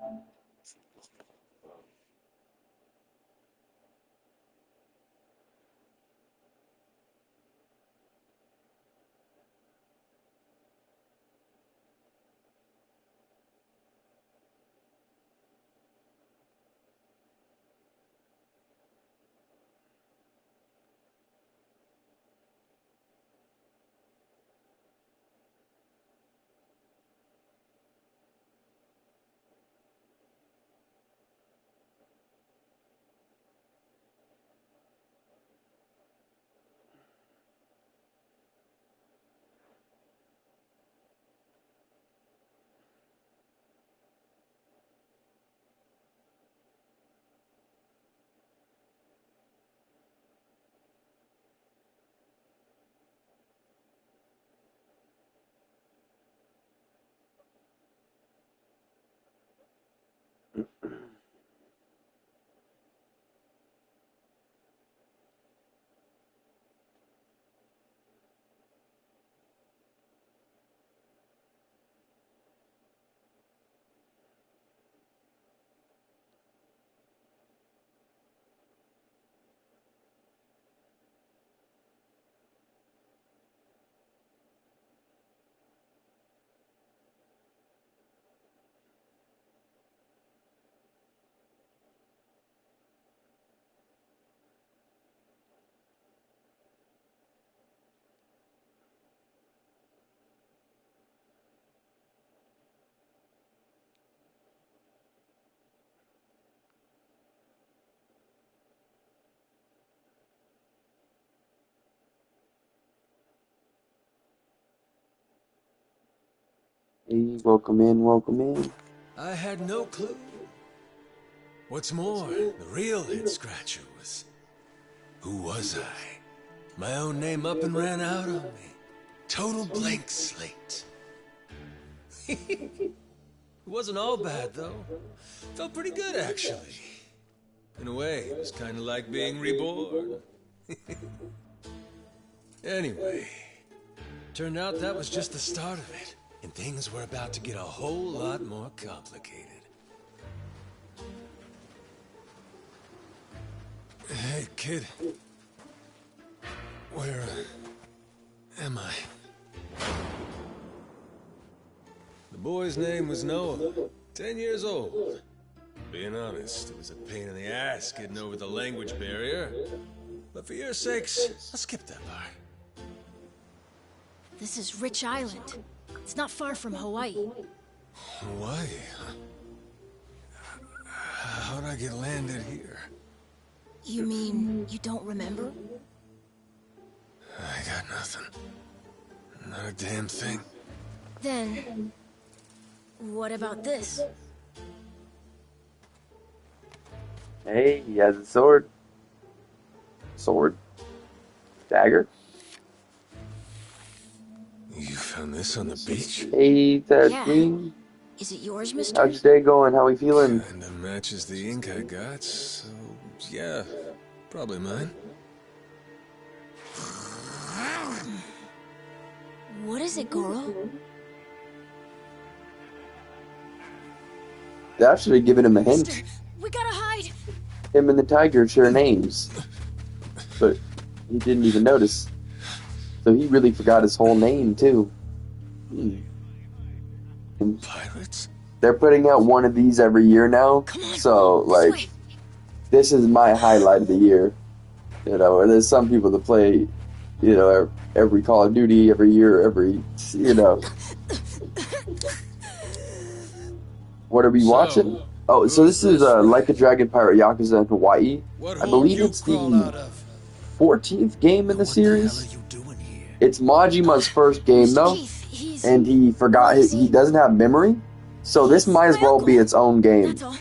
Hey, welcome in, welcome in. I had no clue. What's more, the real head scratcher was... Who was I? My own name up and ran out on me. Total blank slate. It wasn't all bad, though. Felt pretty good, actually. In a way, it was kind of like being reborn. Anyway, turned out that was just the start of it. And things were about to get a whole lot more complicated. Hey, kid. Where, am I? The boy's name was Noah. 10 years old. Being honest, it was a pain in the ass getting over the language barrier. But for your sakes, I'll skip that part. This is Rich Island. It's not far from Hawaii. Hawaii, huh? How'd I get landed here? You mean you don't remember? I got nothing. Not a damn thing. Then, what about this? Hey, he has a sword. Sword? Dagger? You found this on the beach? Hey, Ted Yeah. Queen. Is it yours, mister? How's your day going? How we feeling? Kinda matches the ink I got, so yeah, probably mine. What is it, Goro? That should have given him a hint. Mister, we gotta hide! Him and the tiger share names. But he didn't even notice. So he really forgot his whole name, too. And Pirates? they're putting out one of these every year now. Come on, So, this like, way. this is my highlight of the year. You know, and there's some people that play, you know, every Call of Duty, every year, every, you know. What are we watching? Oh, so this is Like a Dragon Pirate Yakuza in Hawaii. I believe it's the 14th game in the series. It's Majima's first game, though, He's and he forgot he doesn't have memory. So this might as well be its own game, That's all.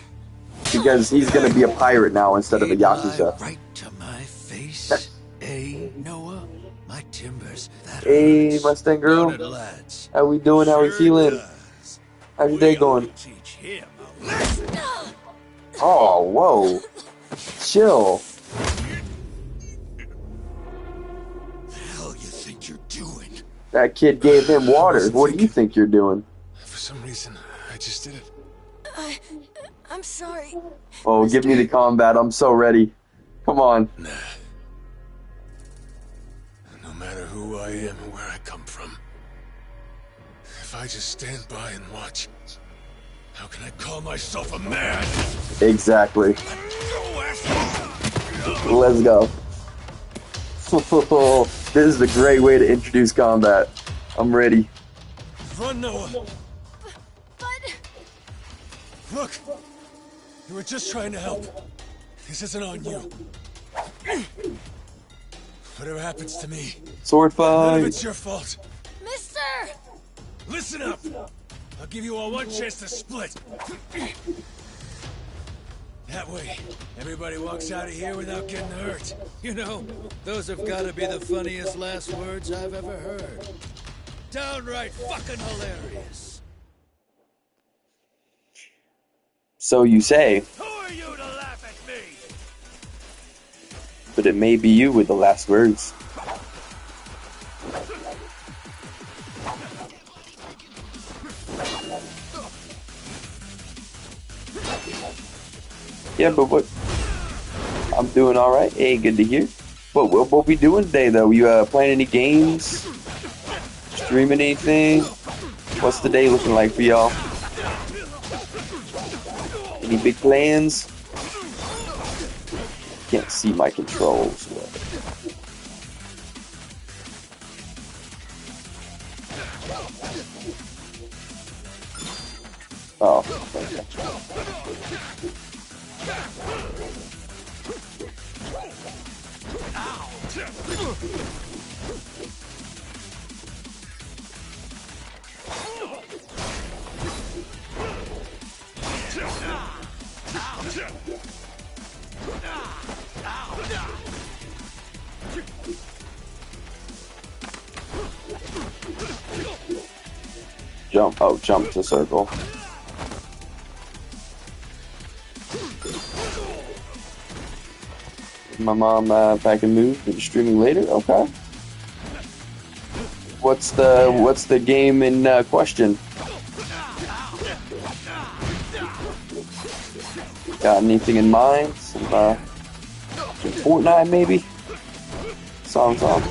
because he's going to be a pirate now instead of a Yakuza. Right to my face. Hey, Noah, my timbers. That Hey, hurts. Mustang girl. Don't it, lads? How we doing? How we Sure feeling? does. How's your day going? Teach him a lesson. Oh, whoa. Chill. The hell you think you're doing? That kid gave him water. What do you think you're doing? For some reason, I just did it. I'm sorry. Oh, give me the combat. I'm so ready. Come on. Nah. No matter who I am or where I come from, if I just stand by and watch, how can I call myself a man? Exactly. Let's go. This is a great way to introduce combat. I'm ready. Run, Noah. But... Look, you were just trying to help. This isn't on you. Whatever happens to me, Sword none of fight. it's your fault. Mister! Listen up. I'll give you all one chance to split. That way, everybody walks out of here without getting hurt. You know, those have got to be the funniest last words I've ever heard. Downright fucking hilarious. So you say, Who are you to laugh at me? but it may be you with the last words. Yeah, but what? I'm doing all right. Hey, good to hear. What we doing today, though? You playing any games? Streaming anything? What's the day looking like for y'all? Any big plans? Can't see my controls. Oh, okay. Jump. Oh, jump to circle. My mom back and moved and streaming later. Okay. What's the game in question? Got anything in mind? Some Fortnite maybe? Songs on.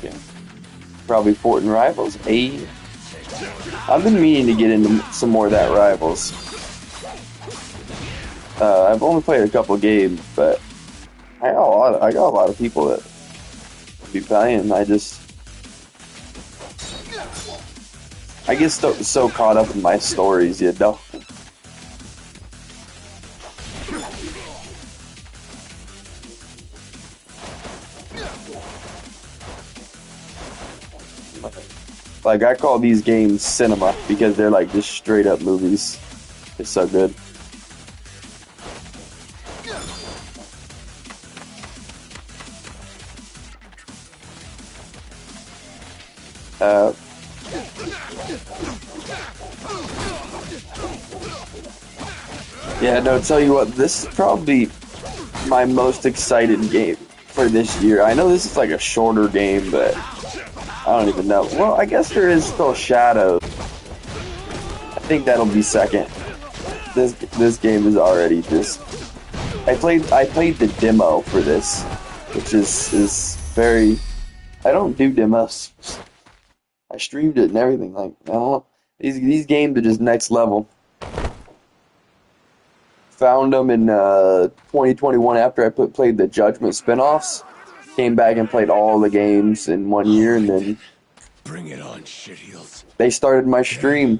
Yeah. Probably Fortnite Rivals. Hey. I've been meaning to get into some more of that Rivals. I've only played a couple games, but I got a lot of people that be playing. I get so caught up in my stories, you know. Like, I call these games cinema because they're like just straight up movies. It's so good. Yeah, no, tell you what, this is probably my most excited game for this year. I know this is like a shorter game, but I don't even know. Well, I guess there is still Shadows. I think that'll be second. This game is already just. I played the demo for this, which is very. I don't do demos. I streamed it and everything. Like, I don't know. These games are just next level. Found them in 2021 after I played the Judgment spinoffs. Came back and played all the games in 1 year, and then Bring it on, shitheels. they started my stream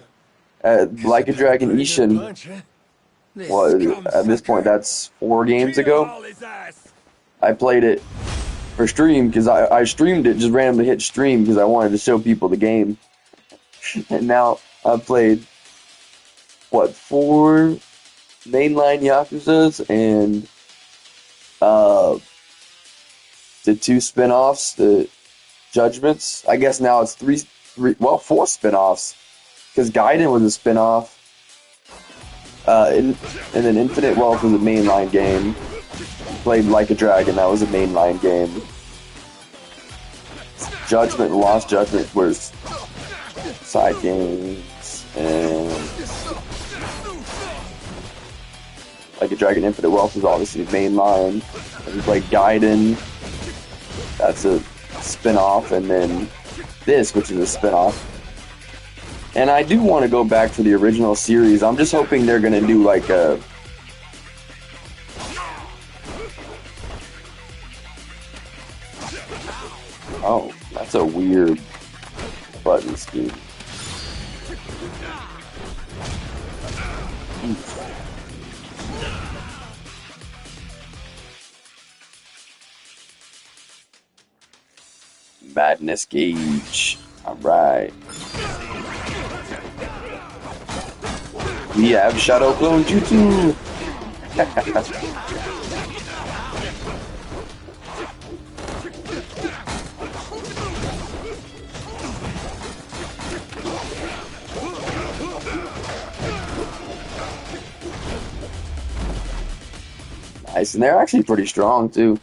at Like a Dragon Ishin. Well, at this point, that's 4 games ago. I played it for stream because I streamed it, just randomly hit stream because I wanted to show people the game. And now I've played, 4 mainline Yakuzas and the 2 spin-offs, the Judgments. I guess now it's 4 spin-offs because Gaiden was a spin-off. And then Infinite Wealth was a mainline game. Played Like a Dragon, that was a mainline game. Judgment and Lost Judgment were side games, and Like a Dragon Infinite Wealth was obviously mainline. And we played Gaiden, that's a spin-off, and then this, which is a spin-off. And I do want to go back to the original series. I'm just hoping they're going to do like a... Oh, that's a weird button scheme. Madness Gauge. Alright. We have Shadow Clone Jutsu! Nice, and they're actually pretty strong too.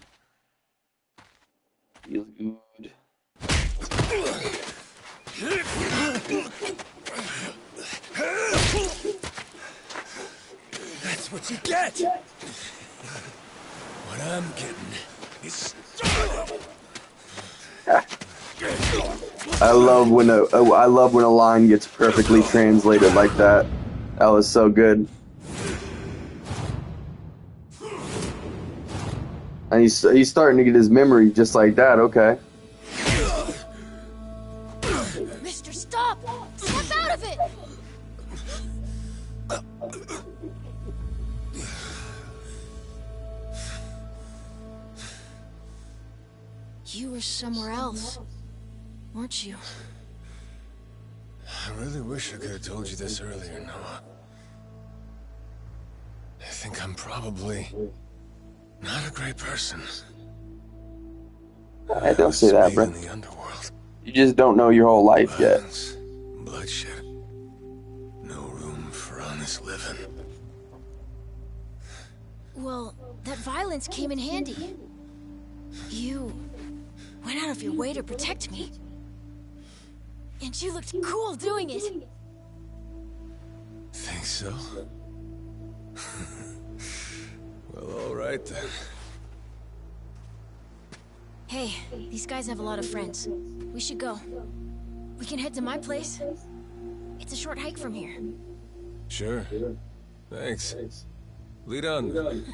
Feels good. That's what you get! What I'm getting is... I love when a line gets perfectly translated like that. That was so good. And he's starting to get his memory just like that. Okay. Mister, stop! Step out of it! You were somewhere else, weren't you? I really wish I could have told you this earlier, Noah. I think I'm probably not a great person. Hey, don't say that, bro. In the underworld. You just don't know your whole life yet. Violence, bloodshed. No room for honest living. Well, that violence came in handy. You went out of your way to protect me. And you looked cool doing it. Think so? Well, all right then. Hey, these guys have a lot of friends. We should go. We can head to my place. It's a short hike from here. Sure. Thanks. Lead on.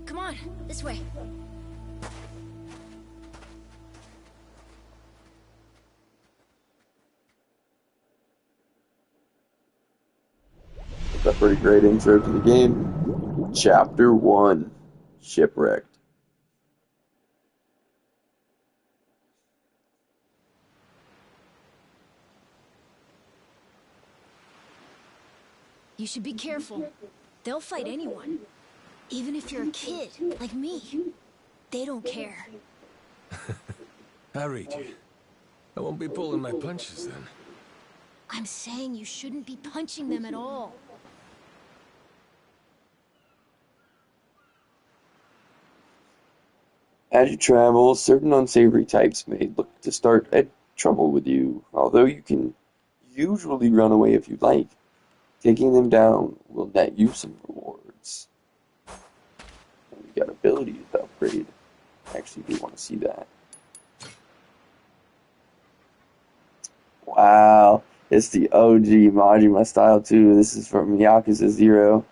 Come on, this way. That's a pretty great intro to the game. Chapter 1. Shipwrecked. You should be careful. They'll fight anyone. Even if you're a kid, like me. They don't care. I read you. I won't be pulling my punches then. I'm saying you shouldn't be punching them at all. As you travel, certain unsavory types may look to start trouble with you, although you can usually run away if you like. Taking them down will net you some rewards. And we got abilities to upgrade. I actually do want to see that. Wow, it's the OG Majima style too. This is from Yakuza 0.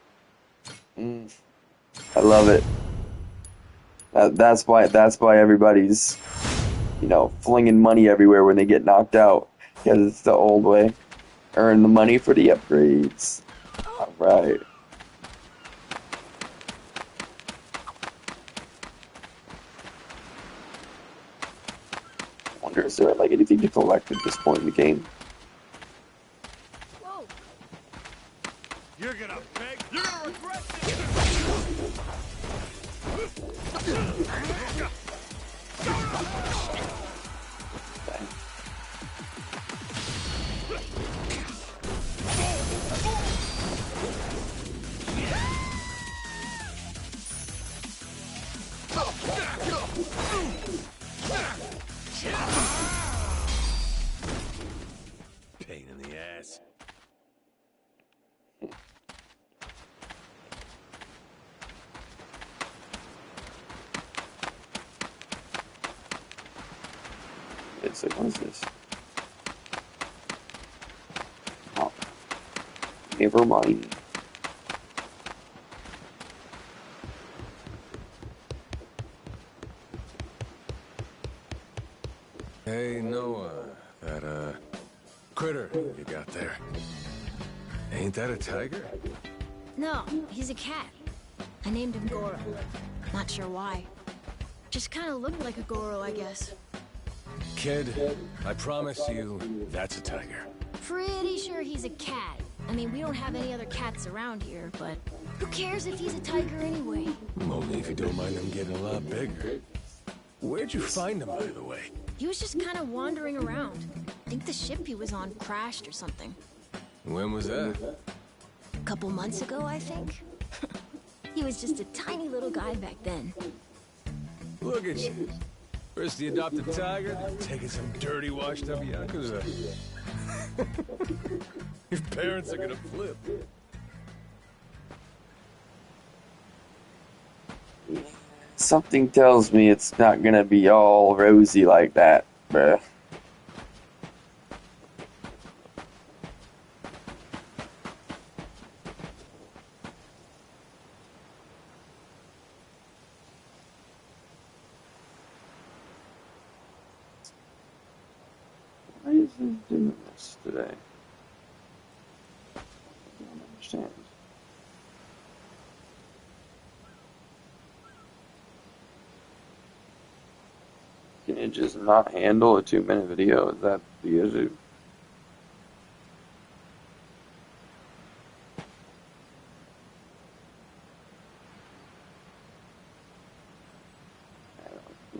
I love it. That's why everybody's, flinging money everywhere when they get knocked out, because it's the old way. Earn the money for the upgrades. All right. I wonder, is there anything to collect at this point in the game? Whoa! You're gonna beg. You're gonna regret this. Pain in the ass. So what is this? Oh, never mind. Hey, Noah, that, critter you got there. Ain't that a tiger? No, he's a cat. I named him Goro. Not sure why. Just kind of looked like a Goro, I guess. Kid, I promise you, that's a tiger. Pretty sure he's a cat. I mean, we don't have any other cats around here, but who cares if he's a tiger anyway? Only if you don't mind him getting a lot bigger. Where'd you find him, by the way? He was just kind of wandering around. I think the ship he was on crashed or something. When was that? A couple months ago, I think. He was just a tiny little guy back then. Look at you. First the adopted tiger, then taking some dirty, washed-up Yakuza. Your parents are gonna flip. Something tells me it's not gonna be all rosy like that, bruh. Why is he doing this today? I don't understand. Can it just not handle a 2-minute video? Is that the issue?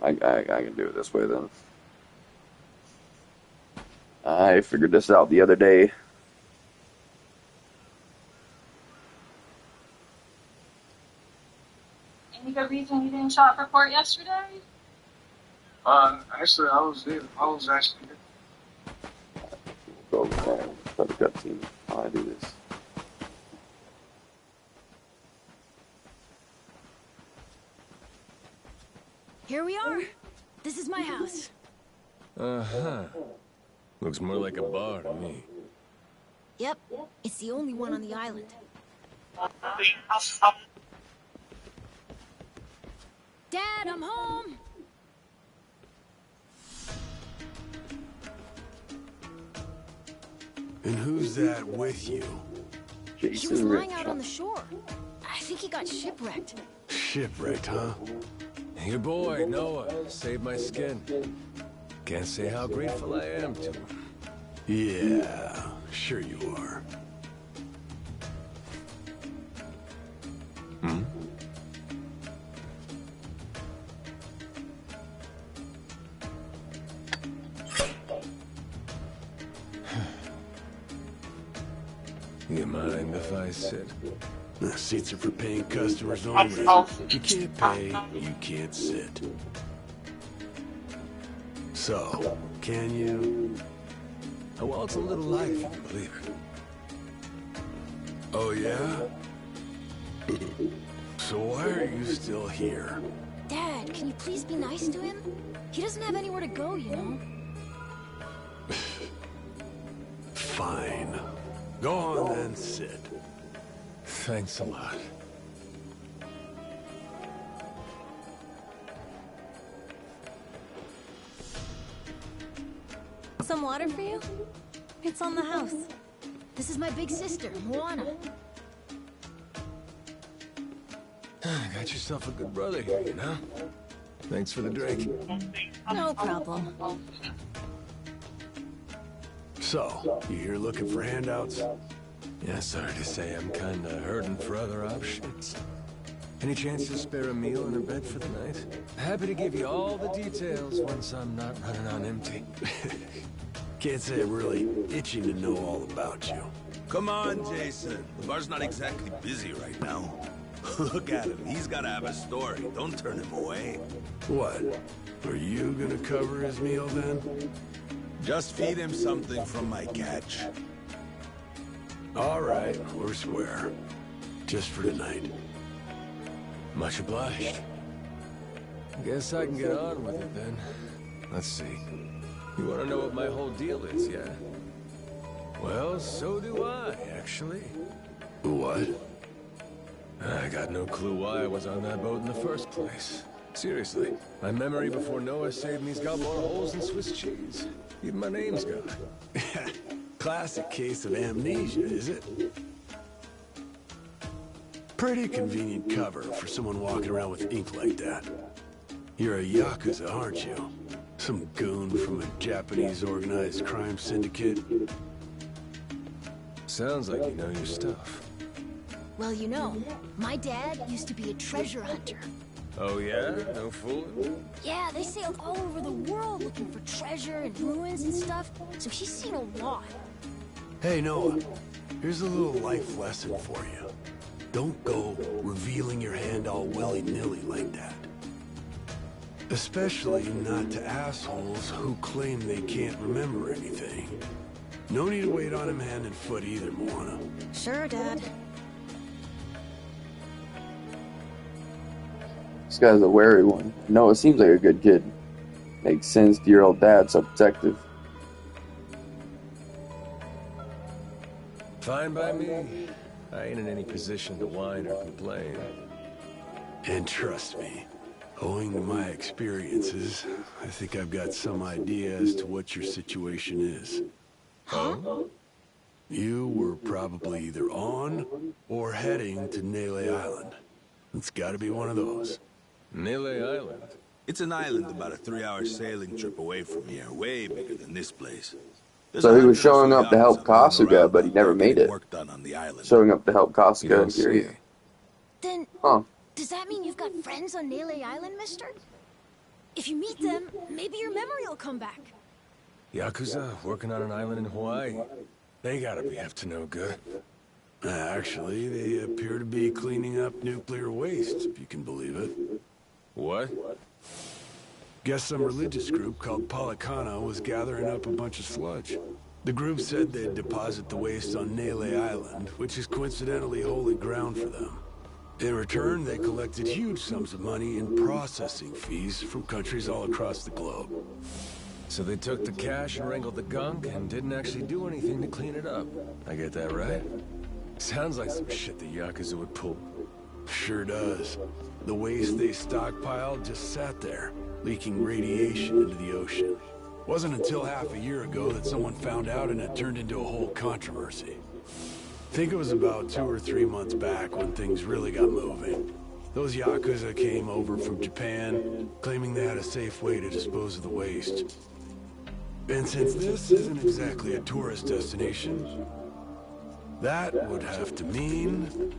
I can do it this way then. I figured this out the other day. Any good reason you didn't show up for court yesterday? Actually, I was actually. Go try the cutscene. How I do this. Here we are. This is my house. Uh-huh. Looks more like a bar to me. Yep, it's the only one on the island. Dad, I'm home! And who's that with you? He was Jason lying Rich. out on the shore. I think he got shipwrecked. Shipwrecked, huh? Your boy, Noah, saved my skin. Can't say how grateful I am to him. Yeah, sure you are. Hmm? You mind if I sit? The seats are for paying customers only. You can't pay, you can't sit. So, can you? Oh, well, it's a little life, if you can believe it. Oh, yeah? So why are you still here? Dad, can you please be nice to him? He doesn't have anywhere to go, you know? Fine. Go on then, sit. Thanks a lot. Some water for you? It's on the house. This is my big sister, Moana. Got yourself a good brother here, you know? Thanks for the drink. No problem. So, you here looking for handouts? Yeah, sorry to say I'm kinda hurting for other options. Any chance to spare a meal and a bed for the night? Happy to give you all the details once I'm not running on empty. Can't say I'm really itching to know all about you. Come on, Jason. The bar's not exactly busy right now. Look at him. He's gotta have a story. Don't turn him away. What? Are you gonna cover his meal then? Just feed him something from my catch. All right, we're square. Just for tonight. Much obliged. Guess I can get on with it then. Let's see. You want to know what my whole deal is, yeah? Well, so do I, actually. What? I got no clue why I was on that boat in the first place. Seriously, my memory before Noah saved me's got more holes than Swiss cheese. Even my name's gone. Classic case of amnesia, is it? Pretty convenient cover for someone walking around with ink like that. You're a Yakuza, aren't you? Some goon from a Japanese organized crime syndicate? Sounds like you know your stuff. Well, you know, my dad used to be a treasure hunter. Oh yeah? No fooling? Yeah, they sailed all over the world looking for treasure and ruins and stuff, so he's seen a lot. Hey, Noah. Here's a little life lesson for you. Don't go revealing your hand all willy-nilly like that. Especially not to assholes who claim they can't remember anything. No need to wait on him hand and foot either, Moana. Sure, Dad. This guy's a wary one. No, it seems like a good kid. Makes sense to your old dad, so protective. Fine by me. I ain't in any position to whine or complain. And trust me, owing to my experiences, I think I've got some idea as to what your situation is. Huh? You were probably either on or heading to Nele Island. It's gotta be one of those. Nele Island? It's an island about a 3-hour sailing trip away from here, way bigger than this place. There's So he was 100 or showing so up to help Yakuza going Kasuga, around but he out never there made getting it. work done on the island. Showing up to help You Kasuga don't in see theory. it. Then, Huh. does that mean you've got friends on Nele Island, mister? If you meet them, maybe your memory will come back. Yakuza working on an island in Hawaii. They gotta be up to no good. Actually, they appear to be cleaning up nuclear waste, if you can believe it. What? Guess some religious group called Policana was gathering up a bunch of sludge. The group said they'd deposit the waste on Nele Island, which is coincidentally holy ground for them. In return, they collected huge sums of money in processing fees from countries all across the globe. So they took the cash and wrangled the gunk and didn't actually do anything to clean it up. I get that right? Sounds like some shit the Yakuza would pull. Sure does. The waste they stockpiled just sat there, leaking radiation into the ocean. Wasn't until half a year ago that someone found out and it turned into a whole controversy. Think it was about 2 or 3 months back when things really got moving. Those Yakuza came over from Japan, claiming they had a safe way to dispose of the waste. And since this isn't exactly a tourist destination, that would have to mean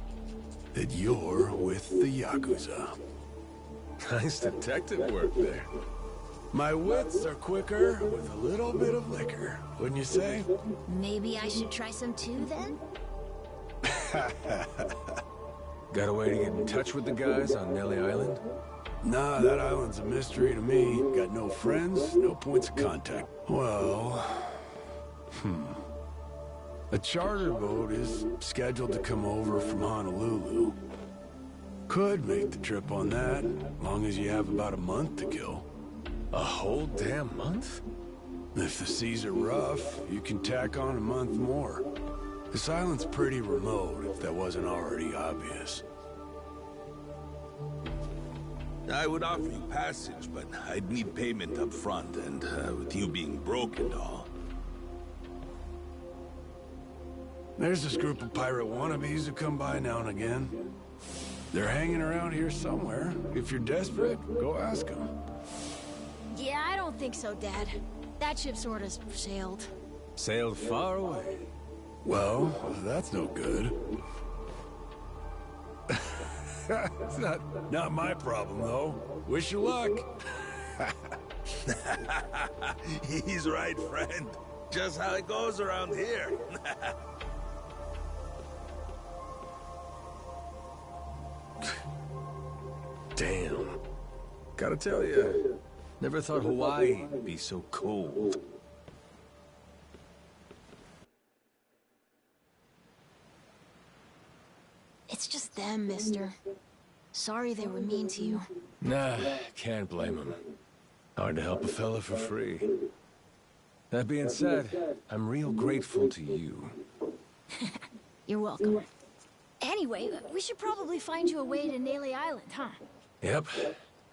that you're with the Yakuza. Nice detective work there. My wits are quicker with a little bit of liquor, wouldn't you say? Maybe I should try some too, then? Got a way to get in touch with the guys on Nelly Island? Nah, that island's a mystery to me. Got no friends, no points of contact. Well, a charter boat is scheduled to come over from Honolulu. Could make the trip on that, long as you have about a month to kill. A whole damn month? If the seas are rough, you can tack on a month more. This island's pretty remote, if that wasn't already obvious. I would offer you passage, but I'd need payment up front, and with you being broke and all. There's this group of pirate wannabes who come by now and again. They're hanging around here somewhere. If you're desperate, go ask them. Yeah, I don't think so, Dad. That ship sort of sailed. Sailed far away. Well, that's no good. It's not my problem, though. Wish you luck. He's right, friend. Just how it goes around here. Damn. Gotta tell you, Never thought Hawaii would be so cold. It's just them, mister. Sorry they were mean to you. Nah, can't blame him. Hard to help a fella for free. That being said, I'm real grateful to you. You're welcome. Anyway, we should probably find you a way to Nele Island, huh? Yep,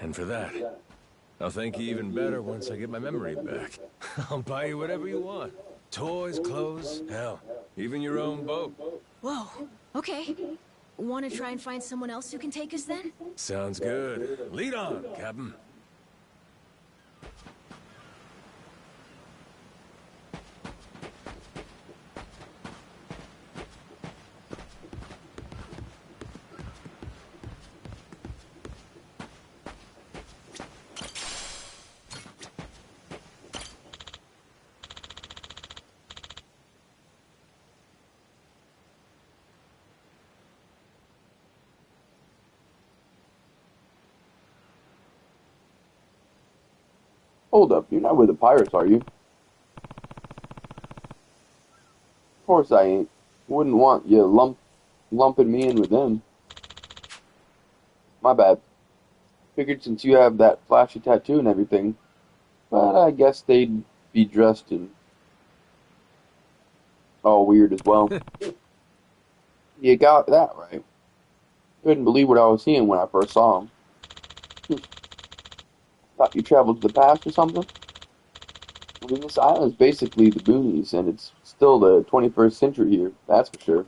and for that, I'll thank you even better once I get my memory back. I'll buy you whatever you want. Toys, clothes, hell, even your own boat. Whoa, okay. Want to try and find someone else who can take us then? Sounds good. Lead on, Captain. Hold up, you're not with the pirates, are you? Of course I ain't. Wouldn't want you lumping me in with them. My bad. Figured since you have that flashy tattoo and everything, but I guess they'd be dressed in all weird as well. You got that right. Couldn't believe what I was seeing when I first saw him. Thought you traveled to the past or something? I mean, this island's basically the boonies, and it's still the 21st century here, that's for sure.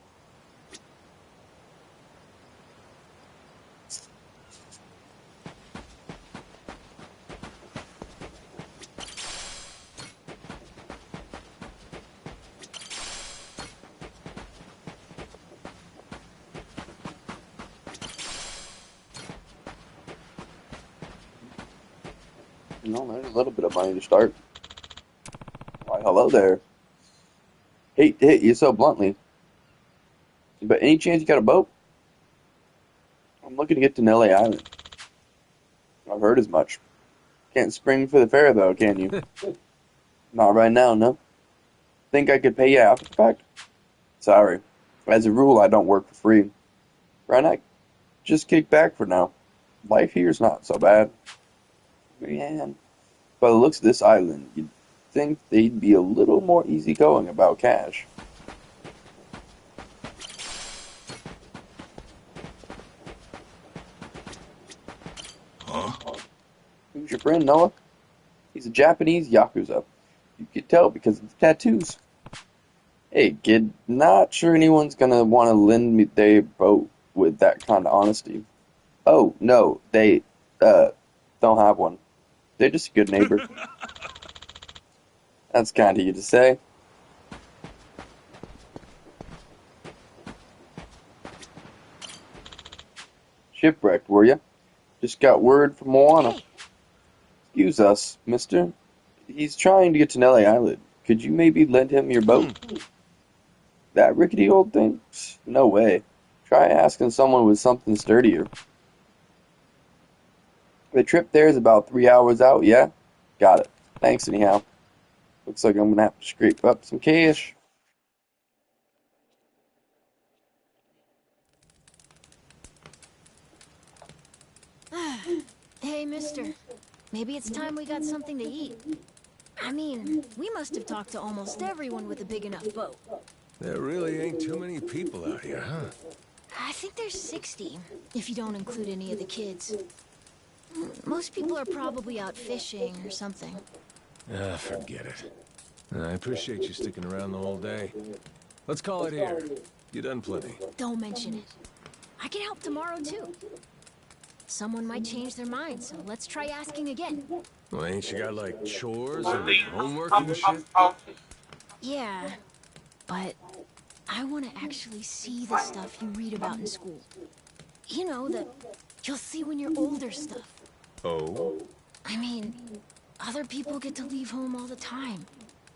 You know, there's a little bit of money to start. Why, hello there. Hate to hit you so bluntly, but any chance you got a boat? I'm looking to get to Nele Island. I've heard as much. Can't spring for the fare, though, can you? Not right now, no. Think I could pay you after the fact? Sorry. As a rule, I don't work for free. Right now, just kick back for now. Life here's not so bad. Man, by the looks of this island, you'd think they'd be a little more easygoing about cash. Huh? Who's your friend, Noah? He's a Japanese Yakuza. You could tell because of the tattoos. Hey, kid, not sure anyone's gonna want to lend me their boat with that kind of honesty. Oh, no, they, don't have one. They're just a good neighbor. That's kind of you to say. Shipwrecked, were ya? Just got word from Moana. Hey. Excuse us, mister. He's trying to get to Nele Island. Could you maybe lend him your boat? That rickety old thing? No way. Try asking someone with something sturdier. The trip there is about 3 hours out, yeah? Got it. Thanks anyhow. Looks like I'm gonna have to scrape up some cash. Hey, mister. Maybe it's time we got something to eat. I mean, we must have talked to almost everyone with a big enough boat. There really ain't too many people out here, huh? I think there's 60, if you don't include any of the kids. Most people are probably out fishing or something. Ah, forget it. I appreciate you sticking around the whole day. Let's call it here. You done plenty. Don't mention it. I can help tomorrow, too. Someone might change their mind, so let's try asking again. Well, ain't you got, like, chores or homework and shit? Yeah, but I want to actually see the stuff you read about in school. You know, that you'll see when you're older stuff. Oh? I mean, other people get to leave home all the time,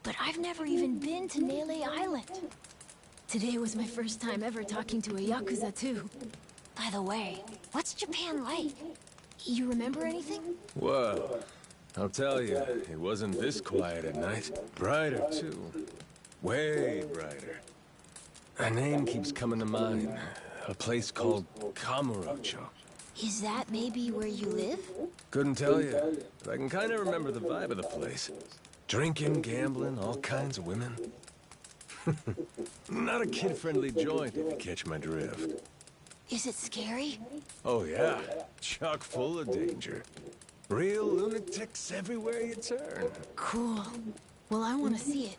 but I've never even been to Nele Island. Today was my first time ever talking to a Yakuza, too. By the way, what's Japan like? You remember anything? Well, I'll tell you, it wasn't this quiet at night. Brighter, too. Way brighter. A name keeps coming to mind. A place called Kamurocho. Is that maybe where you live? Couldn't tell you, but I can kind of remember the vibe of the place. Drinking, gambling, all kinds of women. Not a kid-friendly joint, if you catch my drift. Is it scary? Oh yeah, chock full of danger. Real lunatics everywhere you turn. Cool. Well, I want to see it.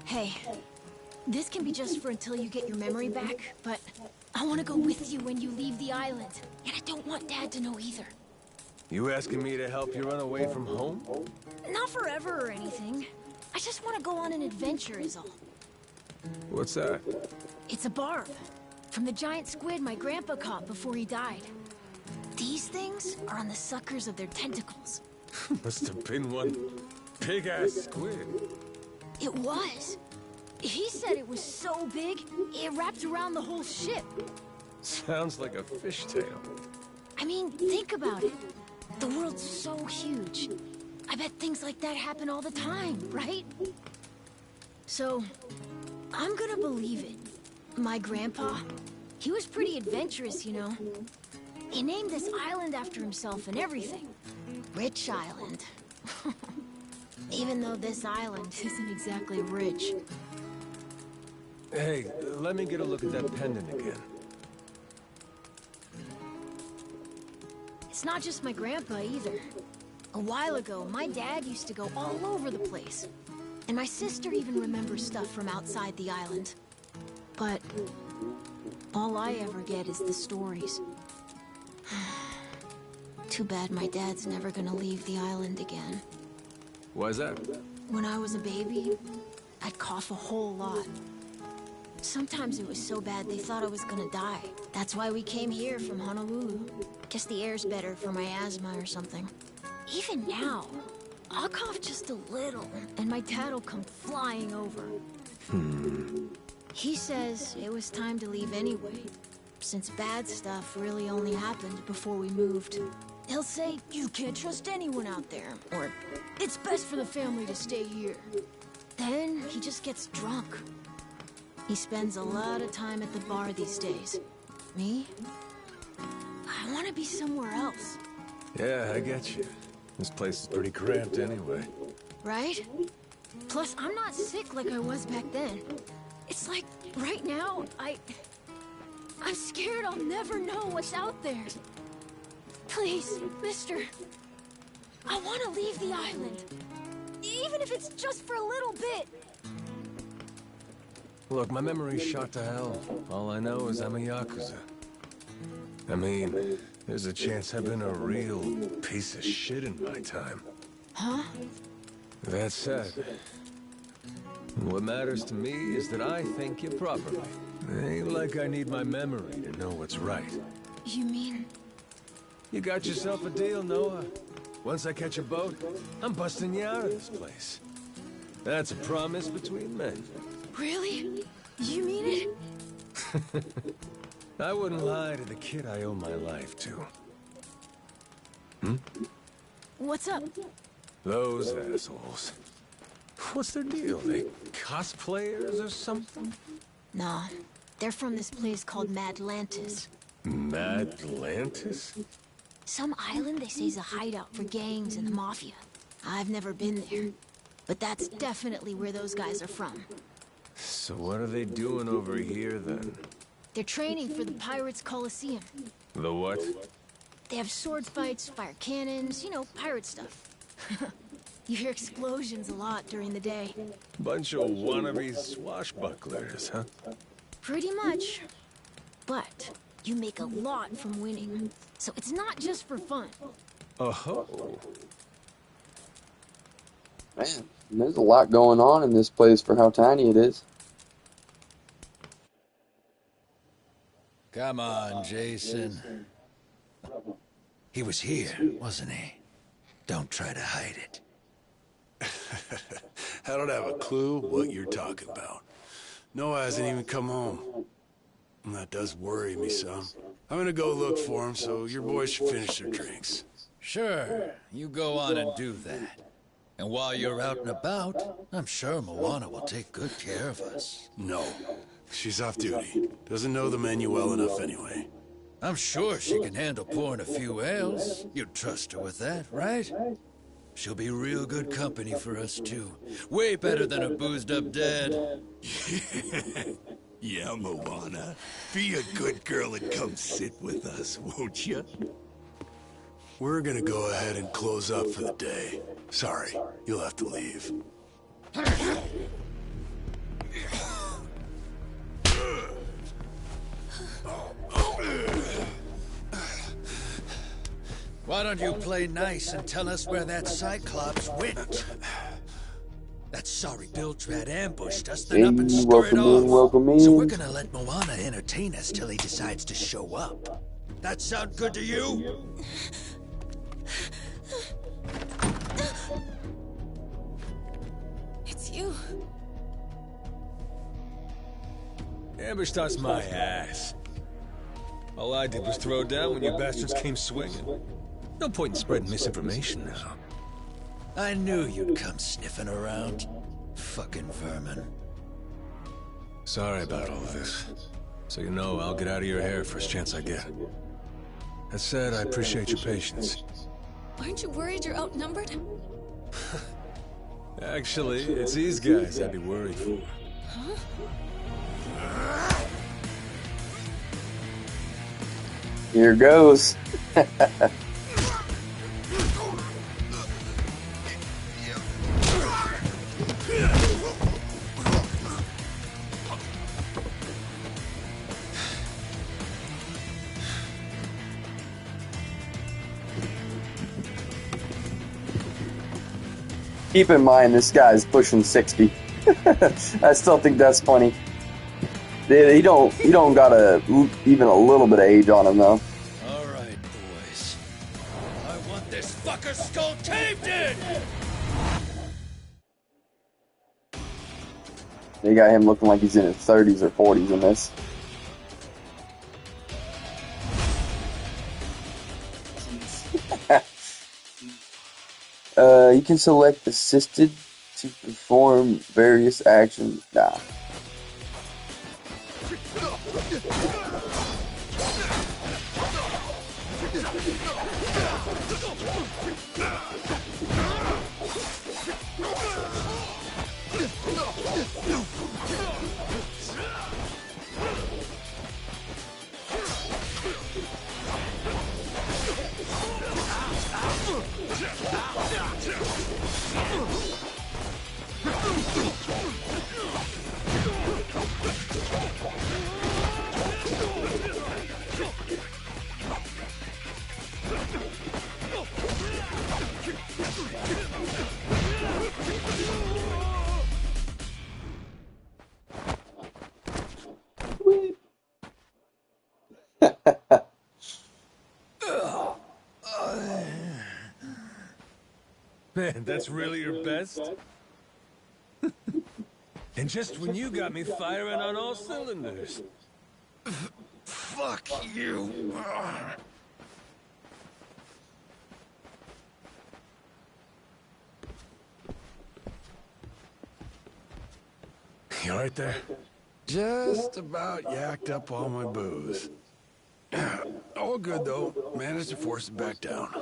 Hey, this can be just for until you get your memory back, but I want to go with you when you leave the island. And I don't want Dad to know either. You asking me to help you run away from home? Not forever or anything. I just want to go on an adventure is all. What's that? It's a barb. From the giant squid my grandpa caught before he died. These things are on the suckers of their tentacles. Must have been one big-ass squid. It was. He said it was so big, it wrapped around the whole ship. Sounds like a fishtail. I mean, think about it. The world's so huge. I bet things like that happen all the time, right? So, I'm gonna believe it. My grandpa, he was pretty adventurous, you know. He named this island after himself and everything. Rich Island. Even though this island isn't exactly rich. Hey, let me get a look at that pendant again. It's not just my grandpa either. A while ago, my dad used to go all over the place. And my sister even remembers stuff from outside the island. But all I ever get is the stories. Too bad my dad's never gonna leave the island again. Why's that? When I was a baby, I'd cough a whole lot. Sometimes it was so bad they thought I was gonna die. That's why we came here from Honolulu. Guess the air's better for my asthma or something. Even now, I'll cough just a little, and my dad'll come flying over. He says it was time to leave anyway, since bad stuff really only happened before we moved. He'll say, you can't trust anyone out there, or it's best for the family to stay here. Then he just gets drunk. He spends a lot of time at the bar these days. Me? I want to be somewhere else. Yeah, I get you. This place is pretty cramped anyway. Right? Plus, I'm not sick like I was back then. It's like, right now, I'm scared I'll never know what's out there. Please, mister. I want to leave the island. Even if it's just for a little bit. Look, my memory's shot to hell. All I know is I'm a Yakuza. I mean, there's a chance I've been a real piece of shit in my time. Huh? That said, what matters to me is that I think you properly. Ain't like I need my memory to know what's right. You mean? You got yourself a deal, Noah. Once I catch a boat, I'm busting you out of this place. That's a promise between men. Really? You mean it? I wouldn't lie to the kid I owe my life to. What's up? Those assholes. What's their deal? They cosplayers or something? Nah, they're from this place called Madlantis. Madlantis? Some island they say is a hideout for gangs and the mafia. I've never been there, but that's definitely where those guys are from. So what are they doing over here then? They're training for the Pirates Coliseum. The what? They have sword fights, fire cannons, you know, pirate stuff. You hear explosions a lot during the day. Bunch of wannabe swashbucklers, huh? Pretty much. But you make a lot from winning. So it's not just for fun. Oh. Man, there's a lot going on in this place for how tiny it is. Come on, Jason. He was here, wasn't he? Don't try to hide it. I don't have a clue what you're talking about. Noah hasn't even come home. And that does worry me some. I'm gonna go look for him, so your boys should finish their drinks. Sure, you go on and do that. And while you're out and about, I'm sure Moana will take good care of us. No. She's off duty. Doesn't know the menu well enough anyway. I'm sure she can handle pouring a few ales. You'd trust her with that, right? She'll be real good company for us, too. Way better than a boozed-up dad. Yeah, Moana. Be a good girl and come sit with us, won't you? We're gonna go ahead and close up for the day. Sorry, you'll have to leave. Why don't you play nice and tell us where that Cyclops went? That sorry Biltrad ambushed us, then up and scurried off. Welcome in. So we're gonna let Moana entertain us till he decides to show up. That sound good to you? It's you. Ambushed us my ass. All I did was throw down when you bastards came swinging. No point in spreading misinformation now. I knew you'd come sniffing around. Fucking vermin. Sorry about all of this. So you know, I'll get out of your hair first chance I get. That said, I appreciate your patience. Aren't you worried you're outnumbered? Actually, it's these guys I'd be worried for. Huh? Here goes. Keep in mind, this guy's pushing 60. I still think that's funny. He don't got even a little bit of age on him though. All right, boys. I want this fucker's skull caved in. They got him looking like he's in his 30s or 40s in this. You can select assisted to perform various actions. Nah. Man, that's really your best? And just when you got me firing on all cylinders. Fuck you. You all right there? Just about yacked up all my booze. All good, though. Managed to force it back down.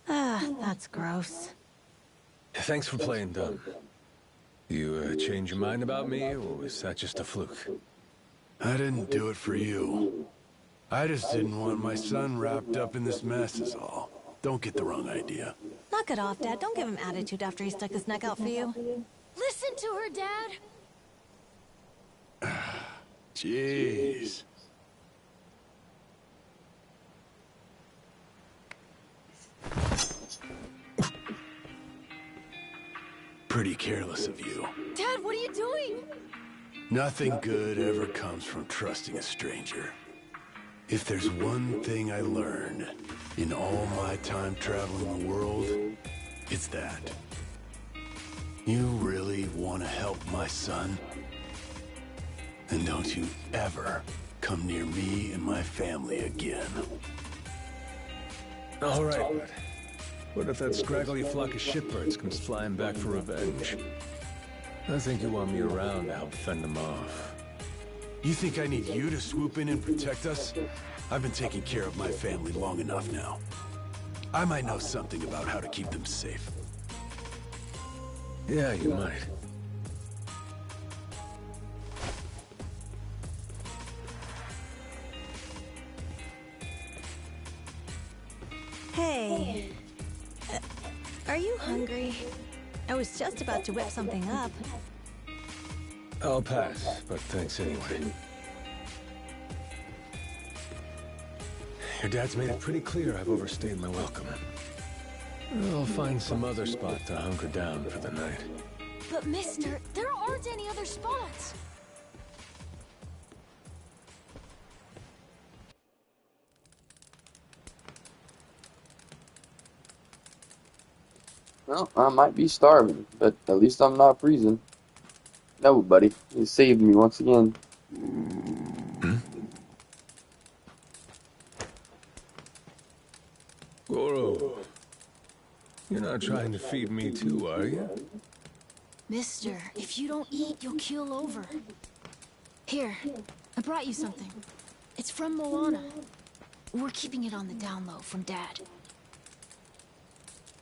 Ah, that's gross. Thanks for playing dumb. You change your mind about me, or was that just a fluke? I didn't do it for you. I just didn't want my son wrapped up in this mess is all. Don't get the wrong idea. Knock it off, Dad. Don't give him attitude after he stuck his neck out for you. Listen to her, Dad. Jeez. Pretty careless of you. Dad, what are you doing? Nothing good ever comes from trusting a stranger. If there's one thing I learned in all my time traveling the world, it's that. You really want to help my son? Then don't you ever come near me and my family again. All right, bud. What if that scraggly flock of shitbirds comes flying back for revenge? I think you want me around to help fend them off. You think I need you to swoop in and protect us? I've been taking care of my family long enough now. I might know something about how to keep them safe. Yeah, you might. Hey. Are you hungry? I was just about to whip something up. I'll pass, but thanks anyway. Your dad's made it pretty clear I've overstayed my welcome. I'll find some other spot to hunker down for the night. But mister, there aren't any other spots. Well, I might be starving, but at least I'm not freezing. No, buddy. You saved me once again. Goro, you're not trying to feed me too, are you? Mister, if you don't eat, you'll keel over. Here, I brought you something. It's from Moana. We're keeping it on the down low from Dad.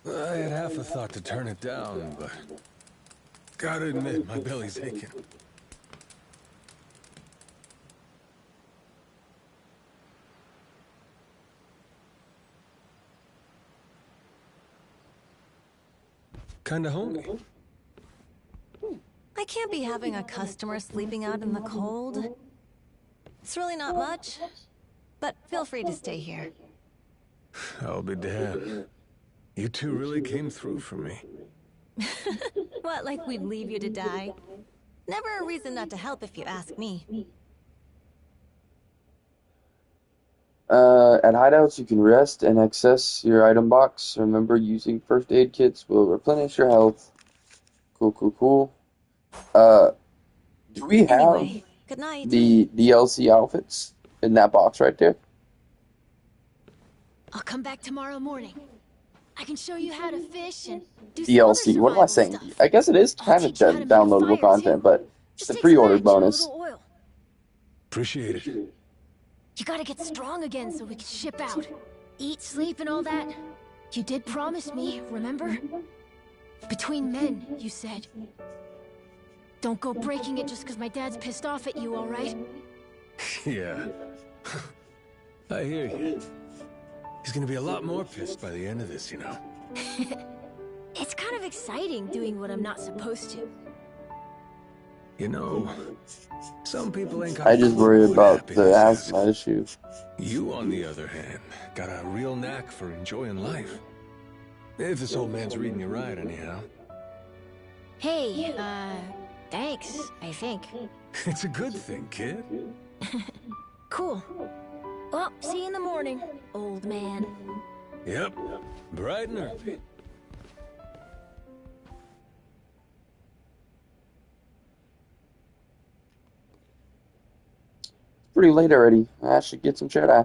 I had half a thought to turn it down, but gotta admit, my belly's aching. Kinda homey. I can't be having a customer sleeping out in the cold. It's really not much, but feel free to stay here. I'll be damned. You two really came through for me. What, like we'd leave you to die? Never a reason not to help if you ask me. At hideouts, you can rest and access your item box. Remember, using first aid kits will replenish your health. Cool, cool, cool. Do we have Anyway, good night. the DLC outfits in that box right there? I'll come back tomorrow morning. I can show you how to fish and do DLC. some What am I other saying? survival stuff. I guess it is I'll kind of teach you how to make a downloadable fire, content, too. but it's Just a takes pre-order match and a bonus. little oil. Appreciate it. You gotta get strong again so we can ship out. Eat, sleep, and all that. You did promise me, remember? Between men, you said. Don't go breaking it just because my dad's pissed off at you, all right? Yeah. I hear you. He's gonna be a lot more pissed by the end of this, you know. It's kind of exciting doing what I'm not supposed to. You know, some people ain't got I just worry about the asthma issue. You, on the other hand, got a real knack for enjoying life. If this old man's reading you right, anyhow. Hey, thanks, I think. It's a good thing, kid. Cool. Well, see you in the morning, old man. Yep, bright and early. Pretty late already. I should get some shut-eye.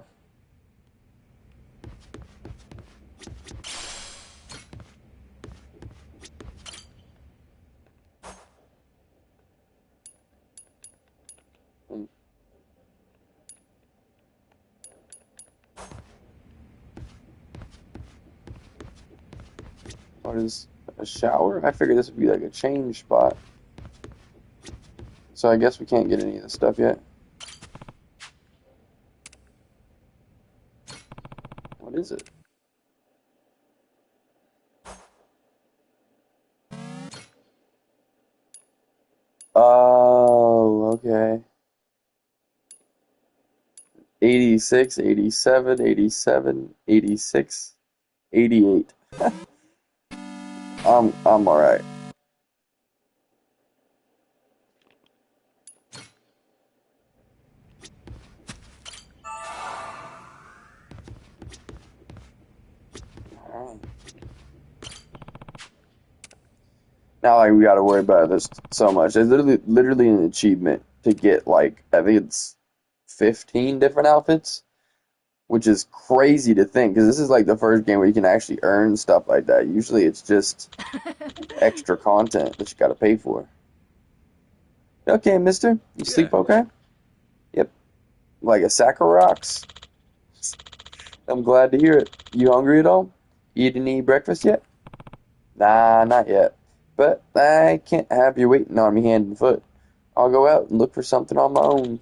What is a shower? I figured this would be like a change spot. So I guess we can't get any of this stuff yet. What is it? Oh, okay. 86, 87, 87, 86, 88. I'm alright. Not like we gotta worry about this so much. It's literally an achievement to get, like, I think it's 15 different outfits. which is crazy to think because this is like the first game where you can actually earn stuff like that. Usually it's just extra content that you got to pay for. Okay, mister, you sleep okay? Yep. Like a sack of rocks. I'm glad to hear it. You hungry at all? Eat any breakfast yet? Nah, not yet. But I can't have you waiting on me hand and foot. I'll go out and look for something on my own.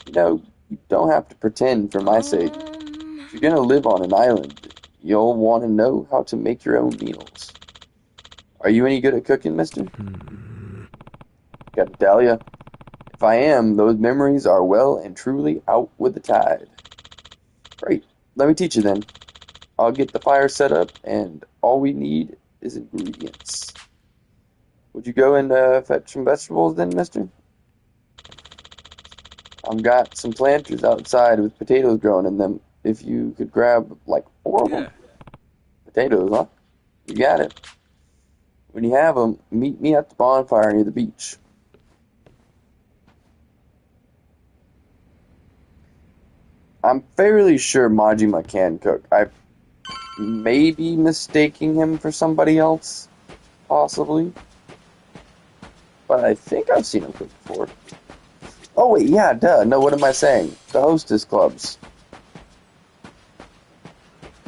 You know, you don't have to pretend for my sake. If you're gonna live on an island, you'll want to know how to make your own meals. Are you any good at cooking, mister? Got to tell ya, if I am, those memories are well and truly out with the tide. Great, let me teach you then. I'll get the fire set up, and all we need is ingredients. Would you go and fetch some vegetables then, mister? I've got some planters outside with potatoes growing in them. If you could grab, like, 4 of them. Potatoes, huh? You got it. When you have them, meet me at the bonfire near the beach. I'm fairly sure Majima can cook. I may be mistaking him for somebody else, possibly. But I think I've seen him cook before. Oh wait, yeah, duh. No, what am I saying? The hostess clubs.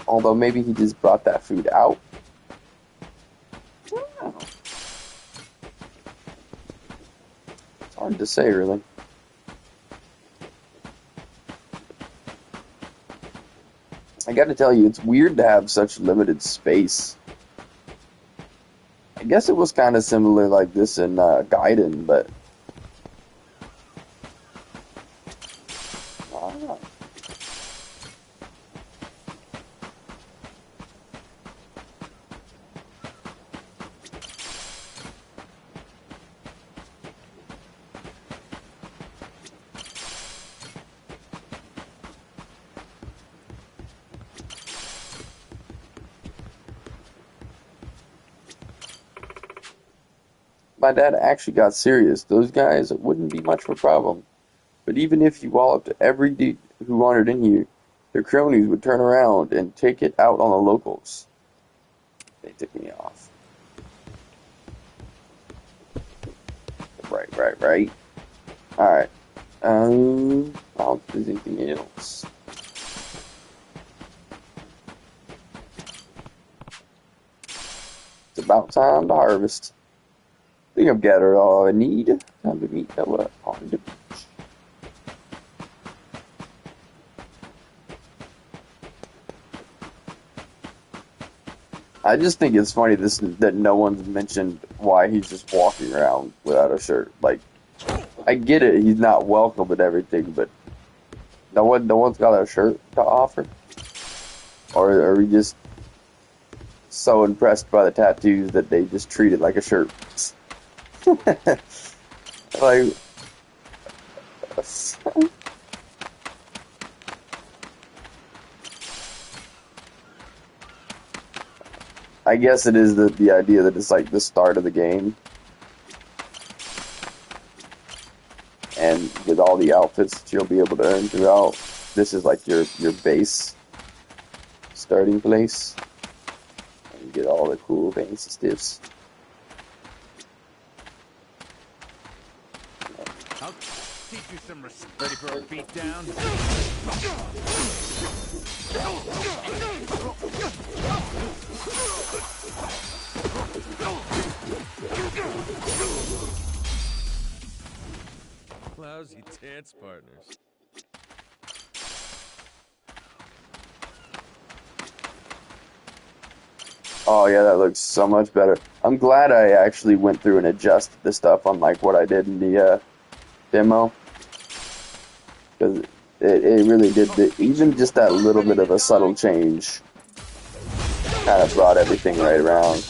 Although maybe he just brought that food out. Oh. It's hard to say, really. I gotta tell you, it's weird to have such limited space. I guess it was kind of similar like this in Gaiden, but... I don't know. My dad actually got serious. Those guys wouldn't be much of a problem. But even if you walloped every dude who wandered in here, their cronies would turn around and take it out on the locals. They took me off. Right. Alright. I'll do anything else. It's about time to harvest. I think I've gathered all I need. Time to meet Ella on the beach. I just think it's funny that no one's mentioned why he's just walking around without a shirt. Like, I get it, he's not welcome and everything, but no one's got a shirt to offer. Or are we just so impressed by the tattoos that they just treat it like a shirt? Like, I guess it is the idea that it's like the start of the game, and with all the outfits that you'll be able to earn throughout, this is like your base starting place, and you get all the cool fancy stuffs. I'll teach you some respect. Ready for a beatdown? Lousy dance partners. Oh yeah, that looks so much better. I'm glad I actually went through and adjusted the stuff unlike what I did in the demo. Because it really did, even just that little bit of a subtle change kind of brought everything right around.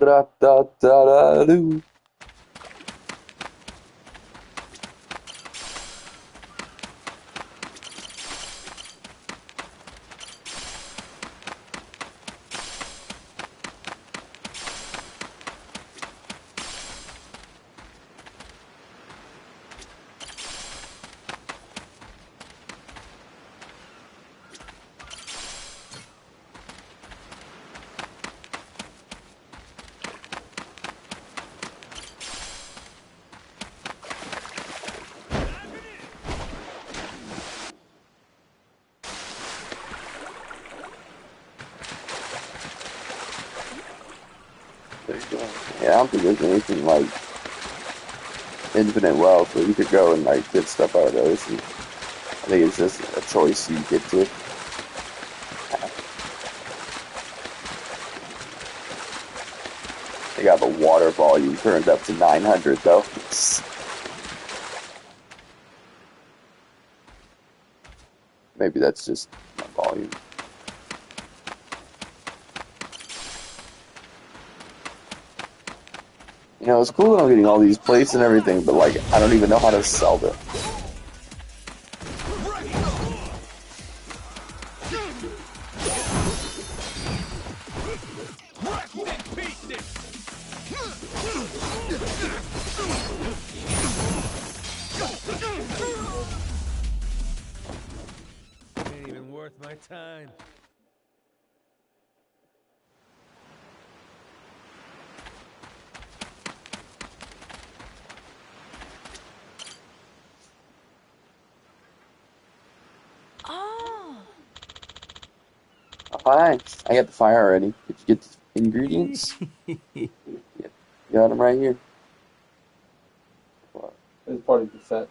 Ra-da-da-da-doo. Yeah, I don't think there's anything like infinite wealth where you could go and like get stuff out of the ocean. I think it's just a choice you get to. They got the water volume turned up to 900 though. Maybe that's just my volume. You know, it's cool that I'm getting all these plates and everything, but like, I don't even know how to sell them. Ain't even worth my time. Oh. Fine. I got the fire already. Did you get the ingredients? Yep. Got them right here. It's part of the set.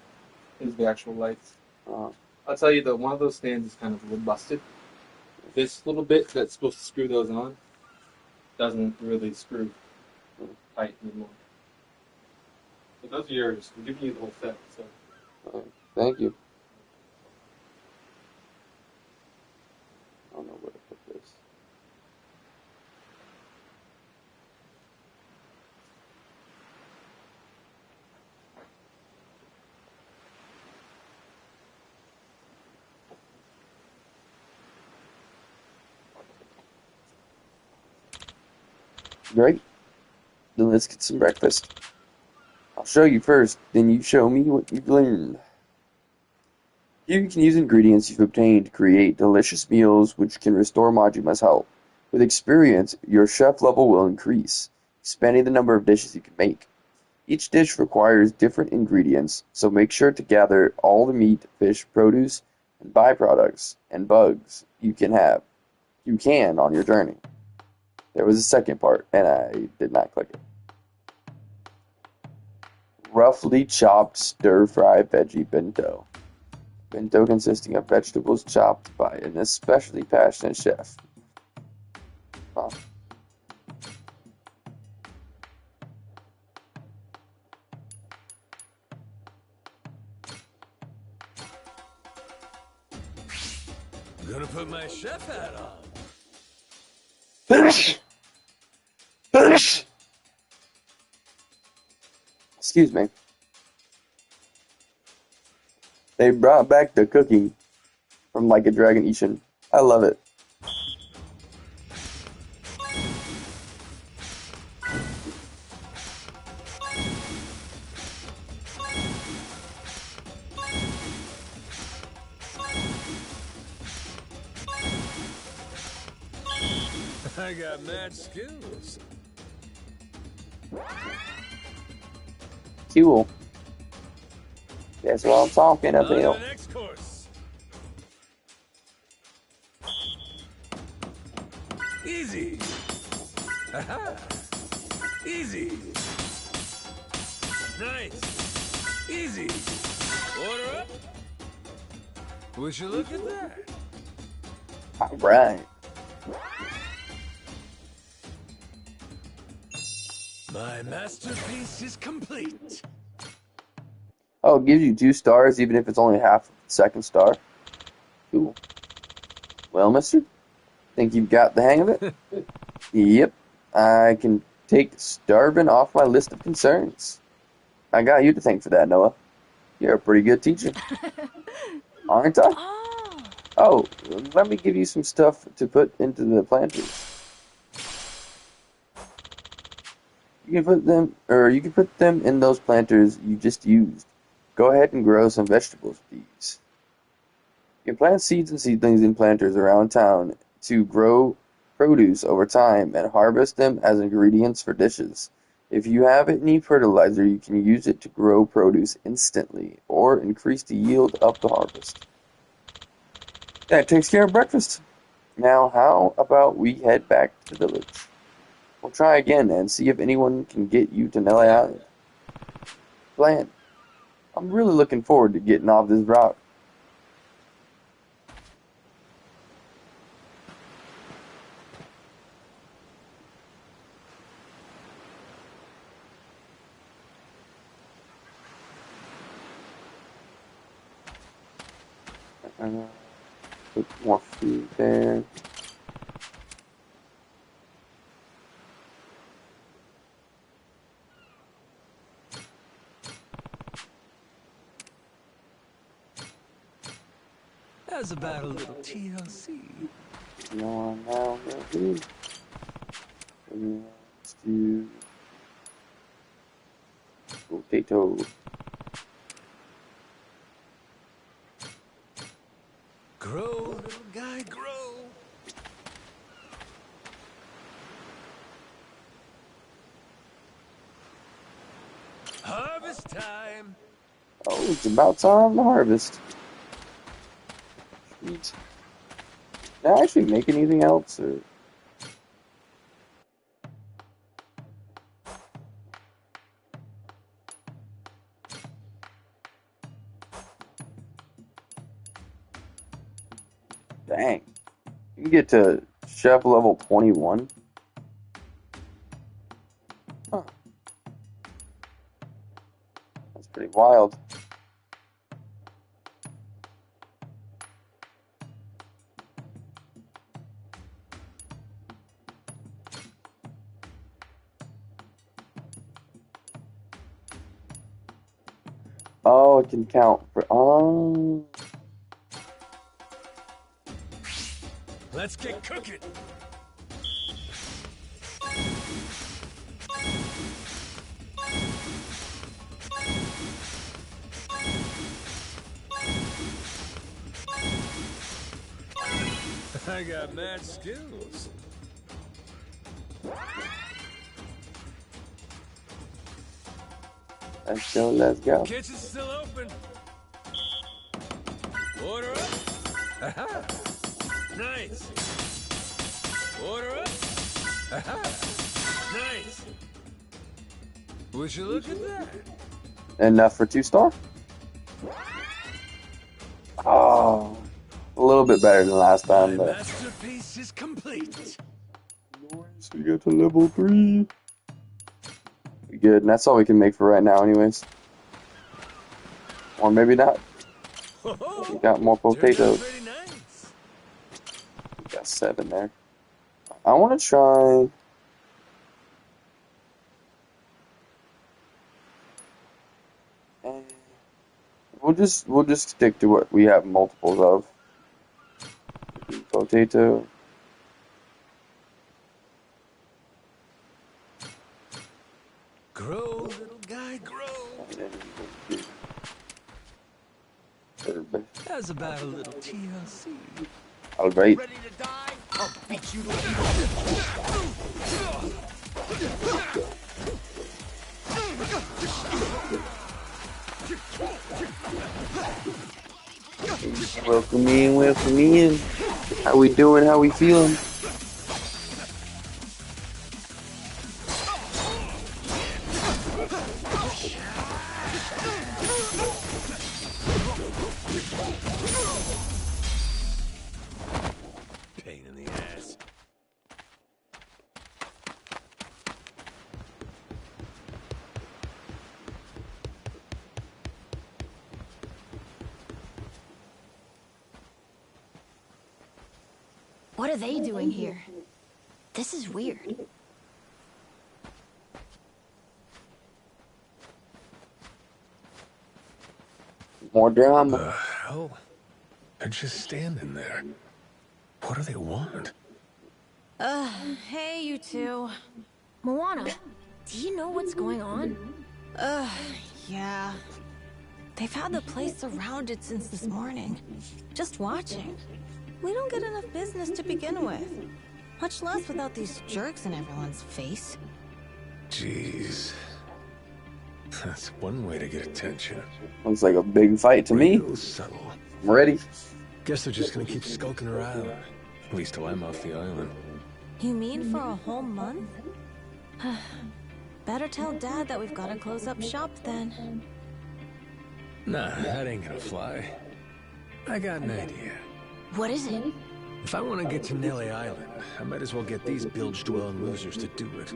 Is the actual lights. I'll tell you though, one of those stands is kind of busted. This little bit that's supposed to screw those on doesn't really screw tight anymore. But those are yours. I'm giving you the whole set. So. Thank you. I don't know where to put this. Great. Then let's get some breakfast. I'll show you first, then you show me what you've learned. Here you can use ingredients you've obtained to create delicious meals which can restore Majima's health. With experience, your chef level will increase, expanding the number of dishes you can make. Each dish requires different ingredients, so make sure to gather all the meat, fish, produce, and byproducts and bugs you can on your journey. There was a second part, and I did not click it. Roughly chopped stir-fry veggie bento. Bento consisting of vegetables chopped by an especially passionate chef. Huh. I'm gonna put my chef hat on. Finish! Finish! Excuse me. They brought back the cooking from Like a Dragon Ishin. I love it. I got mad skills. Cool. That's what I'm talking On to the about. next course. Easy. Aha. Easy. Nice. Easy. Order up. Would you look at that? All right. My masterpiece is complete. Oh, it gives you 2 stars even if it's only half the second star. Cool. Well, mister, think you've got the hang of it? Yep. I can take starving off my list of concerns. I got you to thank for that, Noah. You're a pretty good teacher, aren't I? Oh. Oh, let me give you some stuff to put into the planters. You can put them in those planters you just used. Go ahead and grow some vegetables with these. You can plant seeds and seedlings in planters around town to grow produce over time and harvest them as ingredients for dishes. If you have any fertilizer, you can use it to grow produce instantly or increase the yield of the harvest. That takes care of breakfast. Now, how about we head back to the village? We'll try again and see if anyone can get you to Nelly Island. Plan. I'm really looking forward to getting off this route. Put more food there. How's about a little TLC? No, now, maybe. Let's do potato. Grow, little guy, grow. Harvest time. Oh, it's about time to harvest. Sweet. Did I actually make anything else? Or... Dang. You can get to chef level 21. Huh. That's pretty wild. Oh, it can count for... Oh... Let's get cooking. I got mad skills. Let's go. Kitchen's still open. Order up. Aha. Nice. Order up. Aha. Nice. Would you look at that? Enough for 2-star? Oh, a little bit better than last time, My but... masterpiece is complete. Nice, we got to level 3. We good, and that's all we can make for right now anyways. Or maybe not. We got more potatoes. Nice. We got 7 there. I want to try... We'll just stick to what we have multiples of. Potato. Grow, little guy, grow. Herb. How's about a little TLC? All right. Ready to die? I'll beat you to Welcome in, welcome in. How we doing? How we feeling? Pain in the ass. What are they doing here? This is weird. More drama. The hell? They're just standing there. What do they want? Hey, you two. Moana, do you know what's going on? Yeah. They've had the place surrounded since this morning. Just watching. We don't get enough business to begin with. Much less without these jerks in everyone's face. Jeez. That's one way to get attention. Looks like a big fight to me. Real subtle. I'm ready. Guess they're just gonna keep skulking around. At least till I'm off the island. You mean for a whole month? Better tell Dad that we've got to close up shop then. Nah, that ain't gonna fly. I got an idea. What is it? If I want to get to Nelly Island, I might as well get these bilge-dwelling losers to do it.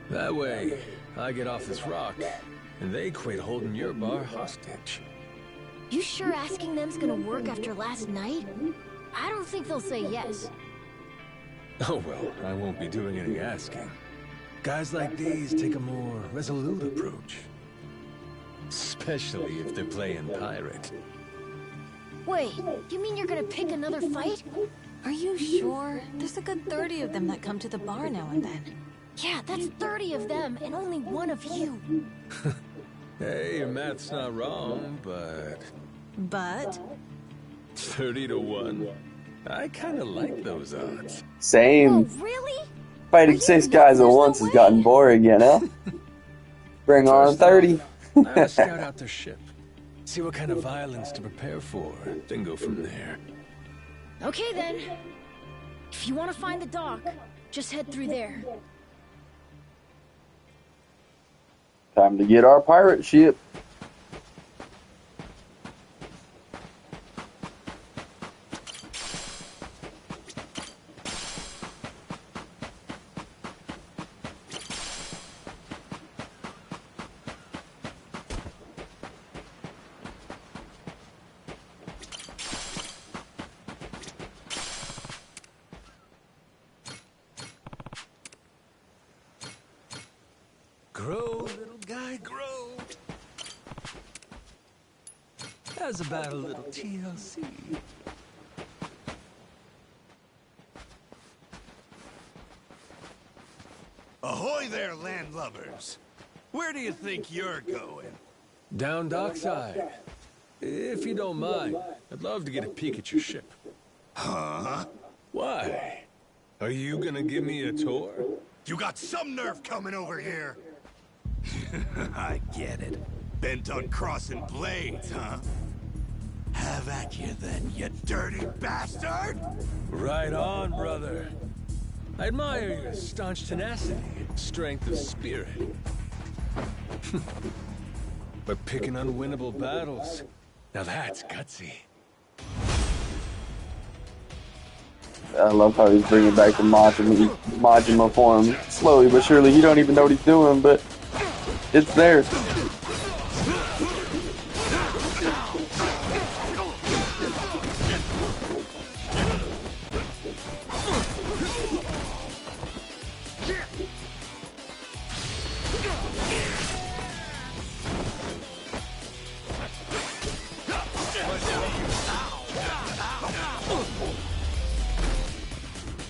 That way, I get off this rock, and they quit holding your bar hostage. You sure asking them's gonna work after last night? I don't think they'll say yes. Oh well, I won't be doing any asking. Guys like these take a more resolute approach. Especially if they're playing pirate. Wait, you mean you're gonna pick another fight? Are you sure? There's a good 30 of them that come to the bar now and then. Yeah, that's 30 of them and only one of you. Hey, your math's not wrong, but... But? 30 to 1? I kinda like those odds. Same. Oh, really? Fighting 6 guys at once has gotten boring again, huh? Bring on 30. I'll scout out their ship. See what kind of violence to prepare for, then go from there. Okay then. If you want to find the dock, just head through there. Time to get our pirate ship. Grow, little guy, grow. How's about a little TLC? Ahoy there, landlubbers! Where do you think you're going? Down dockside. If you don't mind, I'd love to get a peek at your ship. Huh? Why? Are you gonna give me a tour? You got some nerve coming over here! I get it. Bent on crossing blades, huh? Have at you then, you dirty bastard! Right on, brother. I admire your staunch tenacity, strength of spirit. But picking unwinnable battles, now that's gutsy. I love how he's bringing back the Majima form. Slowly but surely, you don't even know what he's doing, but it's there.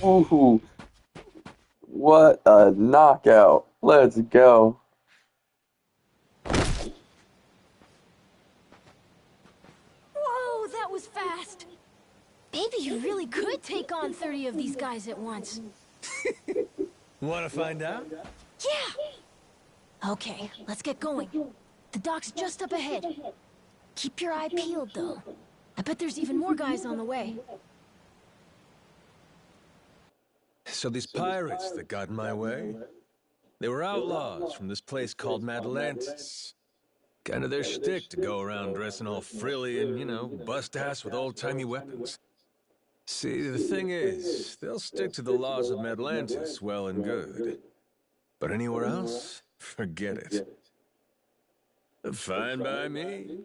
Ooh, what a knockout. Let's go. Whoa, that was fast. Maybe you really could take on 30 of these guys at once. Wanna find out? Yeah. Okay, let's get going. The dock's just up ahead. Keep your eye peeled, though. I bet there's even more guys on the way. So these pirates that got in my way, they were outlaws from this place called Atlantis. Kind of their shtick to go around dressing all frilly and, you know, bust ass with old-timey weapons. See, the thing is, they'll stick to the laws of Atlantis well and good. But anywhere else, forget it. Fine by me.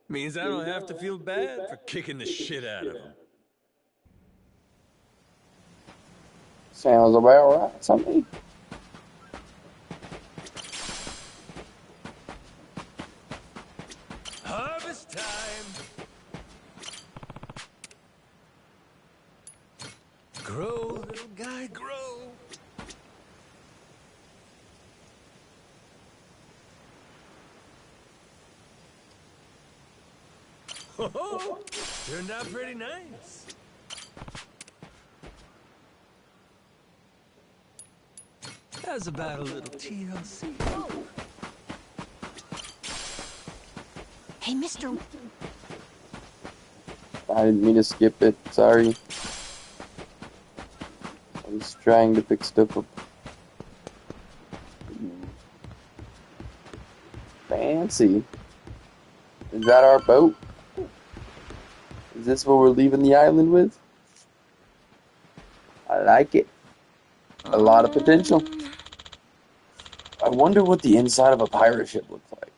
Means I don't have to feel bad for kicking the shit out of them. Sounds about right to me. Oh, turned out pretty nice. How's about a little TLC? Hey, mister. I didn't mean to skip it. Sorry. I was trying to pick stuff up. Fancy. Is that our boat? Is this what we're leaving the island with? I like it. A lot of potential. I wonder what the inside of a pirate ship looks like.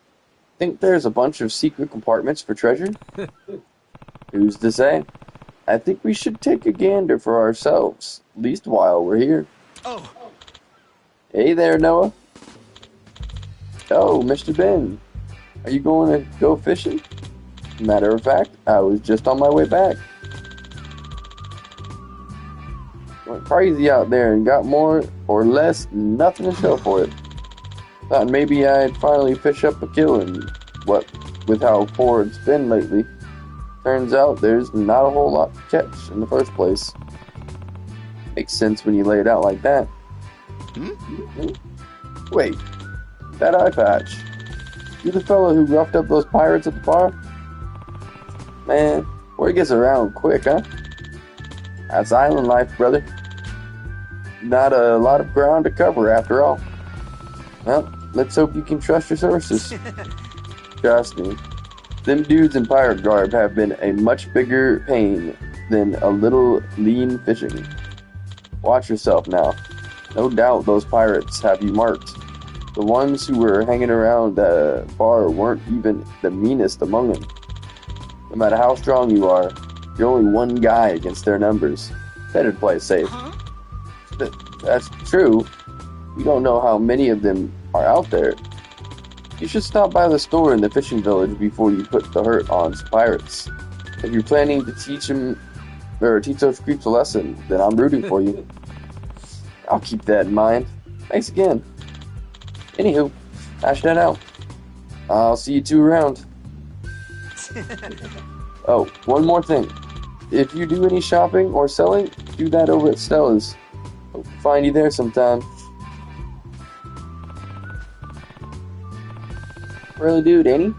Think there's a bunch of secret compartments for treasure? Who's to say? I think we should take a gander for ourselves, at least while we're here. Oh. Hey there, Noah. Oh, Mr. Ben. Are you going to go fishing? Matter of fact, I was just on my way back. Went crazy out there and got more or less nothing to show for it. Thought maybe I'd finally fish up a kill, and what with how poor it's been lately, turns out there's not a whole lot to catch in the first place. Makes sense when you lay it out like that. Wait, that eye patch. You the fellow who roughed up those pirates at the bar? Man, word gets around quick, huh? That's island life, brother. Not a lot of ground to cover after all. Well, let's hope you can trust your sources. Trust me, them dudes in pirate garb have been a much bigger pain than a little lean fishing. Watch yourself now. No doubt those pirates have you marked. The ones who were hanging around the bar weren't even the meanest among them. No matter how strong you are, you're only one guy against their numbers. Better to play it safe. That's true. You don't know how many of them are out there. You should stop by the store in the fishing village before you put the hurt on some pirates. If you're planning to teach those creeps a lesson, then I'm rooting for you. I'll keep that in mind. Thanks again. Anywho, hash that out. I'll see you two around. Oh, one more thing. If you do any shopping or selling, do that over at Stella's. Hope to find you there sometime. Really do, Danny.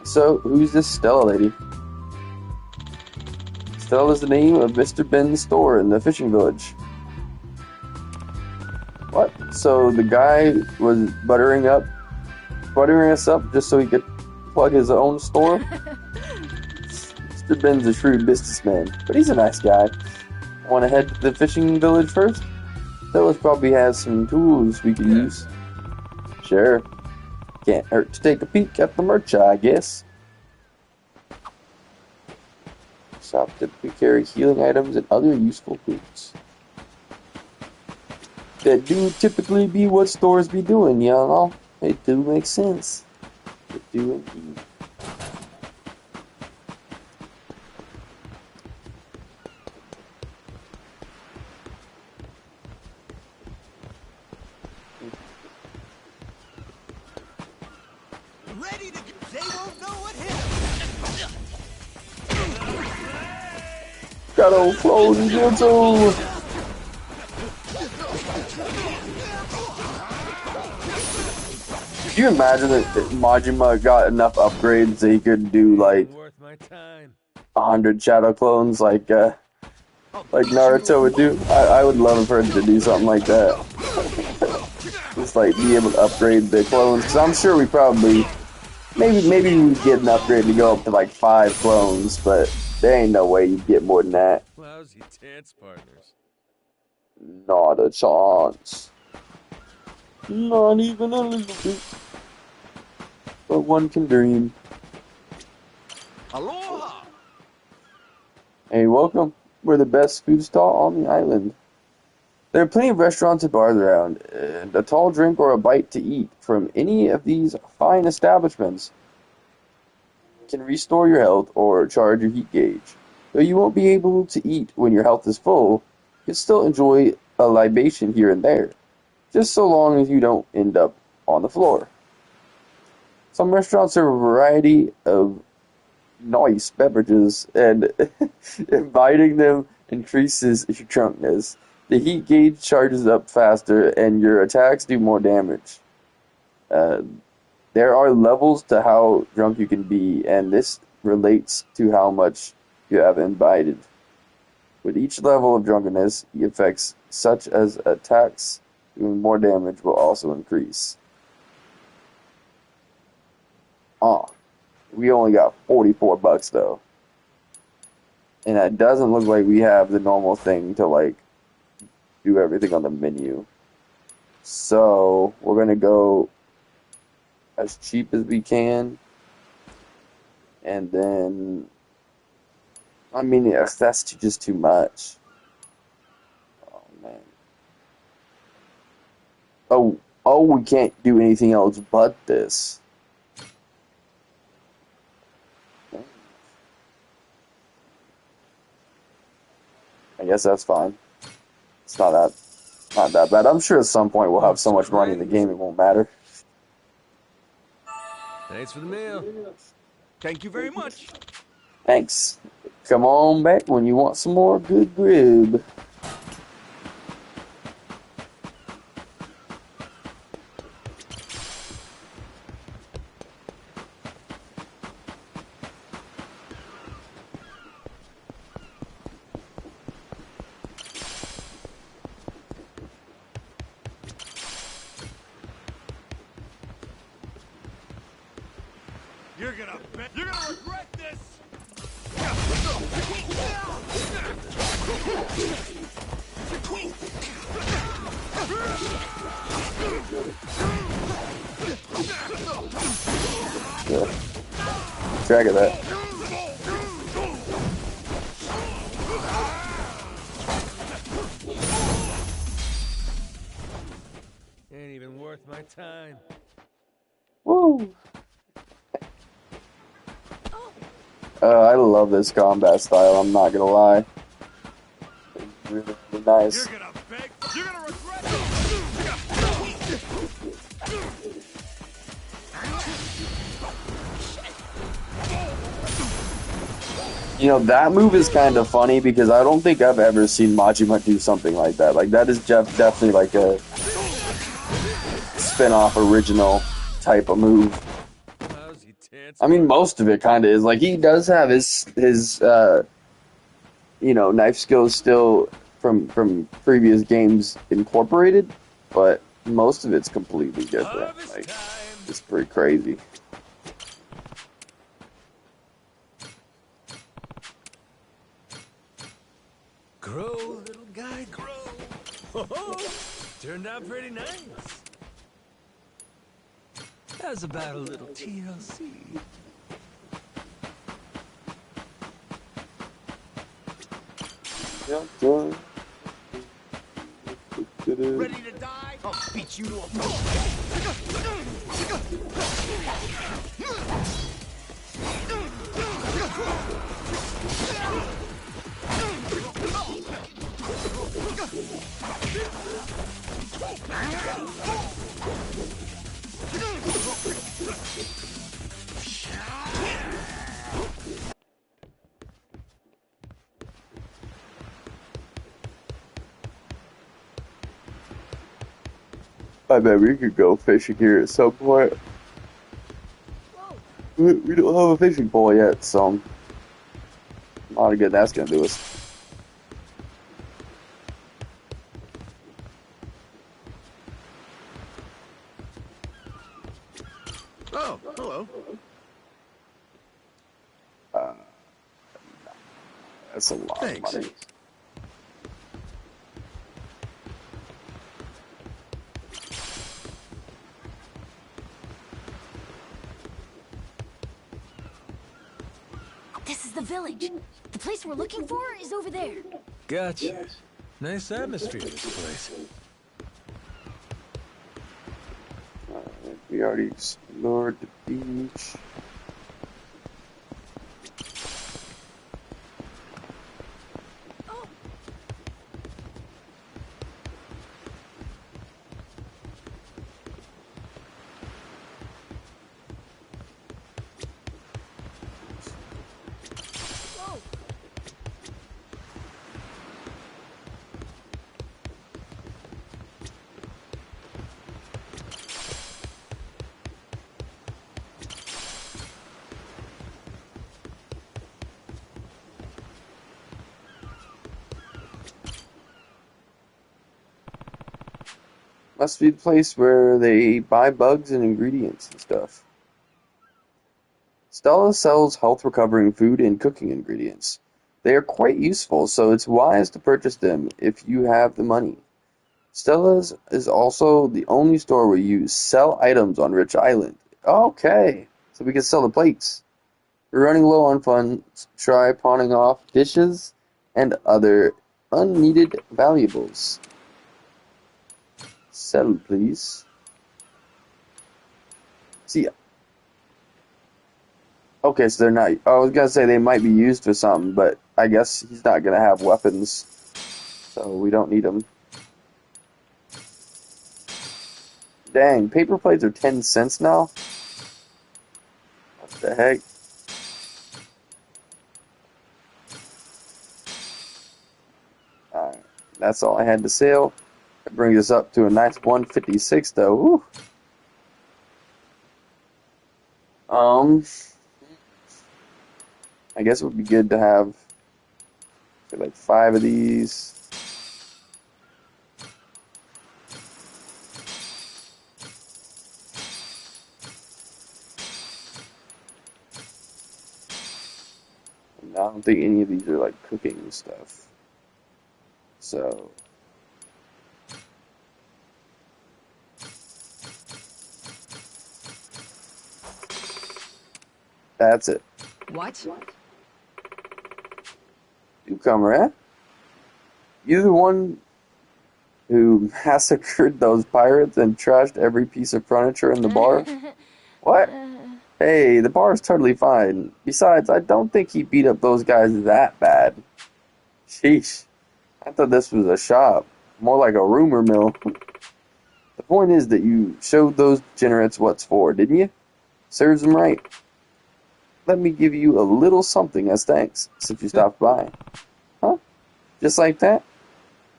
So, who's this Stella lady? Stella's the name of Mr. Ben's store in the fishing village. What? So the guy was buttering us up just so he could plug his own store? Mr. Ben's a shrewd businessman, but he's a nice guy. Want to head to the fishing village first? Stella's probably has some tools we could use. Sure. Can't hurt to take a peek at the merch, I guess. Shop typically carry healing items and other useful goods. That do typically be what stores be doing, you know? It do make sense. It do indeed. Ready to go. They won't know what hit them. Got old clothes and gentle. Could you imagine that Majima got enough upgrades that he could do like 100 shadow clones like Naruto would do? I would love for him to do something like that. Just like be able to upgrade the clones. Cause I'm sure we probably maybe we'd get an upgrade to go up to like 5 clones, but there ain't no way you'd get more than that. Lousy dance partners. Not a chance. Not even a little bit. But one can dream. Aloha! Hey, welcome. We're the best food stall on the island. There are plenty of restaurants and bars around, and a tall drink or a bite to eat from any of these fine establishments can restore your health or charge your heat gauge. Though you won't be able to eat when your health is full, you can still enjoy a libation here and there, just so long as you don't end up on the floor. Some restaurants serve a variety of nice beverages, and inviting them increases your drunkenness. The heat gauge charges up faster, and your attacks do more damage. Uh, there are levels to how drunk you can be, and this relates to how much you have imbibed. With each level of drunkenness, the effects such as attacks doing more damage will also increase. We only got $44 though. And it doesn't look like we have the normal thing to like do everything on the menu. So we're gonna go as cheap as we can. And then I mean, yeah, that's just too much. Oh man. Oh, we can't do anything else but this. I guess that's fine. It's not that bad. I'm sure at some point we'll have so much money in the game it won't matter. Thanks for the meal. Thank you very much. Thanks. Come on back when you want some more good grub. You're gonna regret this. Yeah. Track of that. Ain't even worth my time. Woo! I love this combat style, I'm not gonna lie. It's really, really nice. You're gonna regret this. You know, that move is kind of funny because I don't think I've ever seen Majima do something like that. Like, that is definitely like a spin-off original type of move. I mean, most of it kind of is. Like, he does have his you know, knife skills still from previous games incorporated, but most of it's completely different. Like, it's pretty crazy. Grow, little guy, grow. Turned out pretty nice. How's about a little TLC? Ready to die? I'll beat you to a pulp. I bet we could go fishing here at some point. We don't have a fishing pole yet, so not good that's gonna do us. Oh, hello. That's a lot of money. This is the village. The place we're looking for is over there. Gotcha. Nice atmosphere, this place. We already explored the beach. Must be the place where they buy bugs and ingredients and stuff. Stella sells health recovering food and cooking ingredients. They are quite useful, so it's wise to purchase them if you have the money. Stella's is also the only store where you sell items on Rich Island. Okay, so we can sell the plates. We're running low on funds. Try pawning off dishes and other unneeded valuables. Sell, please. See, okay, so they're not. I was gonna say they might be used for something, but I guess he's not gonna have weapons, so we don't need them. Dang, paper plates are 10 cents now? What the heck? Alright, that's all I had to sell. That brings us up to a nice 156 though. Woo. I guess it would be good to have like 5 of these. And I don't think any of these are like cooking stuff. So that's it. What? Newcomer, eh? You the one who massacred those pirates and trashed every piece of furniture in the bar? What? Hey, the bar's totally fine. Besides, I don't think he beat up those guys that bad. Sheesh. I thought this was a shop. More like a rumor mill. The point is that you showed those degenerates what's for, didn't you? Serves them right. Let me give you a little something as thanks, since you stopped by. Huh? Just like that?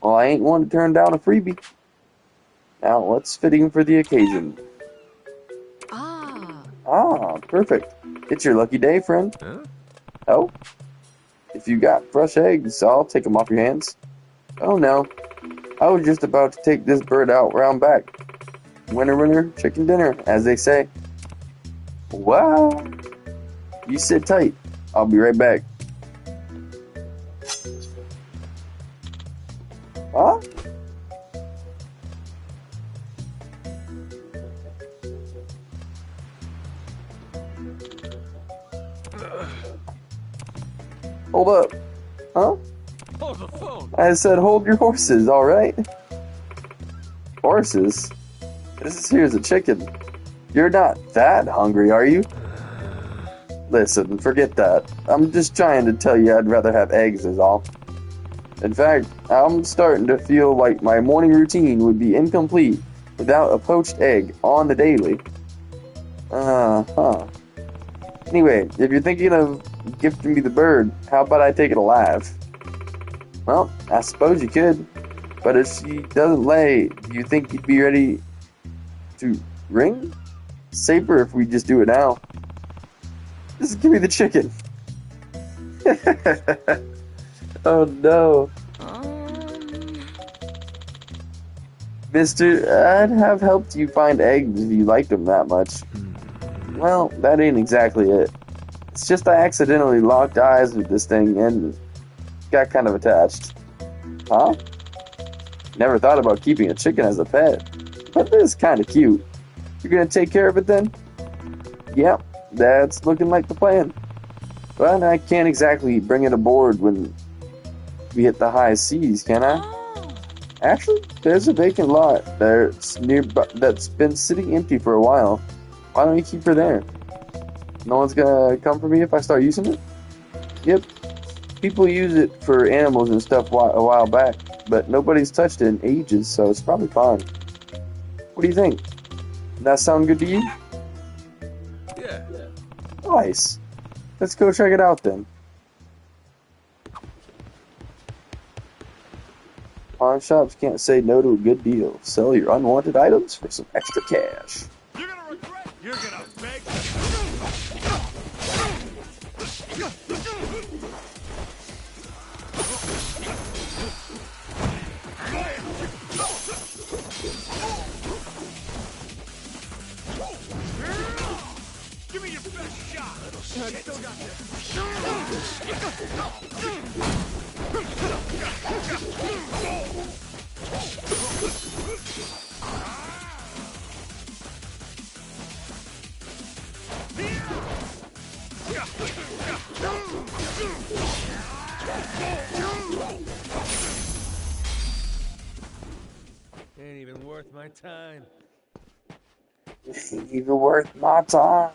Well, I ain't one to turn down a freebie. Now, what's fitting for the occasion? Ah, perfect. It's your lucky day, friend. Huh? Oh? If you got fresh eggs, I'll take them off your hands. Oh, no. I was just about to take this bird out round back. Winner, winner, chicken dinner, as they say. Wow. You sit tight. I'll be right back. Huh? Hold up. Huh? Hold the phone. I said hold your horses, alright? Horses? This here's a chicken. You're not that hungry, are you? Listen, forget that. I'm just trying to tell you I'd rather have eggs is all. In fact, I'm starting to feel like my morning routine would be incomplete without a poached egg on the daily. Anyway, if you're thinking of gifting me the bird, how about I take it alive? Well, I suppose you could, but if she doesn't lay, do you think you'd be ready to ring? Safer if we just do it now. Just give me the chicken. Oh no. Mister, I'd have helped you find eggs if you liked them that much. Well, that ain't exactly it. It's just I accidentally locked eyes with this thing and got kind of attached. Huh? Never thought about keeping a chicken as a pet. But this is kind of cute. You're gonna take care of it then? Yep, that's looking like the plan. But I can't exactly bring it aboard when we hit the high seas, can I? Actually, there's a vacant lot that's nearby that's been sitting empty for a while. Why don't you keep her there? No one's gonna come for me if I start using it? Yep. People use it for animals and stuff a while back, but nobody's touched it in ages, so it's probably fine. What do you think? Does that sound good to you? Yeah. Nice. Let's go check it out then. Pawn shops can't say no to a good deal. Sell your unwanted items for some extra cash. You're gonna regret. You're gonna beg. Ain't even worth my time. Ain't even worth my time.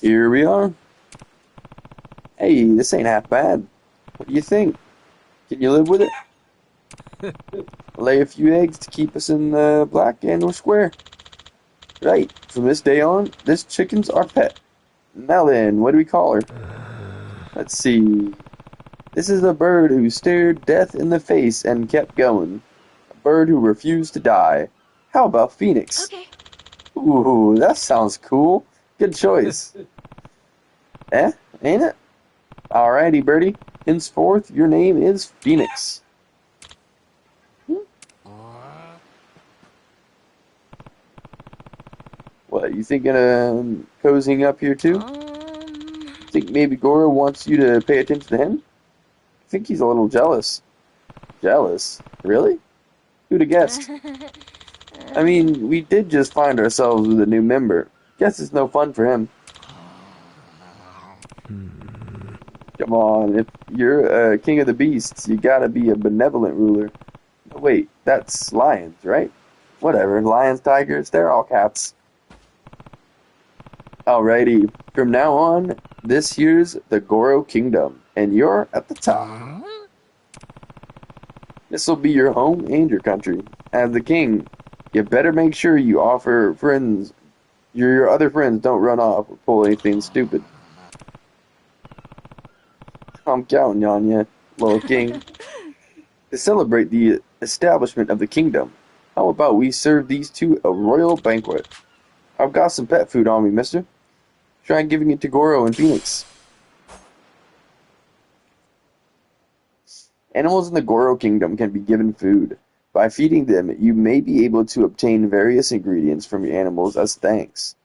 Here we are. Hey, this ain't half bad. What do you think? Can you live with it? Lay a few eggs to keep us in the black and we're square. Right, from this day on, this chicken's our pet. Now then, what do we call her? Let's see. This is a bird who stared death in the face and kept going. A bird who refused to die. How about Phoenix? Okay. Ooh, that sounds cool. Good choice. Eh? Ain't it? Alrighty, birdie. Henceforth, your name is Phoenix. What, you thinking of cozying up here too? Think maybe Goro wants you to pay attention to him? I think he's a little jealous. Jealous? Really? Who'd have guessed? I mean, we did just find ourselves with a new member. Guess it's no fun for him. Come on, if you're king of the beasts, you gotta be a benevolent ruler. Wait, that's lions, right? Whatever, lions, tigers, they're all cats. Alrighty, from now on, this here's the Goro Kingdom, and you're at the top. This'll be your home and your country. As the king, you better make sure you offer friends, your other friends don't run off or pull anything stupid. I'm counting on you, little king. To celebrate the establishment of the kingdom, how about we serve these two a royal banquet? I've got some pet food on me, mister. Try giving it to Goro and Phoenix. Animals in the Goro Kingdom can be given food. By feeding them, you may be able to obtain various ingredients from your animals as thanks.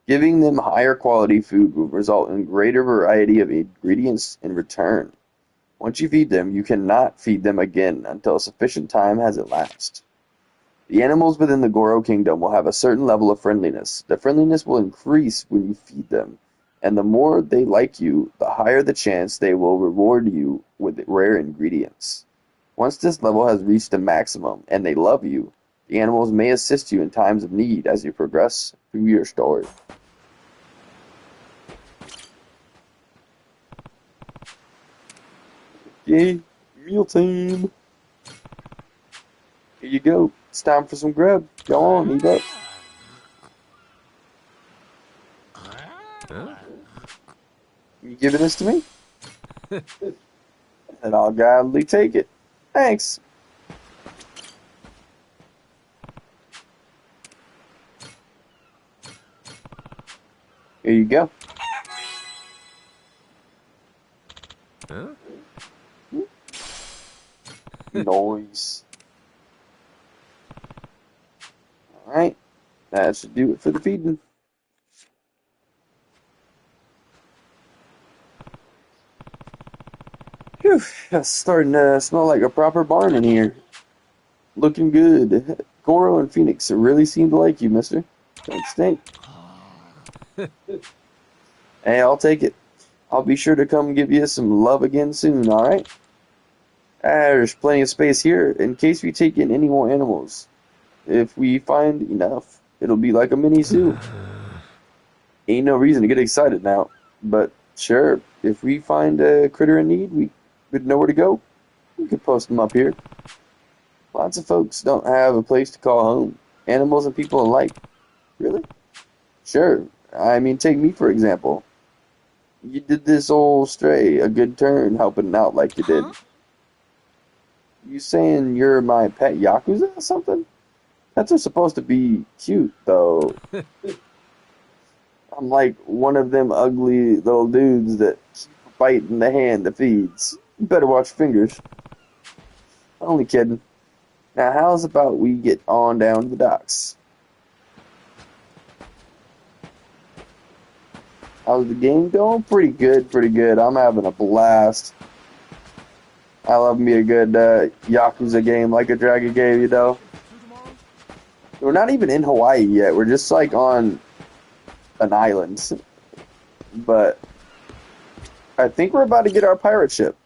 Giving them higher quality food will result in greater variety of ingredients in return. Once you feed them, you cannot feed them again until sufficient time has elapsed. The animals within the Goro Kingdom will have a certain level of friendliness. The friendliness will increase when you feed them, and the more they like you, the higher the chance they will reward you with rare ingredients. Once this level has reached a maximum, and they love you, the animals may assist you in times of need as you progress through your story. Okay, meal time. Here you go. It's time for some grub. Go on, eat up. You giving this to me? And I'll gladly take it. Thanks. Here you go. Noise. Alright. That should do it for the feeding. Phew, that's starting to smell like a proper barn in here. Looking good. Goro and Phoenix really seem to like you, mister. Don't stink. Hey, I'll take it. I'll be sure to come give you some love again soon, alright? There's plenty of space here in case we take in any more animals. If we find enough, it'll be like a mini zoo. Ain't no reason to get excited now, but sure, if we find a critter in need, we would know where to go. We could post them up here. Lots of folks don't have a place to call home. Animals and people alike. Really? Sure. I mean, take me for example. You did this old stray a good turn helping out like you did. You saying you're my pet Yakuza or something? Pets are supposed to be cute, though. I'm like one of them ugly little dudes that keep biting the hand that feeds. You better watch your fingers. Only kidding. Now, how's about we get on down to the docks? How's the game going? Pretty good, pretty good. I'm having a blast. I love me a good Yakuza game, like a Dragon game, you know. We're not even in Hawaii yet. We're just like on an island. But I think we're about to get our pirate ship.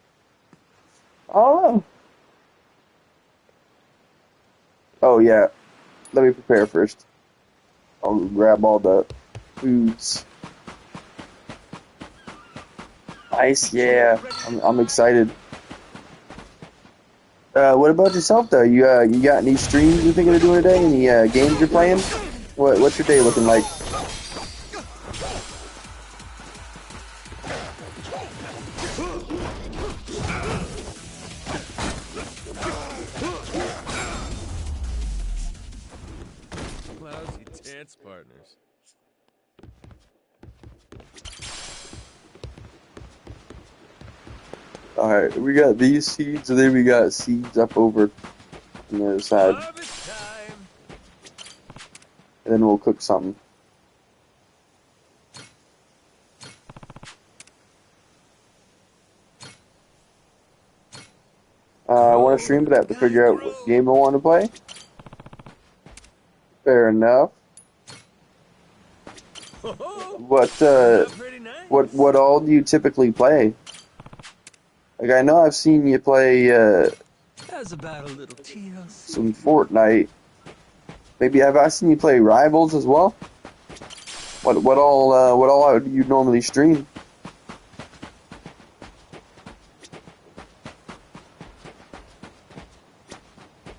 Oh. Oh yeah. Let me prepare first. I'll grab all the foods. Nice, yeah. I'm excited. What about yourself though? You got any streams you're thinking of doing today? Any games you're playing? What's your day looking like? Lousy dance partners. Alright, we got these seeds, and then we got seeds up over on the other side. And then we'll cook something. I want to stream, but I have to figure out what game I want to play. Fair enough. What all do you typically play? Like, I know I've seen you play some Fortnite. Maybe have I seen you play Rivals as well? What all do you normally stream?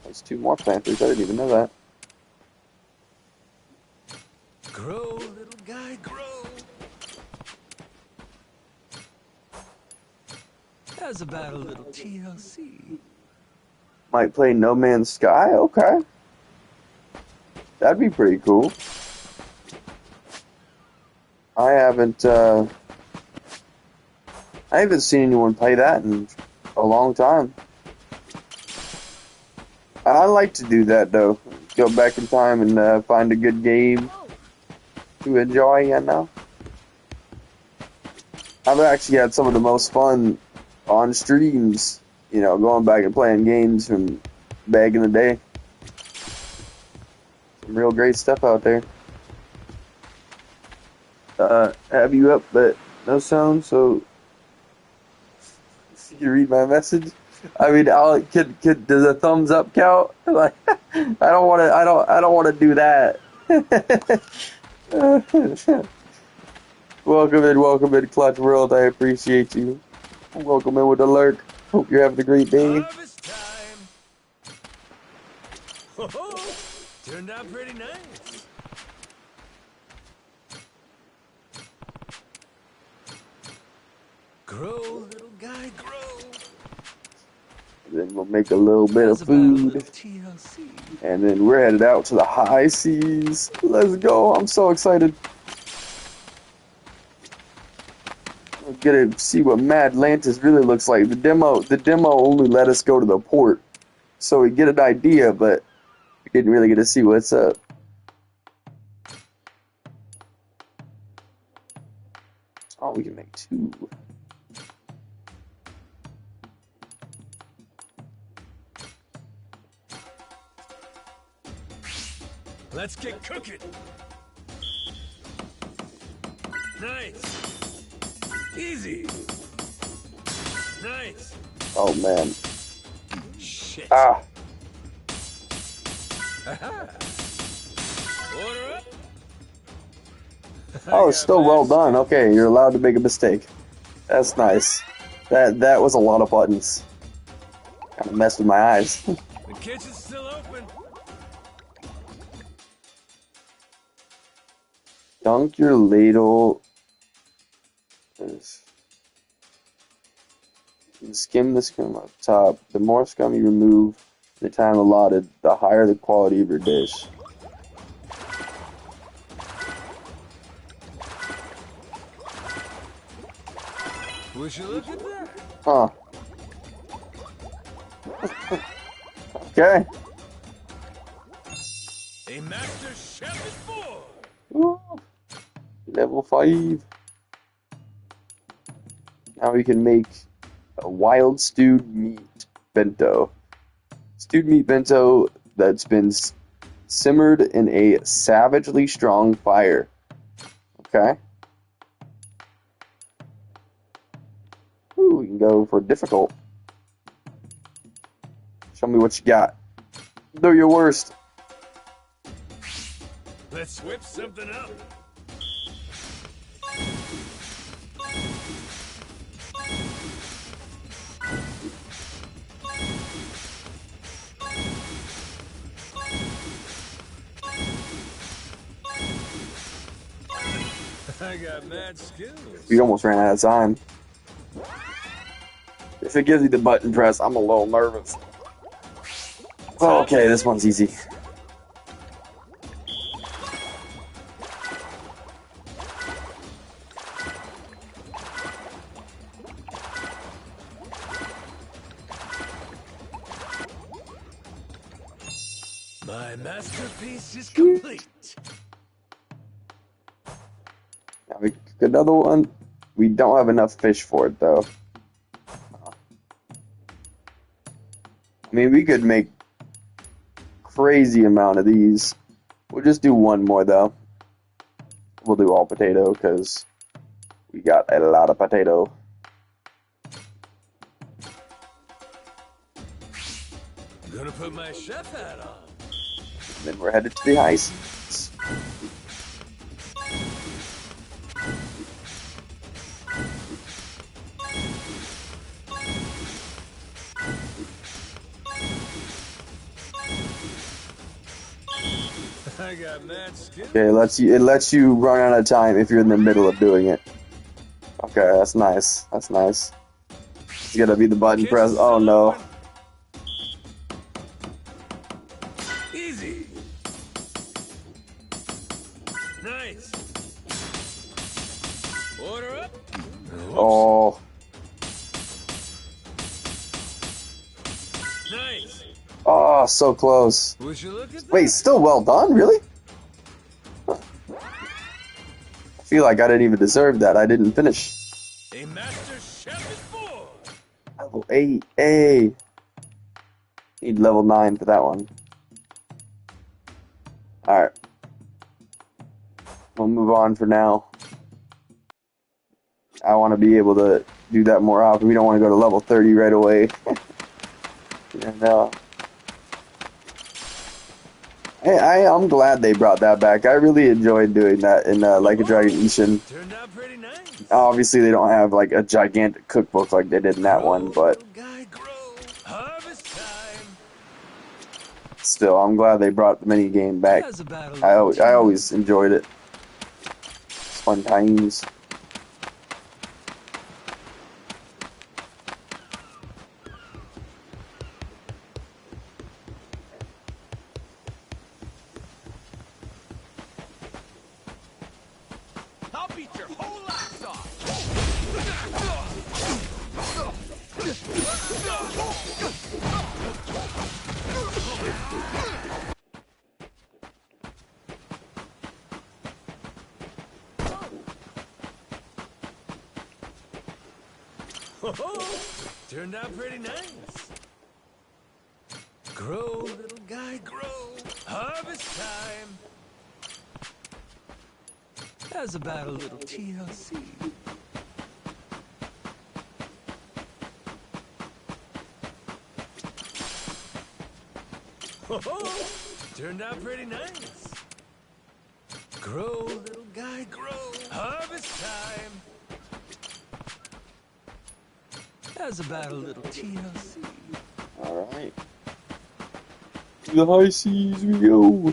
There's 2 more Panthers. I didn't even know that. Grow, little guy, grow. How's about a little TLC? Might play No Man's Sky? Okay. That'd be pretty cool. I haven't seen anyone play that in a long time. I like to do that though. Go back in time and find a good game to enjoy, you know? I've actually had some of the most fun on streams, you know, going back and playing games from back in the day. Some real great stuff out there. Have you up, but no sound, so you read my message? I mean, does a thumbs up count? Like, I don't want to do that. Welcome in, Clutch World. I appreciate you. Welcome in with the lurk. Hope you're having a great day. Harvest time. Ho-ho! Turned out pretty nice. Grow, little guy, grow. Then we'll make a little bit of food. And then we're headed out to the high seas. Let's go. I'm so excited. We're gonna see what Madlantis really looks like. The demo only let us go to the port, so we get an idea, but we didn't really get to see what's up. Oh, we can make 2. Let's get cooking. Nice. Easy. Nice. Oh man. Shit. Ah. Order up. Oh, it's still well done. Okay, you're allowed to make a mistake. That's nice. That was a lot of buttons. Kind of messed with my eyes. The kitchen's still open. Dunk your ladle. Skim the scum up top. The more scum you remove, the time allotted, the higher the quality of your dish. Would you look at that? Huh. Okay. A master chef is born. Woo. Level 5. Now we can make a wild stewed meat bento. Stewed meat bento that's been simmered in a savagely strong fire. Okay. Ooh, we can go for difficult. Show me what you got. Do your worst. Let's whip something up. I got mad skills. We almost ran out of time. If it gives you the button press, I'm a little nervous. Oh, okay, this one's easy. My masterpiece is complete. Now we another one. We don't have enough fish for it though. I mean, we could make crazy amount of these. We'll just do one more though. We'll do all potato because we got a lot of potato. I'm gonna put my chef hat on. Then we're headed to the high seas. I got mad skills. Okay, it lets you run out of time if you're in the middle of doing it. Okay, that's nice. That's nice. It's gonna be the button press. Oh no. Easy. Nice. Order up. Oh. Nice. Oh, so close. Would you look at that? Wait, still well done? Really? I feel like I didn't even deserve that. I didn't finish. A master chef is born. Level 8. A. Need level 9 for that one. Alright. We'll move on for now. I want to be able to do that more often. We don't want to go to level 30 right away. And, I'm glad they brought that back. I really enjoyed doing that in Like a Dragon Ishin. Turned out pretty nice. Obviously, they don't have like a gigantic cookbook like they did in that one, but still, I'm glad they brought the mini game back. I always enjoyed it. It's fun times. I'll beat your whole ass off. Turned out pretty nice. Grow, little guy, grow. Harvest time. How's about a little TLC? Turned out pretty nice. Grow, little guy, grow. Harvest time. How's about a little TLC? Alright. To the high seas we go.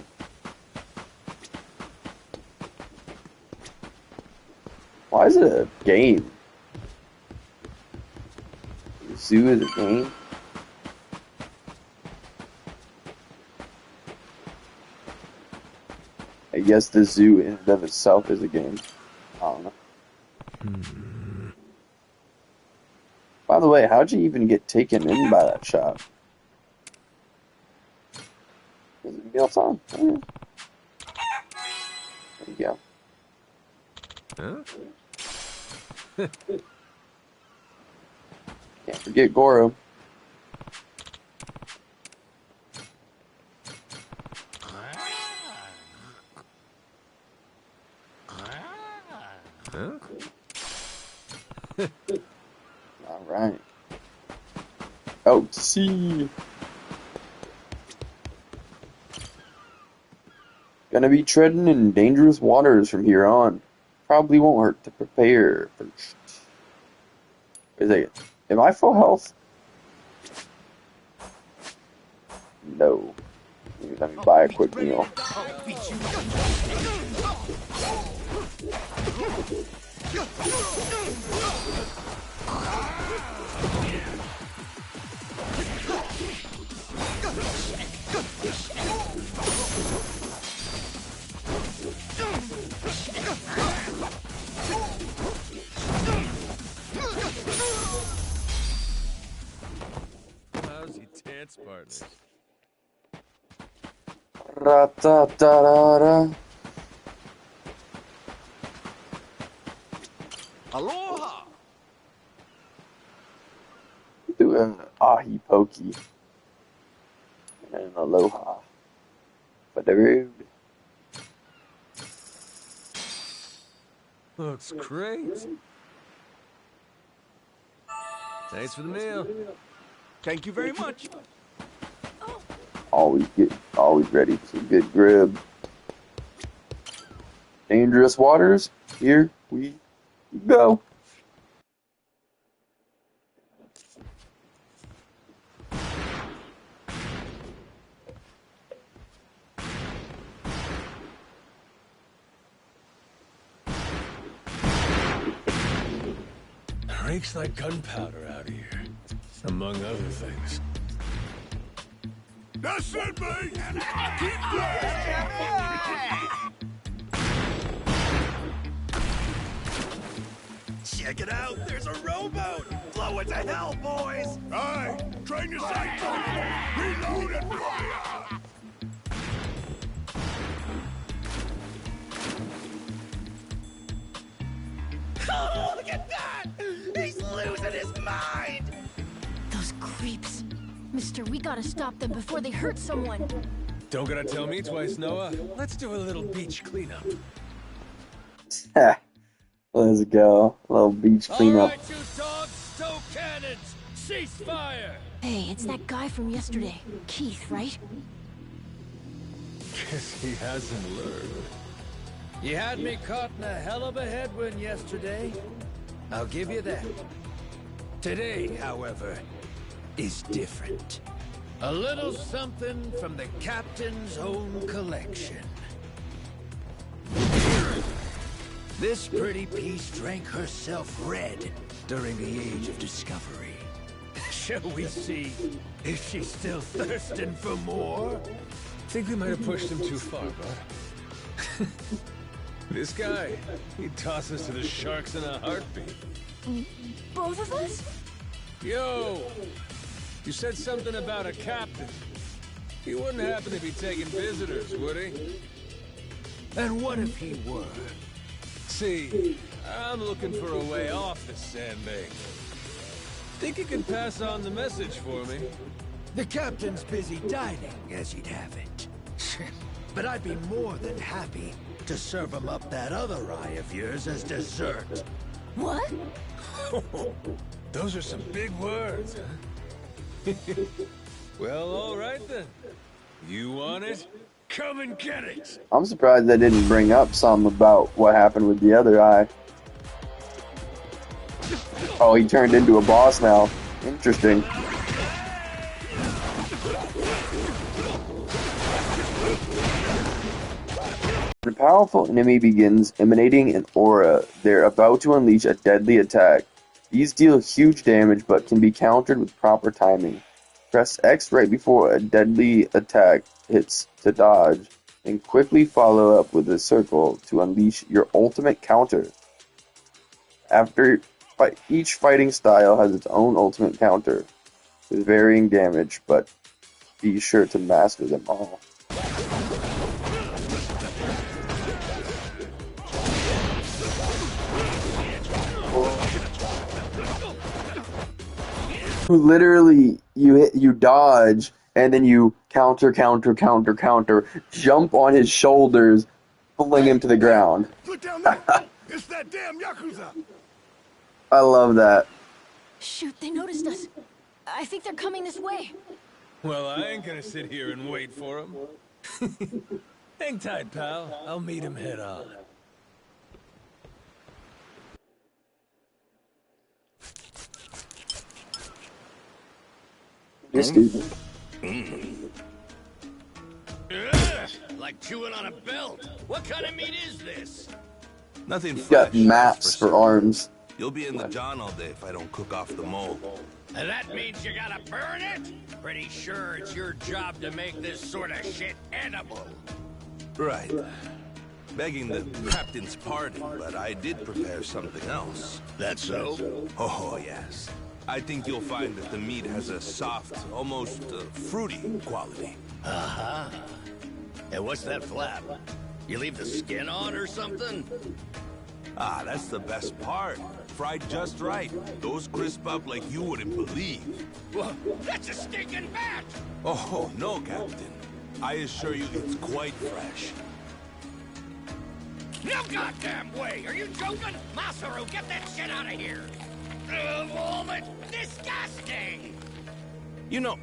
Why is it a game? The zoo is a game? I guess the zoo in and of itself is a game. I don't know. By the way, how'd you even get taken in by that shot? Is it mealtime? Yeah. There you go. Huh? Can't forget Goro. Huh? All right. Oh, see. Gonna be treading in dangerous waters from here on. Probably won't hurt to prepare first. Wait a second. Am I full health? No. Let me buy a quick meal. Lousy dance partners. Ra-ta-ta-ra-ra. Aloha! Do an ahi pokey and an aloha for the road. Looks great. Thanks for the meal. Thank you very much. Always ready for some good grub. Dangerous waters. Here we go. Reeks like gunpowder out here, among other things. That's it, mate! Keep Check it out! There's a rowboat! Blow it to hell, boys! Aye, train your sights on it. Reload and fire! Oh, look at that! He's losing his mind! Those creeps. Mister, we gotta stop them before they hurt someone. Don't gotta tell me twice, Noah. Let's do a little beach cleanup. Let's go. A little beach cleanup. All right, you dogs, stow cannons. Cease fire. Hey, it's that guy from yesterday. Keith, right? Guess he hasn't learned. You had me caught in a hell of a headwind yesterday. I'll give you that. Today, however, is different. A little something from the captain's own collection. This pretty piece drank herself red during the Age of Discovery. Shall we see if she's still thirsting for more? Think we might have pushed him too far, bud. This guy, he'd toss us to the sharks in a heartbeat. Both of us? Yo! You said something about a captain. He wouldn't happen to be taking visitors, would he? And what if he were? See, I'm looking for a way off this sandbank. Think you could pass on the message for me? The captain's busy dining, as he'd have it. But I'd be more than happy to serve him up that other eye of yours as dessert. What? Those are some big words, huh? Well, all right then. You want it? Come and get it! I'm surprised they didn't bring up something about what happened with the other eye. Oh, he turned into a boss now. Interesting. When a powerful enemy begins emanating an aura, they're about to unleash a deadly attack. These deal huge damage but can be countered with proper timing. Press X right before a deadly attack hits to dodge, and quickly follow up with a circle to unleash your ultimate counter. Each fighting style has its own ultimate counter, with varying damage, but be sure to master them all. literally you dodge and then you counter, jump on his shoulders, pulling him to the ground. Look down there! It's that damn Yakuza! I love that. Shoot, they noticed us. I think they're coming this way. Well, I ain't gonna sit here and wait for him. Hang tight, pal. I'll meet him head on. You're stupid. Like chewing on a belt. What kind of meat is this? Nothing He's fresh. got maps for arms. You'll be in the John all day if I don't cook off the mole. And that means you gotta burn it? Pretty sure it's your job to make this sort of shit edible. Right. Begging the captain's pardon, but I did prepare something else. That so? Oh, yes. I think you'll find that the meat has a soft, almost fruity quality. Uh-huh. And what's that flap? You leave the skin on or something? Ah, that's the best part. Fried just right. Those crisp up like you wouldn't believe. Well, that's a stinking bat! Oh, no, Captain. I assure you it's quite fresh. No goddamn way! Are you joking? Masaru, get that shit out of here! Moment! Disgusting! You know,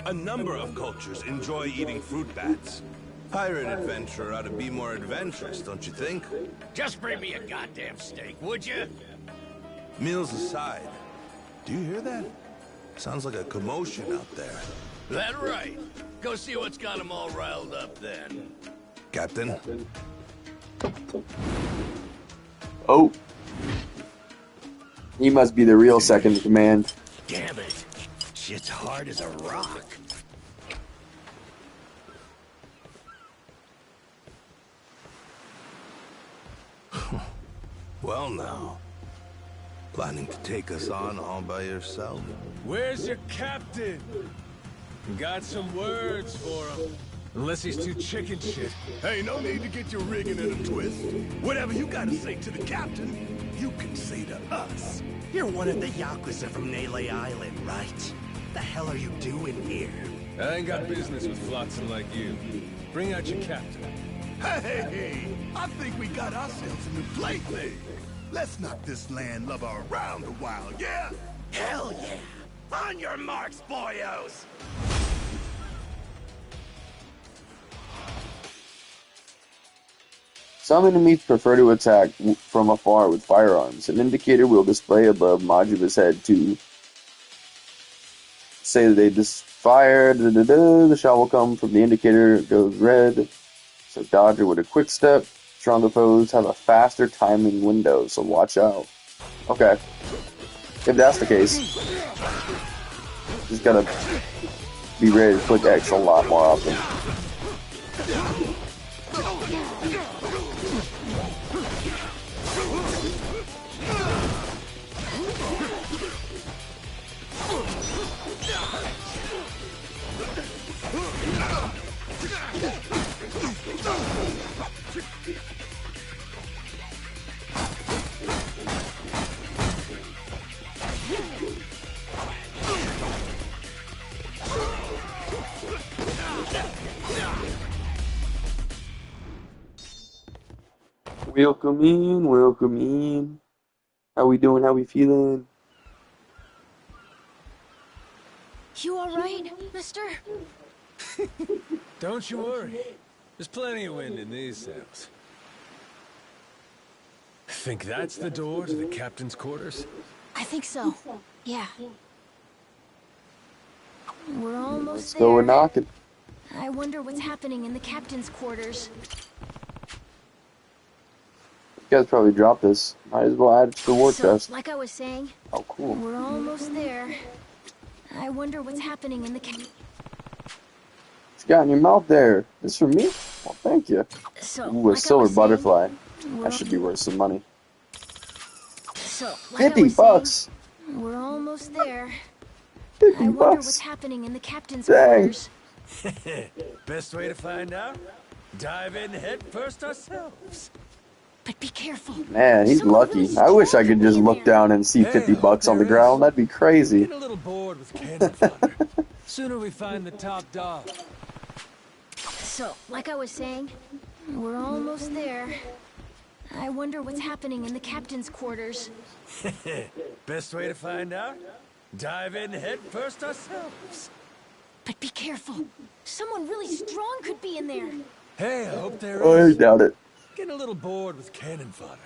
a number of cultures enjoy eating fruit bats. Pirate adventurer ought to be more adventurous, don't you think? Just bring me a goddamn steak, would you? Meals aside, do you hear that? Sounds like a commotion out there. That right. Go see what's got them all riled up then. Captain? Oh. He must be the real second in command. Damn it. Shit's hard as a rock. Well now. Planning to take us on all by yourself? Where's your captain? Got some words for him. Unless he's too chicken shit. Hey, no need to get your rigging in a twist. Whatever you gotta say to the captain, you can say to us. You're one of the Yakuza from Nele Island, right? The hell are you doing here? I ain't got business with flotsam like you. Bring out your captain. Hey, I think we got ourselves a new plaything. Let's knock this landlubber around a while, yeah? Hell yeah! On your marks, boyos! Some enemies prefer to attack from afar with firearms. An indicator will display above Majuba's head to say that they just fired. The shot will come from the indicator. It goes red. So dodge it with a quick step. Stronger foes have a faster timing window, so watch out. Okay. If that's the case, just gotta be ready to click X a lot more often. Welcome in, welcome in. How we doing? How we feeling? You alright, mister? Don't you worry. There's plenty of wind in these sails. Think that's the door to the captain's quarters? I think so. Yeah. We're almost there. So we're knocking. I wonder what's happening in the captain's quarters. You guys probably dropped this. Might as well add it to the war chest. Like I was saying, oh, cool. We're almost there. I wonder what's happening in the What you got in your mouth there? This for me? Well, thank you. So, ooh, a like silver butterfly. Saying, that should be worth some money. So, like 50 bucks. Saying, we're almost there. 50 I wonder bucks. what's happening in the captain's Dang. quarters. Best way to find out? Dive in head first ourselves. But be careful. Man, he's lucky. I wish I could just look down and see 50 bucks on the ground. That'd be crazy. Getting a little bored with cannon fodder. Sooner we find the top dog. So, like I was saying, we're almost there. I wonder what's happening in the captain's quarters. Best way to find out? Dive in head first ourselves. But be careful. Someone really strong could be in there. Hey, I hope there is. I doubt it. Getting a little bored with cannon fodder.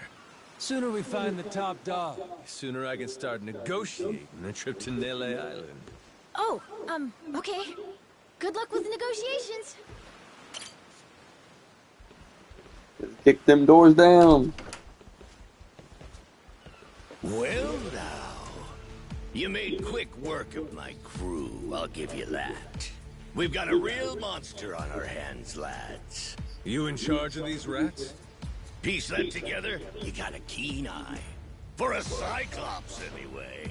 Sooner we find the top dog, sooner I can start negotiating a trip to Nele Island. Oh, okay. Good luck with the negotiations. Kick them doors down. Well now, you made quick work of my crew, I'll give you that. We've got a real monster on our hands, lads. You in charge of these rats? Piece that together, you got a keen eye. For a Cyclops, anyway.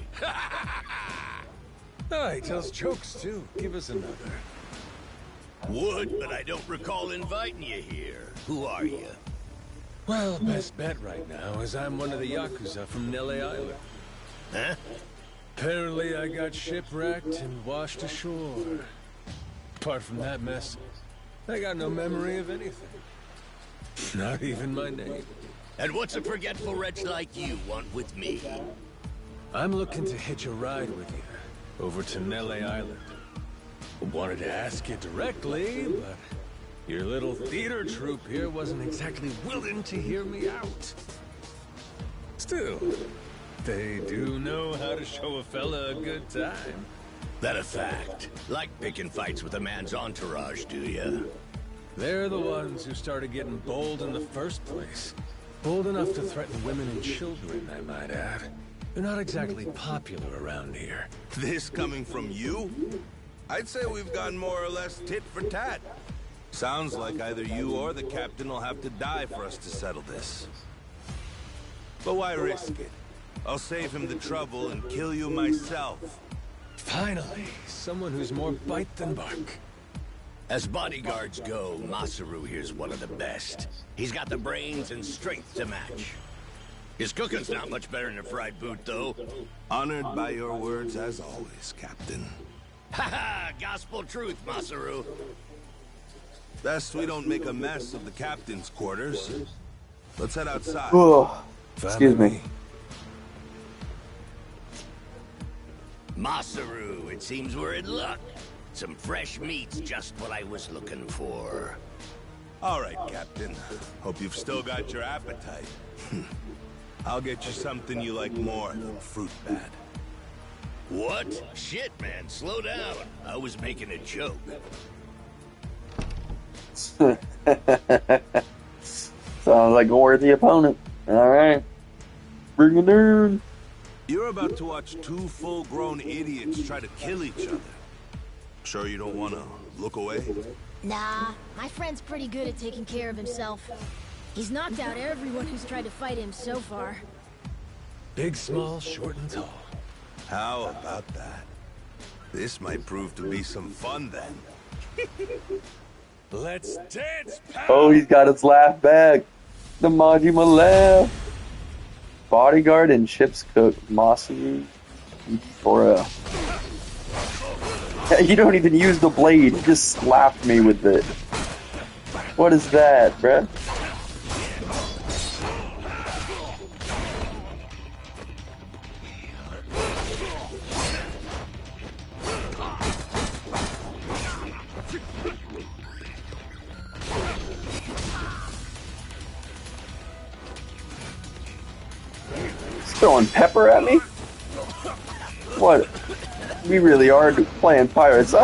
Oh, he tells jokes, too. Give us another. Would, but I don't recall inviting you here. Who are you? Well, best bet right now is I'm one of the Yakuza from Nele Island. Huh? Apparently I got shipwrecked and washed ashore. Apart from that mess, I got no memory of anything. Not even my name. And what's a forgetful wretch like you want with me? I'm looking to hitch a ride with you over to Nele Island. Wanted to ask you directly, but your little theater troupe here wasn't exactly willing to hear me out. Still, they do know how to show a fella a good time. That a fact? Like picking fights with a man's entourage, do ya? They're the ones who started getting bold in the first place. Bold enough to threaten women and children, I might add. They're not exactly popular around here. This coming from you? I'd say we've gone more or less tit for tat. Sounds like either you or the captain will have to die for us to settle this. But why risk it? I'll save him the trouble and kill you myself. Finally, someone who's more bite than bark. As bodyguards go, Masaru here's one of the best. He's got the brains and strength to match. His cooking's not much better than a fried boot, though. Honored by your words as always, Captain. Haha, gospel truth, Masaru. Best we don't make a mess of the captain's quarters. Let's head outside. Oh, excuse me. Masaru, it seems we're in luck. Some fresh meat's just what I was looking for. All right, Captain. Hope you've still got your appetite. I'll get you something you like more than fruit bat. What? Shit, man, slow down. I was making a joke. Sounds like a worthy opponent. Alright. Bring it in. You're about to watch two full-grown idiots try to kill each other. Sure you don't want to look away? Nah, my friend's pretty good at taking care of himself. He's knocked out everyone who's tried to fight him so far. Big, small, short, and tall. How about that? This might prove to be some fun then. Let's dance, pal! Oh, he's got his laugh back. The Majima laugh. Bodyguard and ship's cook, Masaru. For a... You don't even use the blade, you just slapped me with it. What is that, bruh? Throwing pepper at me? What? We really are playing pirates.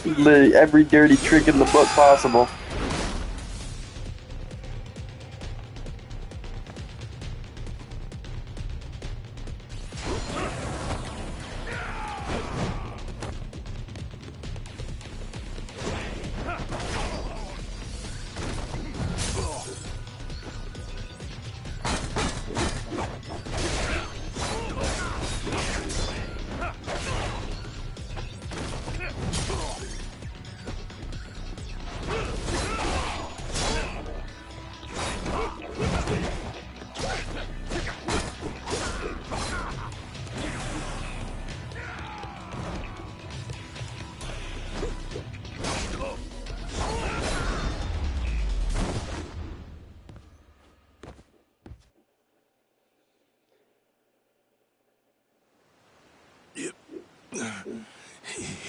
Literally every dirty trick in the book possible.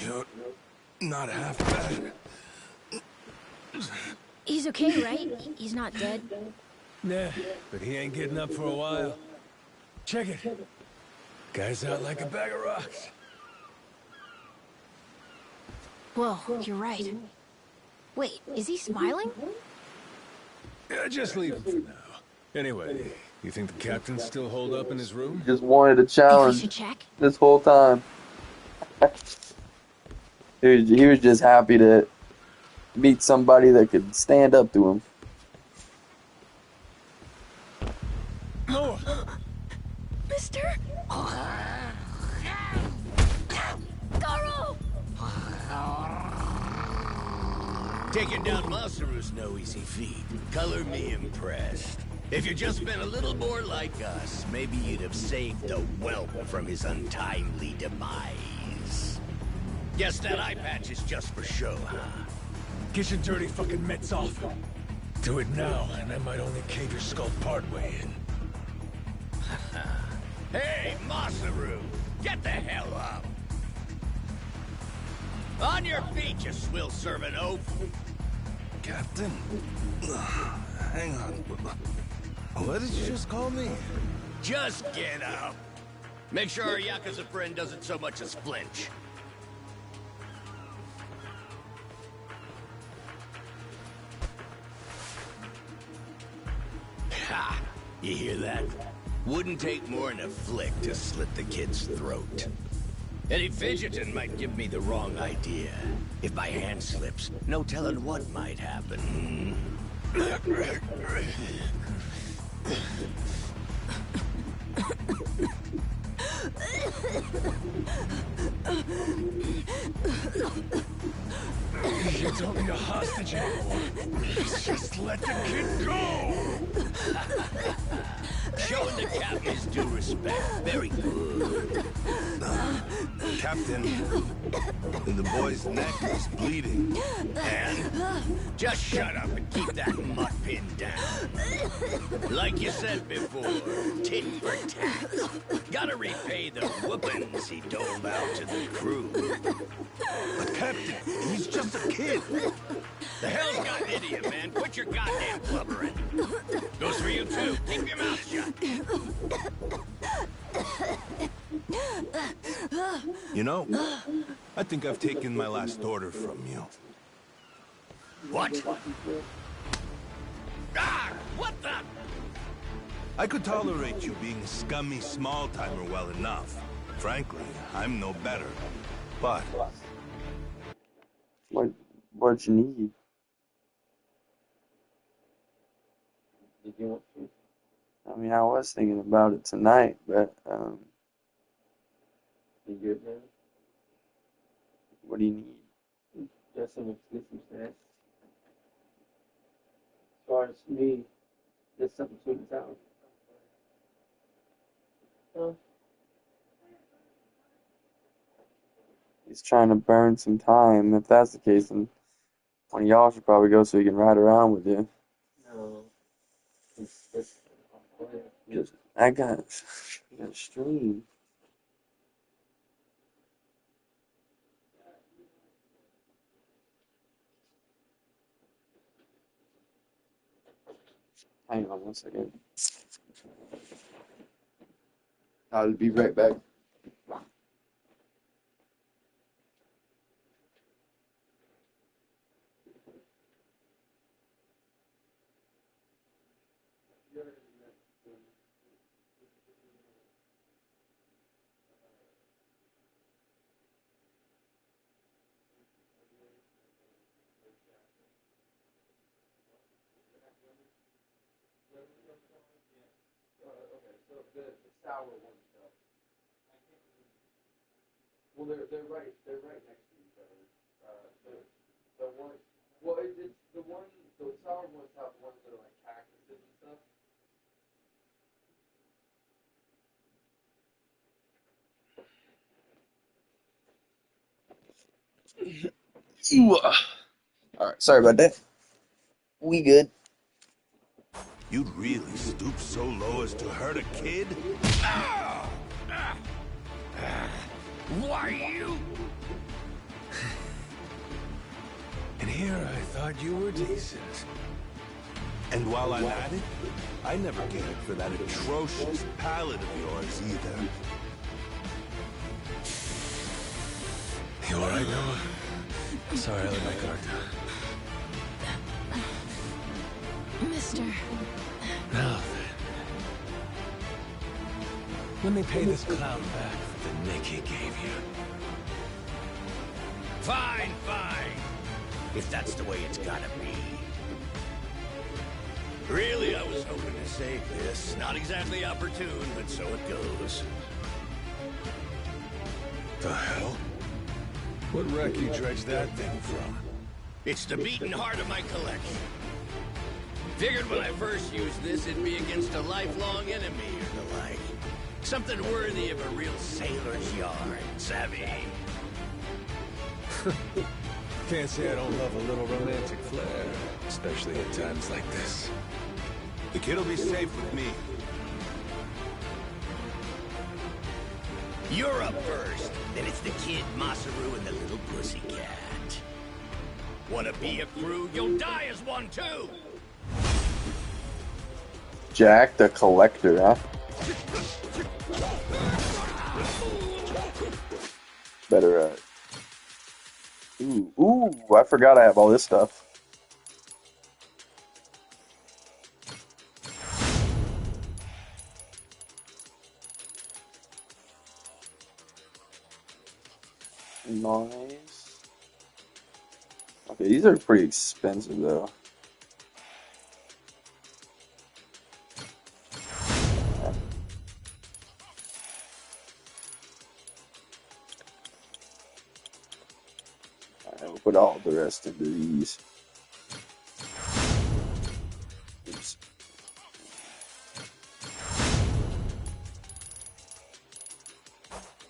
You're not half bad. He's okay, right? He's not dead. Nah, but he ain't getting up for a while. Check it. Guy's out like a bag of rocks. Whoa, you're right. Wait, is he smiling? Yeah, just leave him for now. Anyway, you think the captain's still holed up in his room? Just wanted a challenge Think we should check? this whole time. He was just happy to meet somebody that could stand up to him. Noah! Mister? Garo! Taking down Masaru's no easy feat. Color me impressed. If you'd just been a little more like us, maybe you'd have saved the whelp from his untimely demise. Guess that eye patch is just for show, huh? Get your dirty fucking mitts off. Do it now, and I might only cave your skull partway in. Hey, Masaru! Get the hell up! On your feet, you swill-serving oaf! Captain? Hang on. What did you just call me? Just get up! Make sure our Yakuza friend doesn't so much as flinch. Ha! You hear that? Wouldn't take more than a flick to slit the kid's throat. Any fidgeting might give me the wrong idea. If my hand slips, no telling what might happen. You don't need a hostage anymore. Just let the kid go! Showing the captain his due respect. Very good. Captain, the boy's neck is bleeding. And? Just shut up and keep that mutt pinned down. Like you said before, tit for tat. Gotta repay the whoopings he doled out to the crew. But Captain, he's just a kid. The hell's gotten into you, man? Quit your goddamn blubbering. Goes for you too. Keep your mouth shut. You know, I think I've taken my last order from you. What? Ah! What the? I could tolerate you being a scummy small-timer well enough. Frankly, I'm no better. But... What you need? Did you want to? I mean, I was thinking about it tonight, but, You good, man? what do you need? Just some snacks. As far as me, just something sweet and sour. He's trying to burn some time. If that's the case, then one of y'all should probably go so he can ride around with you. No. I got a stream. Hang on 1 second. I'll be right back. The sour ones, though. Well, they're right next to each other. The one, well, it's the one, the sour ones have ones that are like cactuses and stuff. All right, sorry about that. We good. You'd really stoop so low as to hurt a kid? Why you? here, I thought you were decent. And while I'm at it, I never cared for that atrocious palate of yours either. You alright, Noah? Sorry, I let my guard down. Mister. Now then. Let me pay this clown back for the nick he gave you. Fine, fine. If that's the way it's gotta be. Really, I was hoping to save this. Not exactly opportune, but so it goes. The hell? What wreck you dredged that thing from? It's the beating heart of my collection. Figured when I first used this, it'd be against a lifelong enemy or the like. Something worthy of a real sailor's yarn, savvy? Can't say I don't love a little romantic flair, especially at times like this. The kid'll be safe with me. You're up first. Then it's the kid, Masaru, and the little pussycat. Wanna be a crew? You'll die as one, too! Jack the Collector, huh? Better, Ooh, I forgot I have all this stuff. Nice. Okay, these are pretty expensive, though. We'll put all the rest into these. Oops.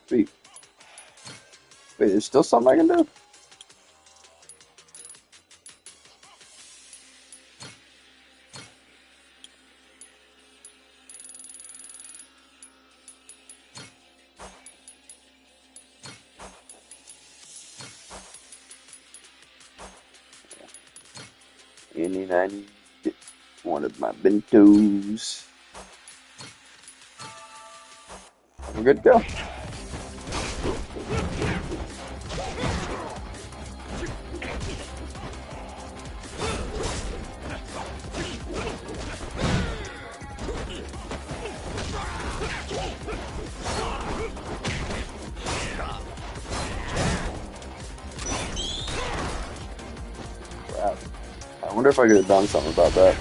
Wait, there's still something I can do? And then I need one of my bentos. We're good to go. I wonder if I could have done something about that.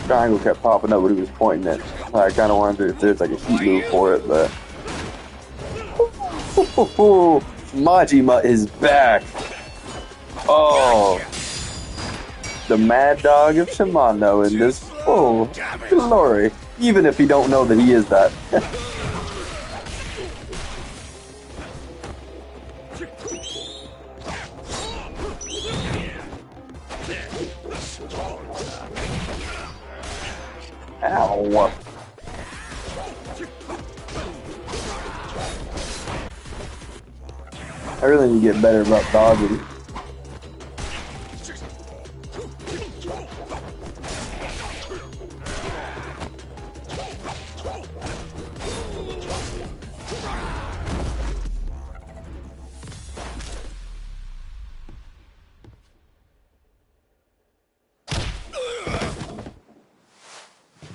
Triangle kept popping up when he was pointing it. I kind of wondered if there's like a heat move for it, but... Majima is back! Oh! The Mad Dog of Shimano in this full glory. Even if you don't know that he is that. Ow. I really need to get better about dodging.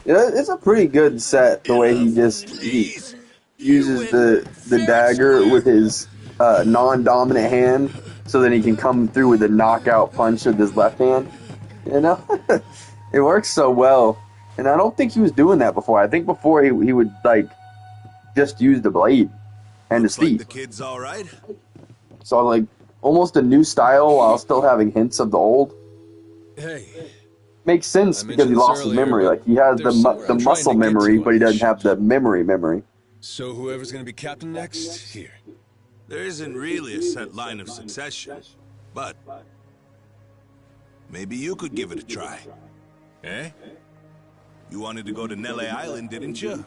Yeah, it's a pretty good set, the way he uses the dagger with his non-dominant hand, so that he can come through with a knockout punch with his left hand. You know? It works so well. And I don't think he was doing that before. I think before he would, like, just use the blade and his feet. Like the kid's alright? So, like, almost a new style while still having hints of the old. Hey. Makes sense because he lost his memory. Like, he has the muscle memory, but he doesn't have the memory. So whoever's gonna be captain next, here. There isn't really a set line of succession, but maybe you could give it a try. Eh? You wanted to go to Nele Island, didn't you?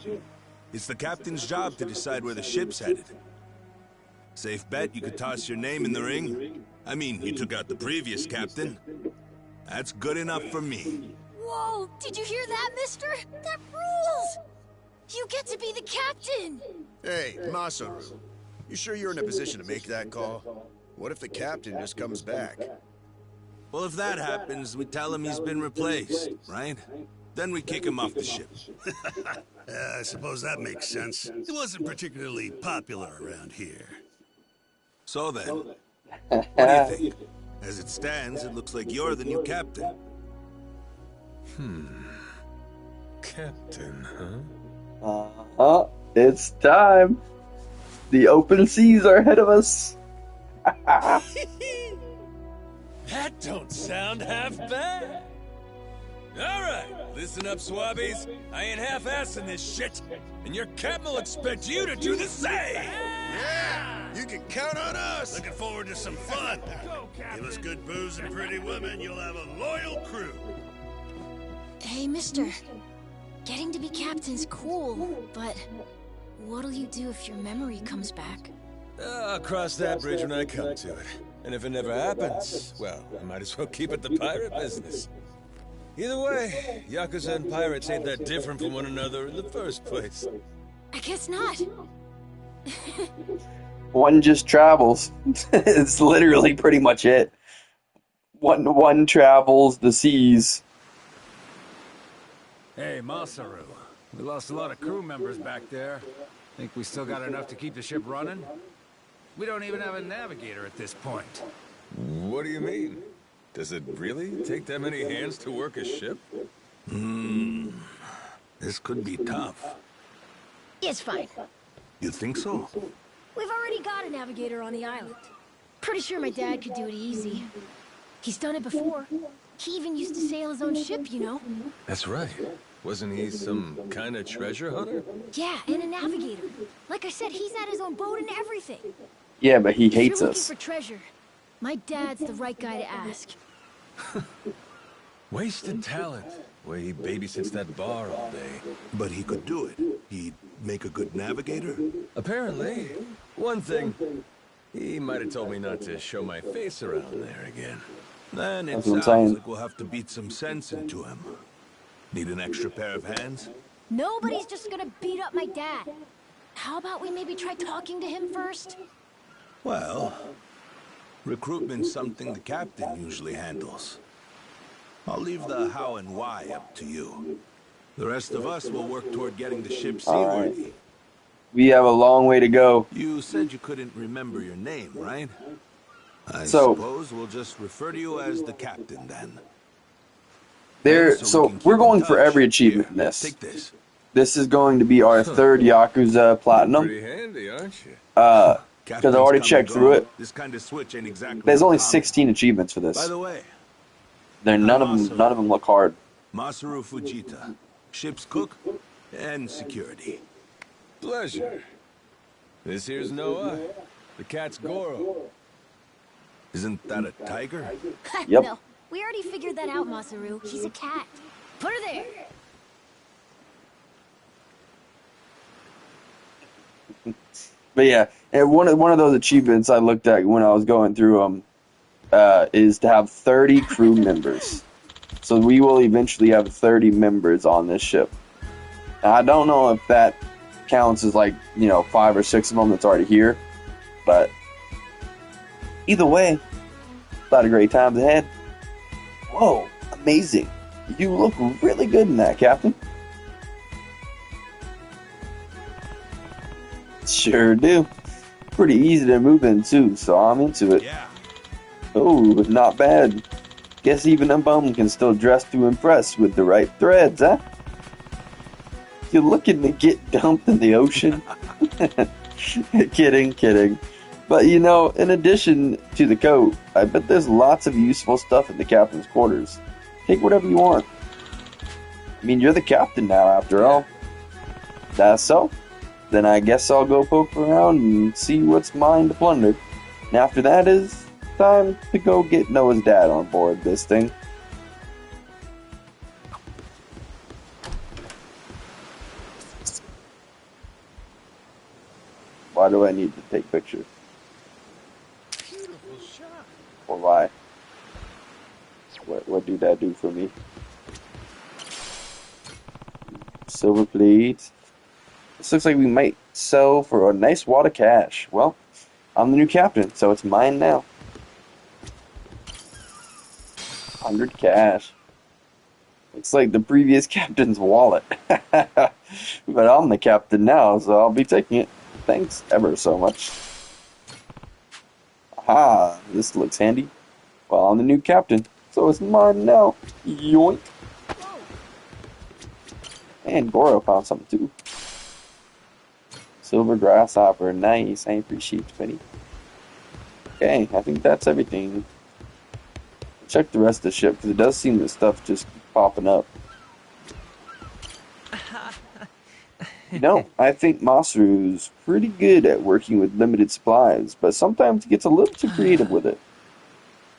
It's the captain's job to decide where the ship's headed. Safe bet you could toss your name in the ring. I mean, you took out the previous captain. That's good enough for me. Whoa, did you hear that, mister? That rules! You get to be the captain! Hey, Masaru. You sure you're in a position to make that call? What if the captain just comes back? Well, if that happens, we tell him he's been replaced, right? Then we kick him off the ship. I suppose that makes sense. He wasn't particularly popular around here. So then, what do you think? As it stands, it looks like you're the new captain. Captain, huh? Uh-huh. It's time. The open seas are ahead of us. That don't sound half bad. All right, listen up, swabbies. I ain't half-assing this shit, and your captain will expect you to do the same. Yeah, you can count on us. Looking forward to some fun. Give us good booze and pretty women, you'll have a loyal crew. Hey, mister. Getting to be captain's cool, but what'll you do if your memory comes back? I'll cross that bridge when I come to it. And if it never happens, well, I might as well keep it the pirate business. Either way, Yakuza and pirates ain't that different from one another in the first place. I guess not. One just travels. It's literally pretty much it. One travels the seas. Hey, Masaru. We lost a lot of crew members back there. Think we still got enough to keep the ship running? We don't even have a navigator at this point. What do you mean? Does it really take that many hands to work a ship? This could be tough. It's fine. You think so? We've already got a navigator on the island. Pretty sure my dad could do it easy. He's done it before. He even used to sail his own ship, you know. That's right. Wasn't he some kind of treasure hunter? Yeah, and a navigator. Like I said, he's had his own boat and everything. Yeah, but he hates if you're us. looking for treasure, my dad's the right guy to ask. Wasted talent. Way he babysits that bar all day. But he could do it. He'd make a good navigator. Apparently. One thing, he might have told me not to show my face around there again. Then it That's what I'm sounds saying. like we'll have to beat some sense into him. Need an extra pair of hands? Nobody's just gonna beat up my dad. How about we maybe try talking to him first? Well, recruitment's something the captain usually handles. I'll leave the how and why up to you. The rest of us will work toward getting the ship seaworthy. Right. We have a long way to go. You said you couldn't remember your name, right? I So- suppose we'll just refer to you as the captain then. So we're going for every achievement in this. Take this. This is going to be our third Yakuza Platinum. Pretty handy, aren't you? Because I already checked through it. This kind of switch ain't exactly There's only uncommon. 16 achievements for this. By the way, None of them look hard. Masaru Fujita, ship's cook and security. Pleasure. This here's Noah. The cat's Goro. Isn't that a tiger? Yep. No, we already figured that out, Masaru. He's a cat. Put her there. But yeah, and one of those achievements I looked at when I was going through them is to have 30 crew members. So we will eventually have 30 members on this ship. Now, I don't know if that counts as 5 or 6 of them that's already here, but either way, a lot of great times ahead. Whoa, amazing. You look really good in that, Captain. Sure do. Pretty easy to move in too, so I'm into it. Yeah. Oh, not bad. Guess even a bum can still dress to impress with the right threads, huh? You're looking to get dumped in the ocean? Kidding. But in addition to the coat, I bet there's lots of useful stuff in the captain's quarters. Take whatever you want. I mean, you're the captain now, after all. That's so? Then I guess I'll go poke around and see what's mine to plunder. And after that is time to go get Noah's dad on board this thing. Why do I need to take pictures? Or why? What did that do for me? Silver plate. This looks like we might sell for a nice wad of cash. Well, I'm the new captain, so it's mine now. 100 cash. Looks like the previous captain's wallet. But I'm the captain now, so I'll be taking it. Thanks ever so much. Aha, this looks handy. Well, I'm the new captain, so it's mine now. Yoink. And Goro found something too. Silver grasshopper, nice. I appreciate it, Penny. Okay, I think that's everything. Check the rest of the ship, because it does seem that stuff just popping up. I think Masaru's pretty good at working with limited supplies, but sometimes he gets a little too creative with it.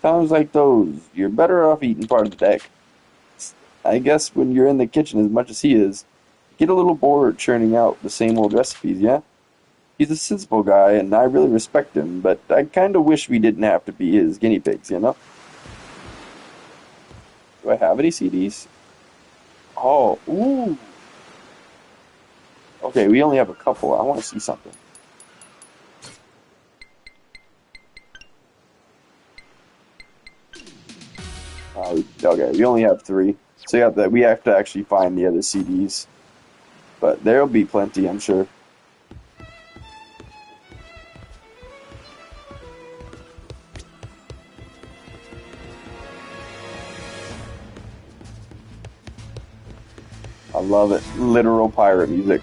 Times like those, you're better off eating part of the deck. I guess when you're in the kitchen as much as he is, you get a little bored churning out the same old recipes, yeah? He's a sensible guy, and I really respect him, but I kind of wish we didn't have to be his guinea pigs, you know? Do I have any CDs? Oh, ooh. Okay, we only have a couple. I want to see something. Okay, we only have 3. So yeah, we have to actually find the other CDs. But there'll be plenty, I'm sure. I love it. Literal pirate music.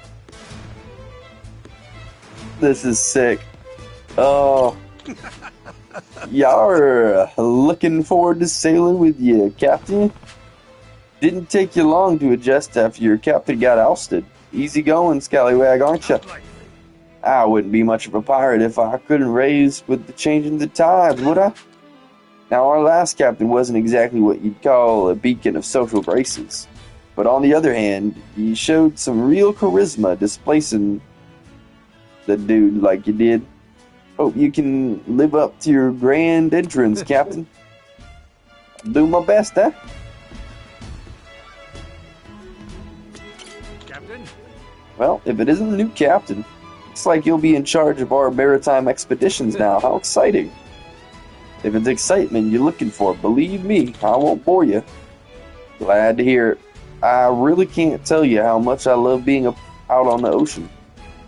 This is sick. Oh. Y'all are looking forward to sailing with you, Captain. Didn't take you long to adjust after your captain got ousted. Easy going, scallywag, aren't you? I wouldn't be much of a pirate if I couldn't raise with the changing the tides, would I? Now, our last captain wasn't exactly what you'd call a beacon of social graces. But on the other hand, you showed some real charisma displacing the dude like you did. Hope you can live up to your grand entrance, Captain. Do my best, huh? Captain? Well, if it isn't the new captain, looks like you'll be in charge of our maritime expeditions now. How exciting. If it's excitement you're looking for, believe me, I won't bore you. Glad to hear it. I really can't tell you how much I love being out on the ocean.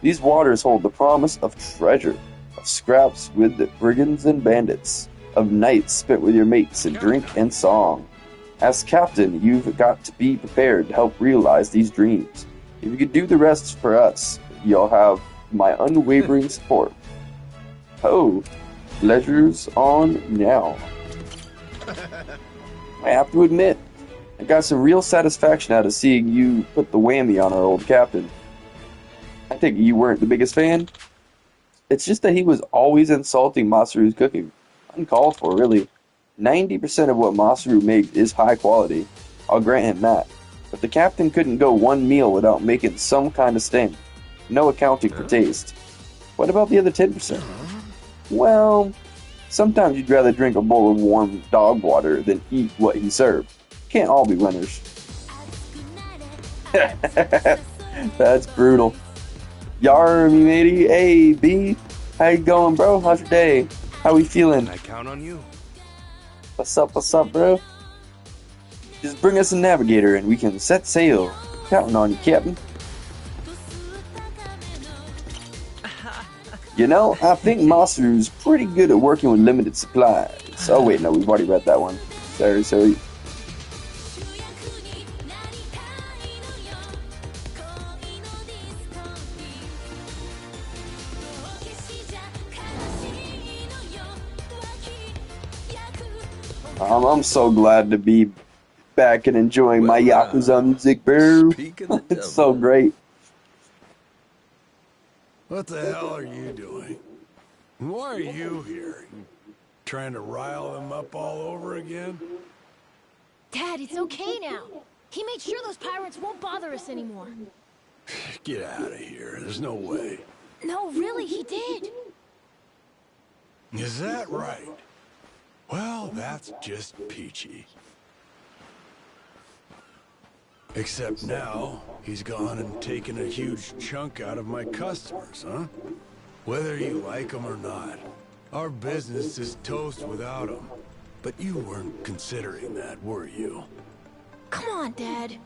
These waters hold the promise of treasure, of scraps with the brigands and bandits, of nights spent with your mates in drink and song. As captain, you've got to be prepared to help realize these dreams. If you could do the rest for us, you'll have my unwavering support. Oh, pleasure's on now. I have to admit, I got some real satisfaction out of seeing you put the whammy on our old captain. I think you weren't the biggest fan. It's just that he was always insulting Masaru's cooking. Uncalled for, really. 90% of what Masaru makes is high quality. I'll grant him that. But the captain couldn't go one meal without making some kind of stink. No accounting for taste. What about the other 10%? Well, sometimes you'd rather drink a bowl of warm dog water than eat what he served. Can't all be winners. That's brutal. Yar, me matey. Hey, B. How you going, bro? How's your day? How we feeling? I count on you. What's up, bro? Just bring us a navigator and we can set sail. Counting on you, Captain. You know, I think Masaru's pretty good at working with limited supplies. Oh wait, no, we've already read that one. Sorry. I'm so glad to be back and enjoying my Yakuza music, bro. It's so great. What the hell are you doing? Why are you here? Trying to rile them up all over again? Dad, it's okay now. He made sure those pirates won't bother us anymore. Get out of here. There's no way. No, really, he did. Is that right? Well, that's just peachy. Except now, he's gone and taken a huge chunk out of my customers, huh? Whether you like him or not, our business is toast without him. But you weren't considering that, were you? Come on, Dad.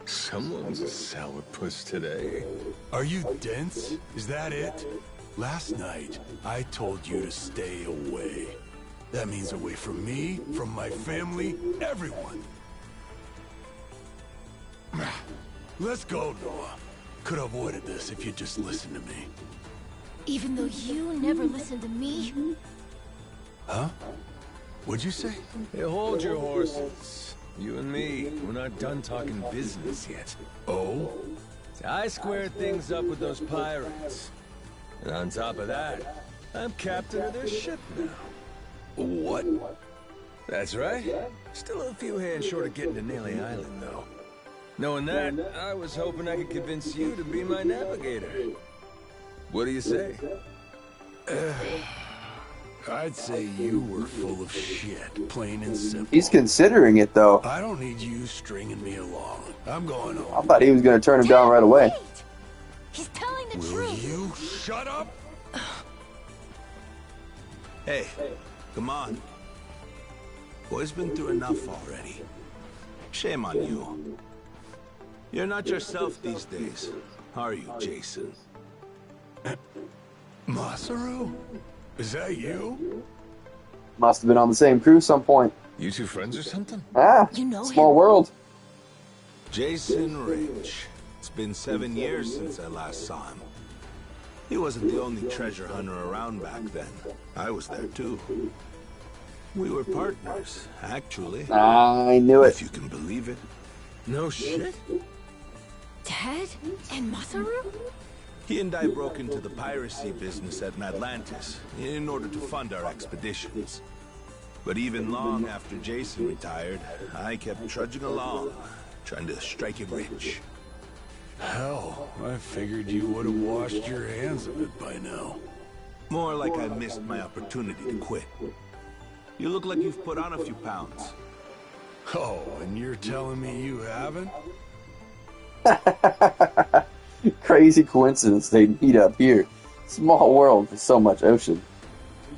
Someone's a sourpuss today. Are you dense? Is that it? Last night, I told you to stay away. That means away from me, from my family, everyone. Let's go, Noah. Could have avoided this if you'd just listened to me. Even though you never listened to me? Huh? What'd you say? Hey, hold your horses. You and me, we're not done talking business yet. Oh? I squared things up with those pirates. And on top of that, I'm captain of their ship now. What? That's right. Still a few hands short of getting to Neely Island, though. Knowing that, I was hoping I could convince you to be my navigator. What do you say? I'd say you were full of shit, plain and simple. He's considering it, though. I don't need you stringing me along. I'm going home. I thought he was going to turn him down right away. Wait. He's telling the Will truth. you shut up? Hey, come on. Boy's been through enough already. Shame on you. You're not yourself these days, are you, Jason? Masaru? Is that you? Must have been on the same crew some point. You two friends or something? Ah, You know small him. world. Jason Rich. It's been 7 years since I last saw him. He wasn't the only treasure hunter around back then. I was there too. We were partners, actually. I knew it. If you can believe it. No shit? Dad and Masaru? He and I broke into the piracy business at Atlantis in order to fund our expeditions. But even long after Jason retired, I kept trudging along, trying to strike it rich. Hell, I figured you would have washed your hands of it by now. More like I missed my opportunity to quit. You look like you've put on a few pounds. Oh, and you're telling me you haven't? Crazy coincidence they meet up here. Small world for so much ocean.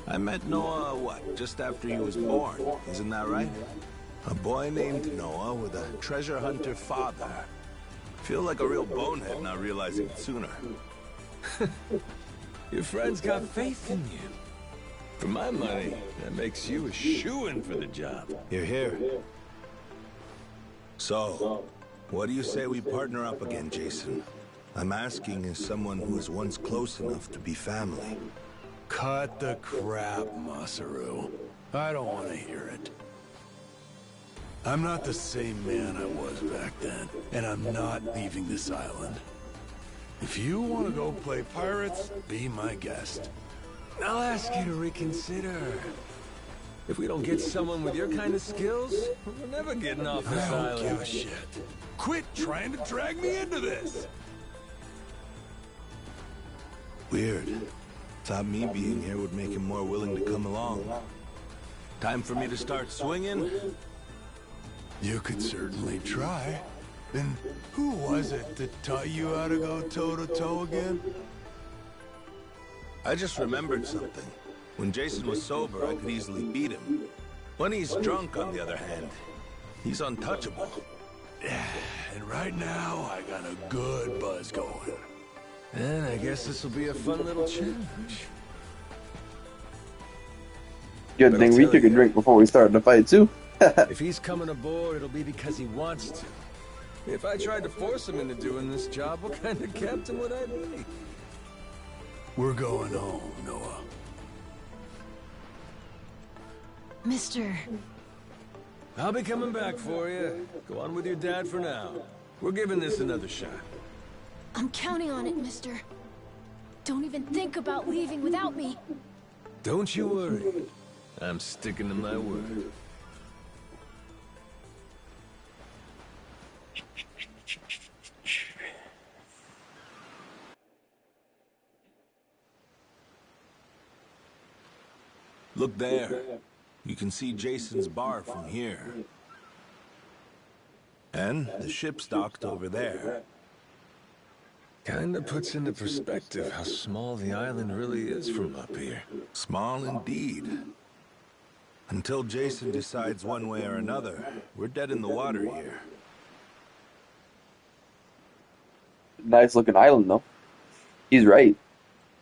I met Noah, what, just after he was born, isn't that right? A boy named Noah with a treasure hunter father. Feel like a real bonehead not realizing it sooner. Your friends got faith in you. For my money, that makes you a shoo-in for the job. You're here. So, what do you say we partner up again, Jason? I'm asking as someone who was once close enough to be family. Cut the crap, Masaru. I don't want to hear it. I'm not the same man I was back then, and I'm not leaving this island. If you want to go play pirates, be my guest. I'll ask you to reconsider. If we don't get someone with your kind of skills, we're never getting off this I don't island. give a shit. Quit trying to drag me into this! Weird. Thought me being here would make him more willing to come along. Time for me to start swinging? You could certainly try. And who was it that taught you how to go toe-to-toe again? I just remembered something. When Jason was sober, I could easily beat him. When he's drunk, on the other hand, he's untouchable. And right now, I got a good buzz going. And I guess this will be a fun little challenge. Good thing we took a drink before we started the fight, too. If he's coming aboard, it'll be because he wants to. If I tried to force him into doing this job, what kind of captain would I be? We're going home, Noah. Mister. I'll be coming back for you. Go on with your dad for now. We're giving this another shot. I'm counting on it, mister. Don't even think about leaving without me. Don't you worry. I'm sticking to my word. Look there. You can see Jason's bar from here. And the ship's docked over there. Kinda puts into perspective how small the island really is from up here. Small indeed. Until Jason decides one way or another, we're dead in the water here. Nice looking island, though. He's right.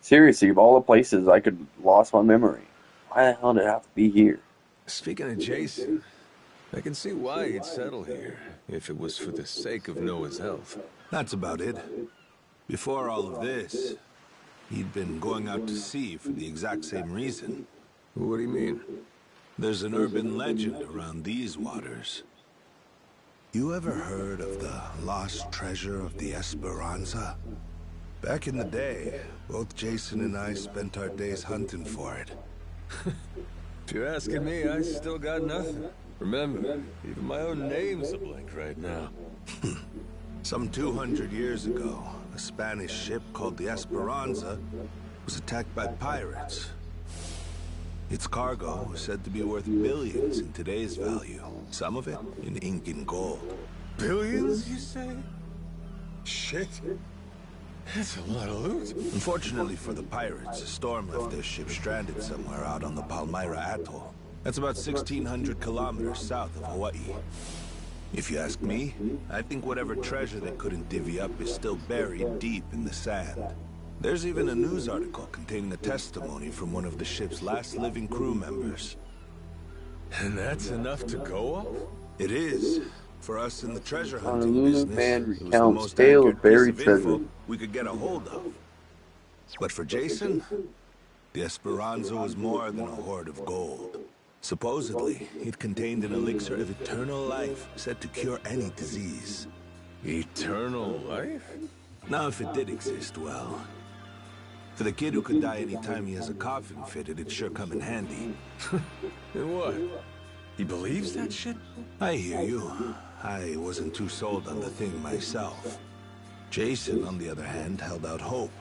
Seriously, of all the places I could lost my memory, why the hell did it have to be here? Speaking of Jason, I can see why he'd settle here, if it was for the sake of Noah's health. That's about it. Before all of this, he'd been going out to sea for the exact same reason. What do you mean? There's an urban legend around these waters. You ever heard of the lost treasure of the Esperanza? Back in the day, both Jason and I spent our days hunting for it. If you're asking me, I still got nothing. Remember, even my own name's a blank right now. Some 200 years ago, a Spanish ship called the Esperanza was attacked by pirates. Its cargo was said to be worth billions in today's value, some of it in ink and gold. Billions, you say? Shit. That's a lot of loot. Unfortunately for the pirates, a storm left their ship stranded somewhere out on the Palmyra Atoll. That's about 1,600 kilometers south of Hawaii. If you ask me, I think whatever treasure they couldn't divvy up is still buried deep in the sand. There's even a news article containing a testimony from one of the ship's last living crew members. And that's enough to go up? It is. For us in the treasure hunting Honolulu business, man it was the recounts most tale of accurate piece buried of info treasure. we could get a hold of. But for Jason, the Esperanza was more than a hoard of gold. Supposedly, it contained an elixir of eternal life said to cure any disease. Eternal life? Now, if it did exist, well, for the kid who could die any time he has a coffin fitted, it'd sure come in handy. And what? He believes that shit? I hear you. I wasn't too sold on the thing myself. Jason, on the other hand, held out hope.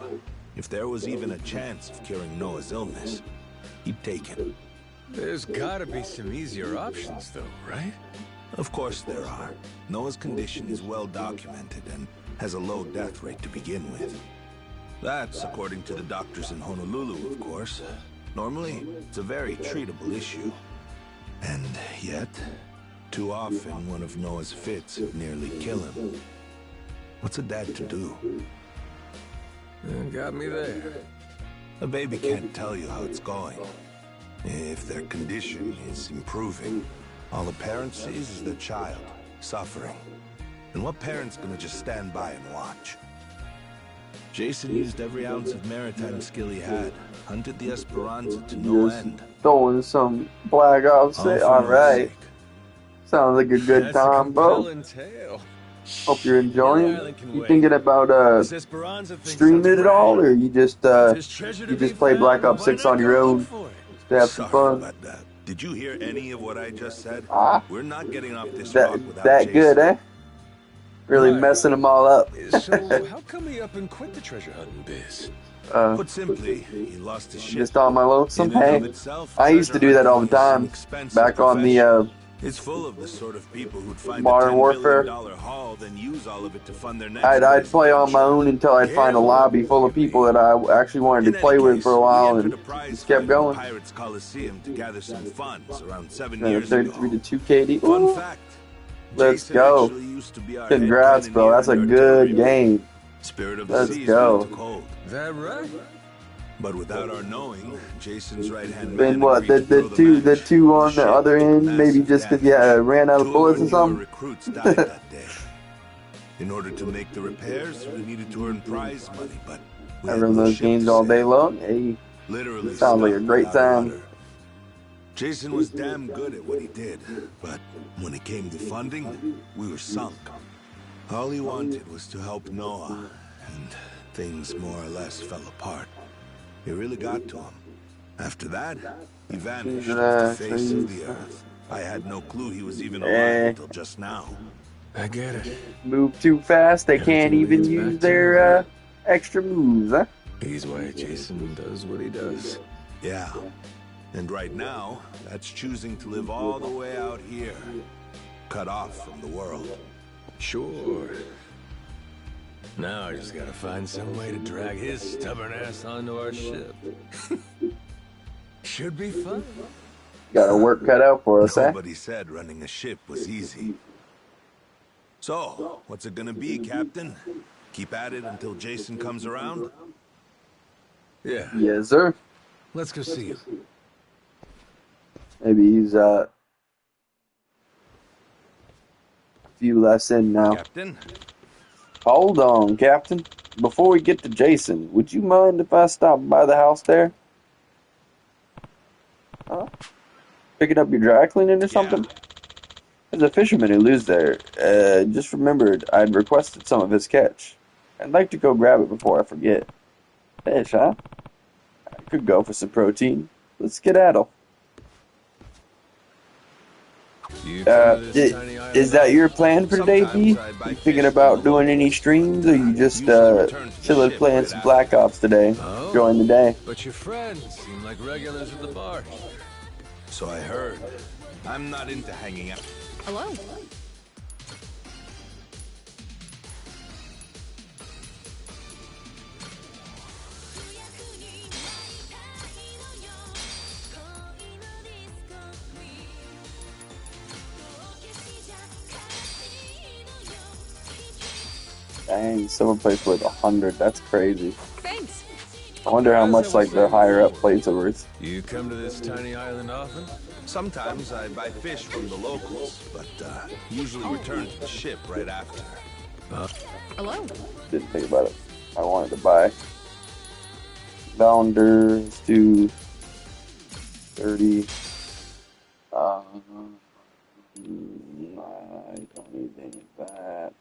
If there was even a chance of curing Noah's illness, he'd take it. There's gotta be some easier options, though, right? Of course there are. Noah's condition is well documented and has a low death rate to begin with. That's according to the doctors in Honolulu, of course. Normally, it's a very treatable issue. And yet, too often one of Noah's fits nearly kill him. What's a dad to do? Got me there. A baby can't tell you how it's going. If their condition is improving, all a parent sees is their child suffering. And what parent's gonna just stand by and watch? Jason used every ounce of maritime skill he had, hunted the Esperanza to no end. Throwing some Black Ops. Alright. Sounds like a good time, bro. Hope you're enjoying. You thinking about streaming it at all, or you just play Black Ops 6 on your own? Just to have some fun. About that. Did you hear any of what I just said? We're not getting off this That, rock without that Jason. good, eh? Really messing them all up. So, how come he up and quit the treasure hunting biz? Put simply, he lost his ship. Just on my lonesome. In and Hey, of itself, I used to do that all the time. Back on the it's full of the sort of people who'd find Modern a $10 Warfare. billion haul, then use all of it to fund their next I'd play on my own until I'd find a lobby full of people that I actually wanted to play with for a while, and just kept going. Pirates Coliseum to gather some funds around 7 Man, years 33 ago. to 2 KD. Fun Ooh, fact. let's Jason go. actually used to be our Congrats, head bro. That's a cannoneer good and game. Spirit of the Let's seas go. took hold. That right? But without our knowing, Jason's right-hand man Then what? agreed to The throw two match. on the other end, maybe just because you ran out of bullets or Our something. recruits died that day. In order to make the repairs, we needed to earn prize money, but we I had run no those ship games to all sail. day long. Hey, Literally sounds like a stuck great without time. water. Jason was damn good at what he did, but when it came to funding, we were sunk. All he wanted was to help Noah, and things more or less fell apart. It really got to him. After that, he vanished off the face of the earth. I had no clue he was even alive until just now. I get it. Move too fast, they can't even use their extra moves, huh? He's why Jason does what he does. Yeah. And right now, that's choosing to live all the way out here, cut off from the world. Sure. Now I just gotta find some way to drag his stubborn ass onto our ship. Should be fun. Got our work cut out for us, Nobody said running a ship was easy. So, what's it gonna be, Captain? Keep at it until Jason comes around? Yeah. Yes, sir. Let's go see him. Maybe he's a few less in now. Captain? Hold on, Captain. Before we get to Jason, would you mind if I stopped by the house there? Huh? Picking up your dry cleaning or something? There's a fisherman who lives there. Just remembered I'd requested some of his catch. I'd like to go grab it before I forget. Fish, huh? I could go for some protein. Let's skedaddle. Is that your plan for today, B? You thinking about doing any streams, or you just chilling playing some Black Ops today? Enjoying the day. But your friends seem like regulars at the bar. So I heard. I'm not into hanging out. Hello. Dang, someone plays worth 100. That's crazy. Thanks. I wonder how much like the higher up plates are worth. You come to this tiny island often? Sometimes I buy fish from the locals, but usually return to the ship right after. Hello. Didn't think about it. I wanted to buy. Bounders to 30. I don't need any of that.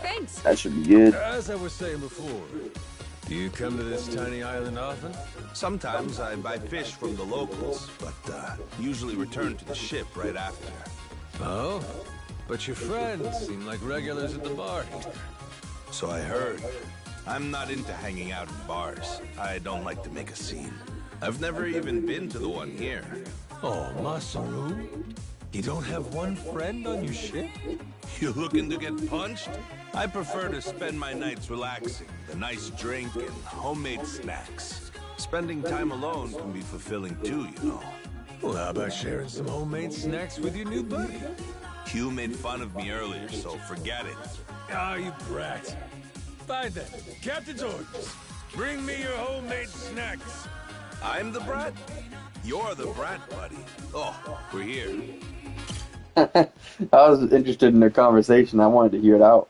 Thanks. That should be good. As I was saying before, do you come to this tiny island often? Sometimes I buy fish from the locals, but usually return to the ship right after. Oh? But your friends seem like regulars at the bar here. So I heard. I'm not into hanging out in bars. I don't like to make a scene. I've never even been to the one here. Oh, Masaru? You don't have one friend on your ship? You looking to get punched? I prefer to spend my nights relaxing, with a nice drink and homemade snacks. Spending time alone can be fulfilling too, you know. Well, how about sharing some homemade snacks with your new buddy? Hugh made fun of me earlier, so forget it. Ah, you brat. Fine then. Captain's orders. Bring me your homemade snacks. I'm the brat? You're the brat, buddy. Oh, we're here. I was interested in their conversation. I wanted to hear it out.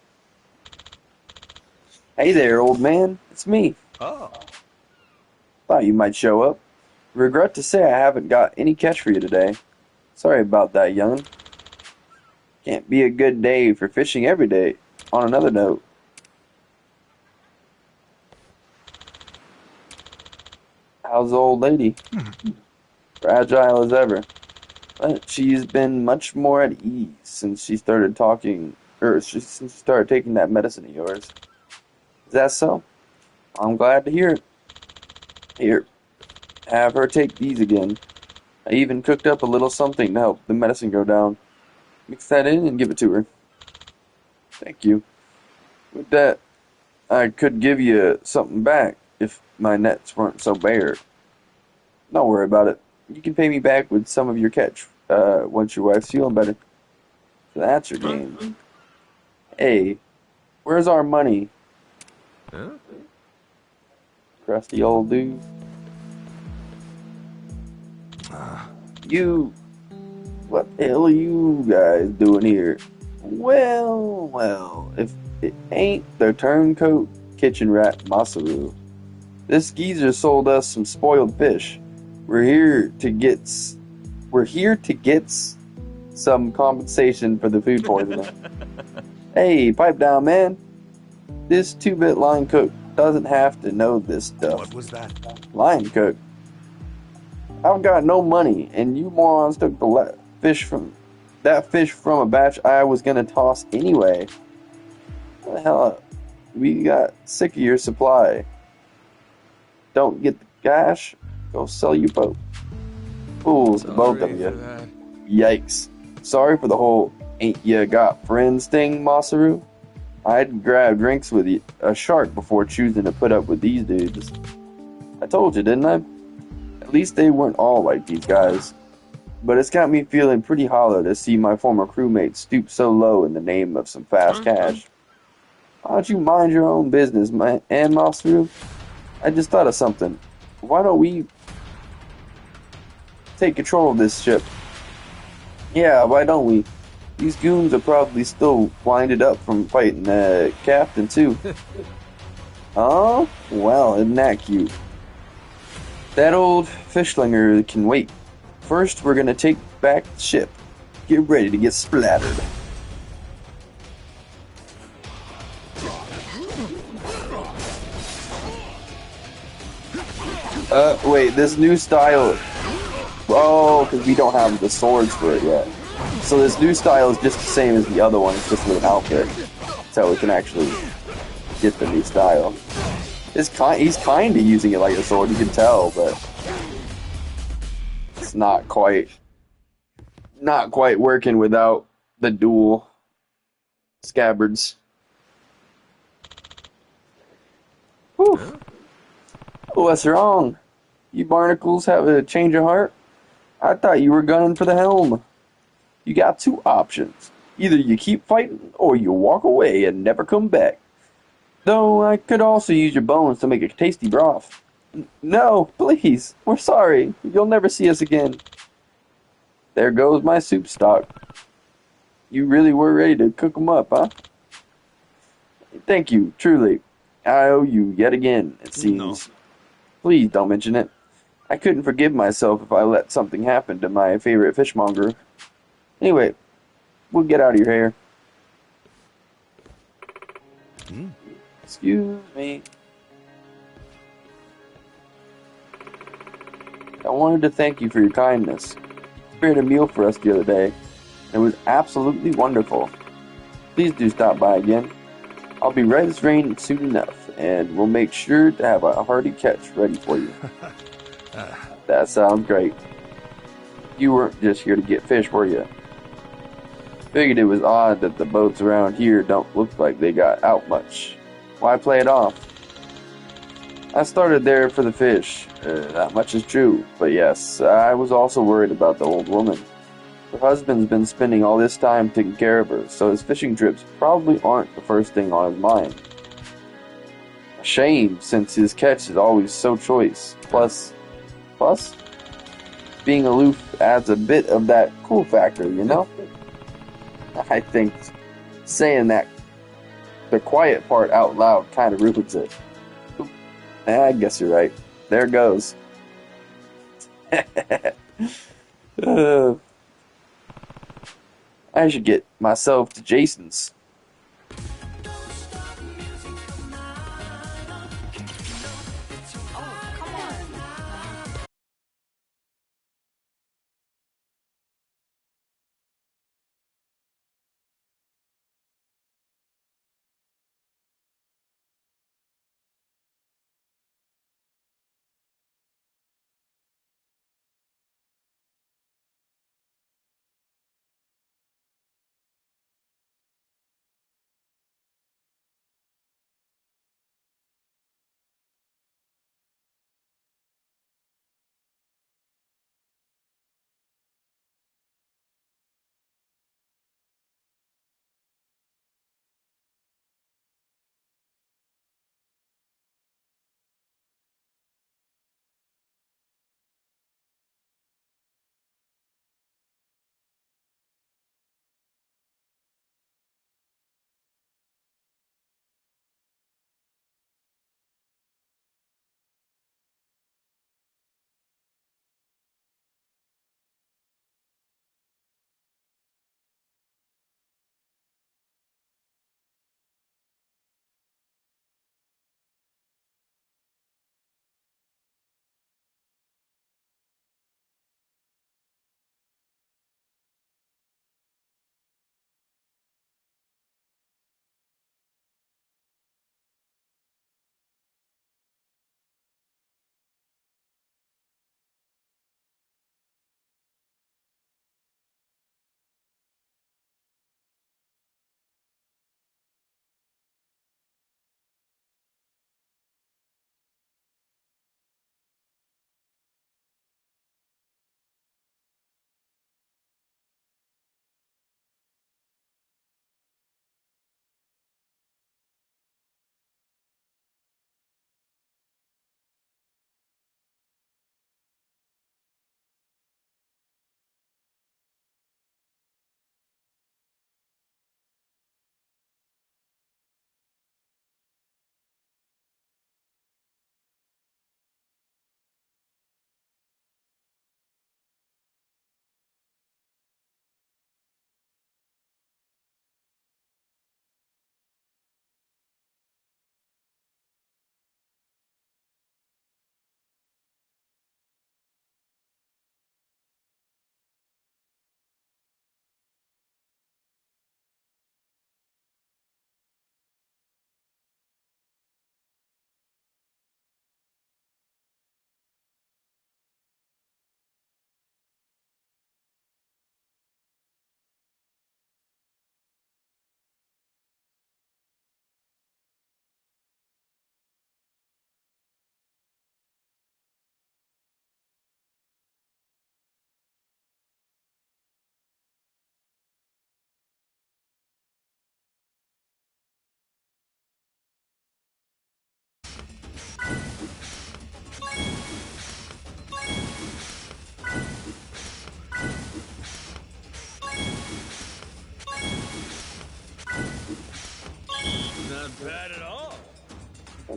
Hey there, old man. It's me. Oh. Thought you might show up. Regret to say I haven't got any catch for you today. Sorry about that, young'un. Can't be a good day for fishing every day. On another note. How's the old lady? Fragile as ever. But she's been much more at ease since she started talking, since she started taking that medicine of yours. Is that so? I'm glad to hear it. Here, have her take these again. I even cooked up a little something to help the medicine go down. Mix that in and give it to her. Thank you. With that, I could give you something back if my nets weren't so bare. Don't worry about it. You can pay me back with some of your catch once your wife's feeling better. So that's your game. Hey, where's our money? Huh? Crusty old dude. What the hell are you guys doing here? Well, if it ain't the turncoat kitchen rat Masaru. This geezer sold us some spoiled fish. We're here to get some compensation for the food poisoning. Hey, pipe down, man. This 2-bit line cook doesn't have to know this stuff. What was that? Line cook. I've got no money, and you morons took the fish from a batch I was gonna toss anyway. What the hell? We got sick of your supply. Don't get the cash, go sell your boat. Fools, both of Sorry you. for that. Yikes. Sorry for the whole ain't ya got friends thing, Masaru. I'd grab drinks with a shark before choosing to put up with these dudes. I told you, didn't I? At least they weren't all like these guys. But it's got me feeling pretty hollow to see my former crewmates stoop so low in the name of some fast cash. Why don't you mind your own business, man, and Masaru? I just thought of something. Why don't we take control of this ship? Yeah, why don't we? These goons are probably still winded up from fighting the captain, too. Oh? Well, isn't that cute? That old fishlinger can wait. First, we're gonna take back the ship. Get ready to get splattered. Wait, this new style... Oh, because we don't have the swords for it yet. So this new style is just the same as the other one, it's just with an outfit. So we can actually get the new style. He's kind of using it like a sword, you can tell, but... It's not quite working without the dual scabbards. Whew. What's wrong? You barnacles have a change of heart? I thought you were gunning for the helm. You got two options. Either you keep fighting, or you walk away and never come back. Though I could also use your bones to make a tasty broth. No, please. We're sorry. You'll never see us again. There goes my soup stock. You really were ready to cook 'em up, huh? Thank you, truly. I owe you yet again, it seems. No. Please don't mention it. I couldn't forgive myself if I let something happen to my favorite fishmonger. Anyway, we'll get out of your hair. Excuse me. I wanted to thank you for your kindness. You prepared a meal for us the other day. It was absolutely wonderful. Please do stop by again. I'll be right as rain soon enough, and we'll make sure to have a hearty catch ready for you. That sounds great. You weren't just here to get fish, were you? Figured it was odd that the boats around here don't look like they got out much. Why play it off? I started there for the fish. That much is true. But yes, I was also worried about the old woman. Her husband's been spending all this time taking care of her, so his fishing trips probably aren't the first thing on his mind. A shame, since his catch is always so choice. Plus, being aloof adds a bit of that cool factor, you know? I think saying that the quiet part out loud kind of ruins it. I guess you're right. There goes. I should get myself to Jason's.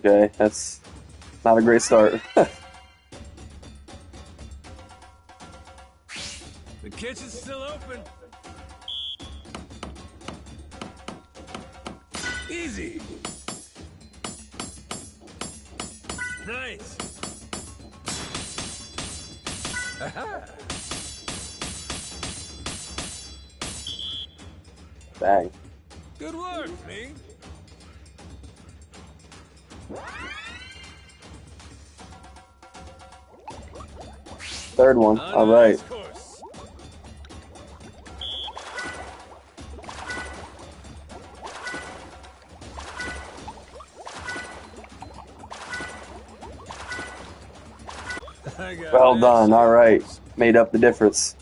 Okay, that's not a great start. The kitchen's still open. Easy. Nice. Aha. Dang. Good work, me. Third one. All right. Well done. All right. Made up the difference.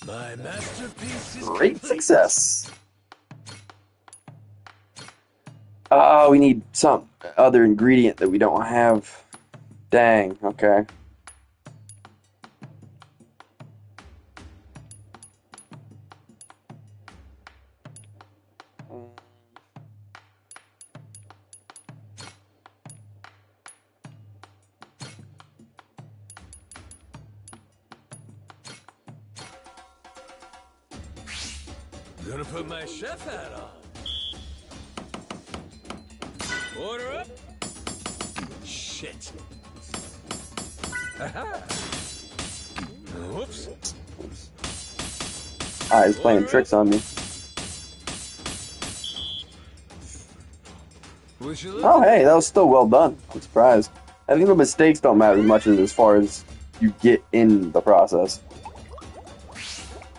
My masterpiece is Great success. Oh, we need some other ingredient that we don't have. Dang. Okay. Gonna put my chef hat on. Order up. Shit. Aha. Whoops. Ah, he's playing tricks on me. Oh, hey, that was still well done. I'm surprised. I think the mistakes don't matter as much as far as you get in the process.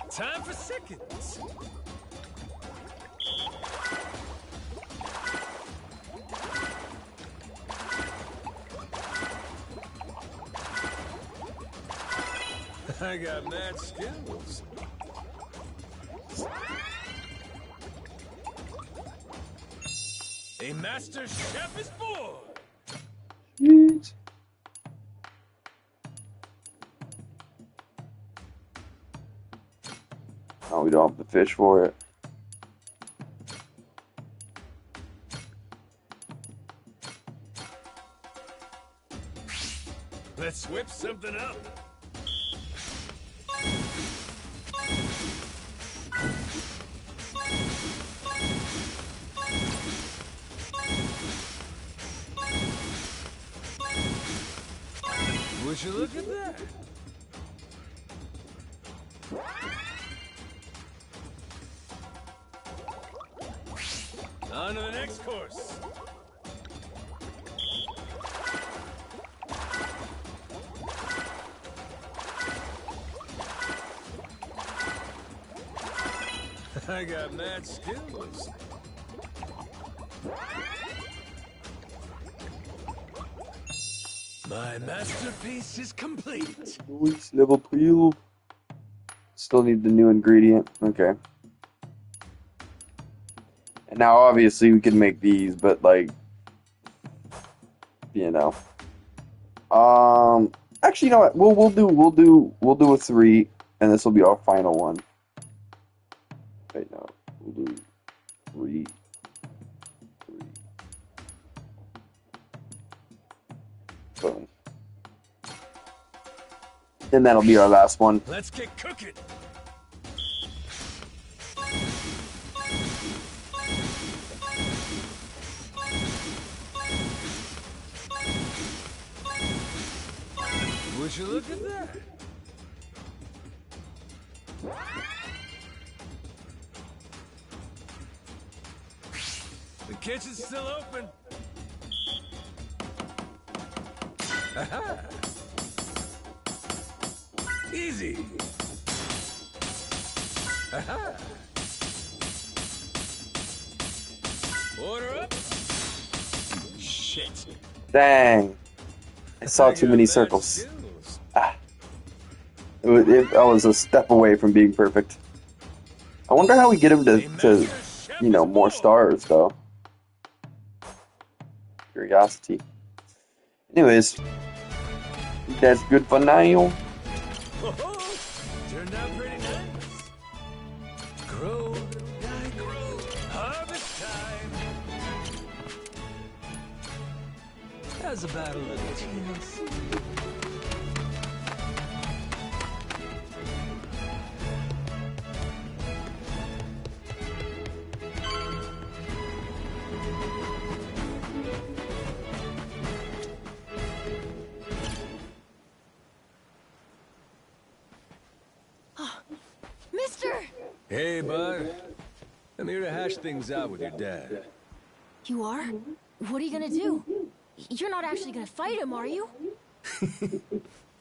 Time for seconds. I got mad skills. A master chef is born. Sweet. Oh, we don't have the fish for it. Let's whip something up. Would you look at that? On to the next course. I got mad skills. My masterpiece is complete. Luis level peel. Still need the new ingredient. Okay. And now obviously we can make these, but like, you know. Actually, you know what? We'll do a 3, and this will be our final one. Wait, no. We'll do 3. Boom. And that'll be our last one. Let's get cooking. Would you look at that? The kitchen's still open. Aha. Easy. Aha. Order up. Shit. Dang. I saw too many circles. Ah. I was a step away from being perfect. I wonder how we get him to you know, more stars, though. Curiosity. Anyways, that's good for now. Turned out pretty nice. Grow, die, grow. Hop, How's about a little chance? Mister! Hey, bud. I'm here to hash things out with your dad. You are? What are you gonna do? You're not actually gonna fight him, are you?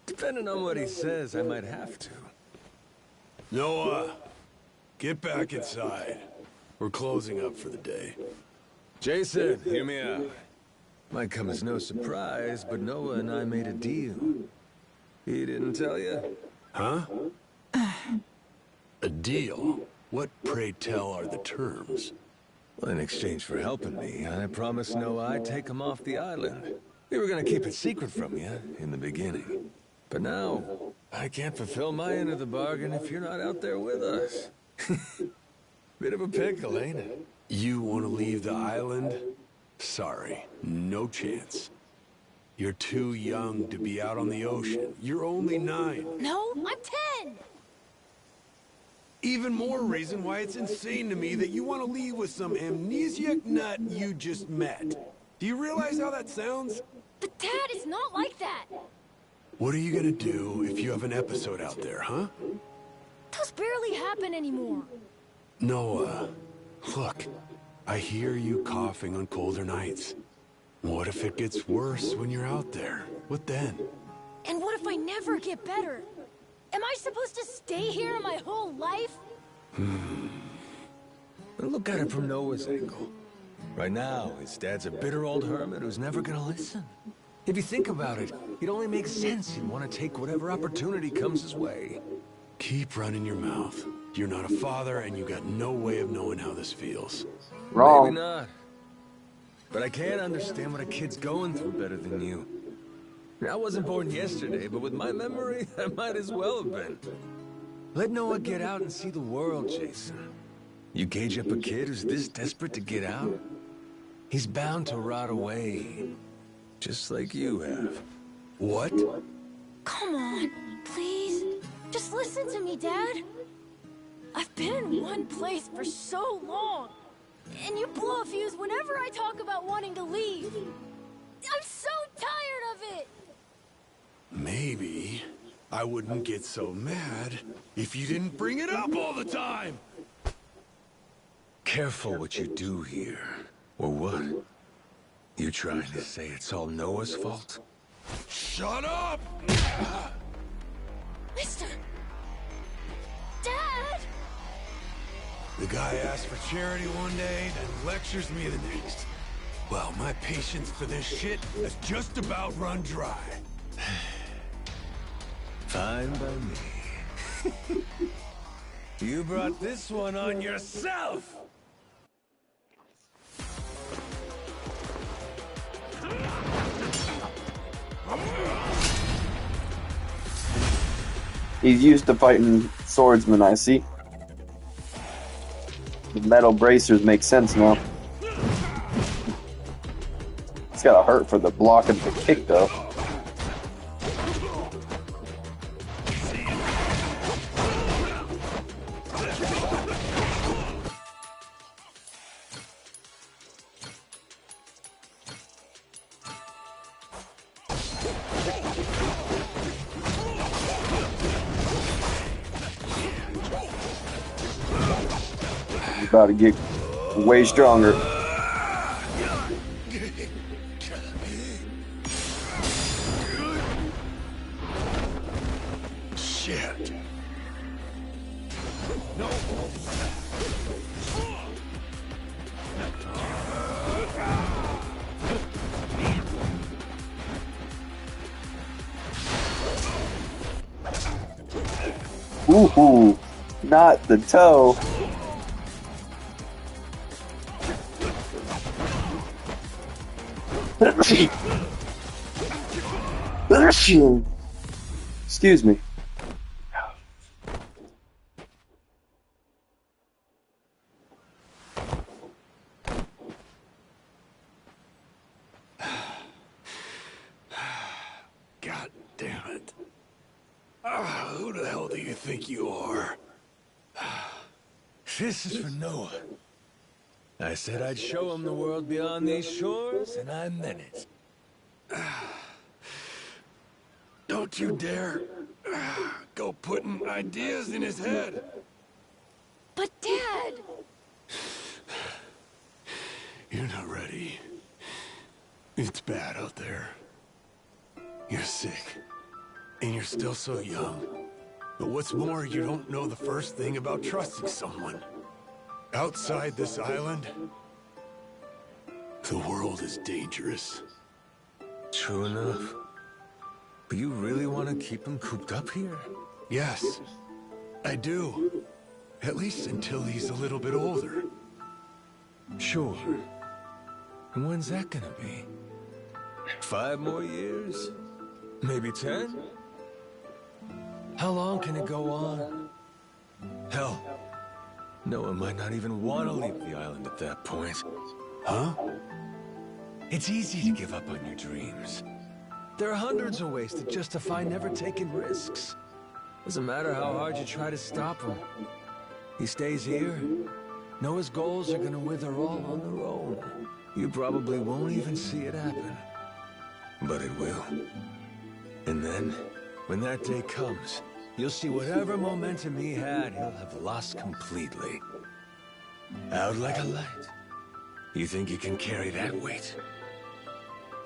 Depending on what he says, I might have to. Noah, get back inside. We're closing up for the day. Jason, hear me out. Might come as no surprise, but Noah and I made a deal. He didn't tell you? Huh? A deal? What, pray tell, are the terms? Well, in exchange for helping me, I promised Noah I'd take him off the island. We were gonna keep it secret from you in the beginning. But now, I can't fulfill my end of the bargain if you're not out there with us. Bit of a pickle, ain't it? You want to leave the island? Sorry, no chance. You're too young to be out on the ocean. You're only 9. No, I'm 10! Even more reason why it's insane to me that you want to leave with some amnesiac nut you just met. Do you realize how that sounds? But Dad, it's not like that! What are you gonna do if you have an episode out there, huh? Those barely happen anymore. Noah, look, I hear you coughing on colder nights. What if it gets worse when you're out there? What then? And what if I never get better? Am I supposed to stay here my whole life? Look at it from Noah's angle. Right now, his dad's a bitter old hermit who's never gonna listen. If you think about it, it only makes sense he'd want to take whatever opportunity comes his way. Keep running your mouth. You're not a father, and you got no way of knowing how this feels. Maybe not. But I can't understand what a kid's going through better than you. I wasn't born yesterday, but with my memory, I might as well have been. Let Noah get out and see the world, Jason. You cage up a kid who's this desperate to get out? He's bound to rot away. Just like you have. What? Come on, please. Just listen to me, Dad. I've been in one place for so long. And you blow a fuse whenever I talk about wanting to leave. I'm so tired of it! Maybe I wouldn't get so mad if you didn't bring it up all the time! Careful what you do here. Or what? You trying to say it's all Noah's fault? Shut up! Mister! Dad! The guy asks for charity one day, then lectures me the next. Well, my patience for this shit has just about run dry. Fine by me. You brought this one on yourself! He's used to fighting swordsmen, I see. The metal bracers make sense now. It's gotta hurt for the block of the kick, though. He's about to get way stronger. Shit. No. Ooh, not the toe. Excuse me. Who the hell do you think you are? This is for Noah. I said I'd show him the world beyond these shores, and I meant it. Don't you dare go putting ideas in his head. But Dad! You're not ready. It's bad out there. You're sick. And you're still so young. But what's more, you don't know the first thing about trusting someone. Outside this island, the world is dangerous. True enough. But you really want to keep him cooped up here? Yes, I do. At least until he's a little bit older. Sure. And when's that gonna be? 5 more years? Maybe 10? How long can it go on? Hell, Noah might not even want to leave the island at that point. Huh? It's easy to give up on your dreams. There are hundreds of ways to justify never taking risks. Doesn't matter how hard you try to stop him. He stays here. Noah's goals are gonna wither all on their own. You probably won't even see it happen. But it will. And then, when that day comes, you'll see whatever momentum he had, he'll have lost completely. Out like a light. You think you can carry that weight?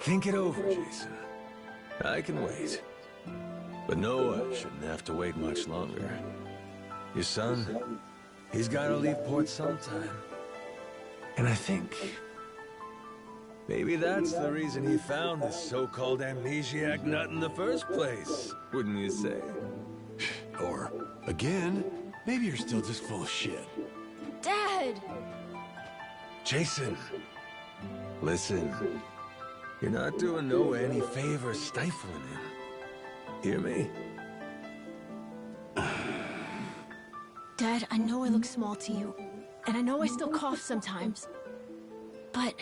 Think it over, Jason. I can wait. But Noah shouldn't have to wait much longer. Your son, he's gotta leave port sometime. And I think maybe that's the reason he found this so-called amnesiac nut in the first place, wouldn't you say? Or, again, maybe you're still just full of shit. Dad! Jason, listen. You're not doing Noah any favors stifling him. Hear me? Dad, I know I look small to you, and I know I still cough sometimes. But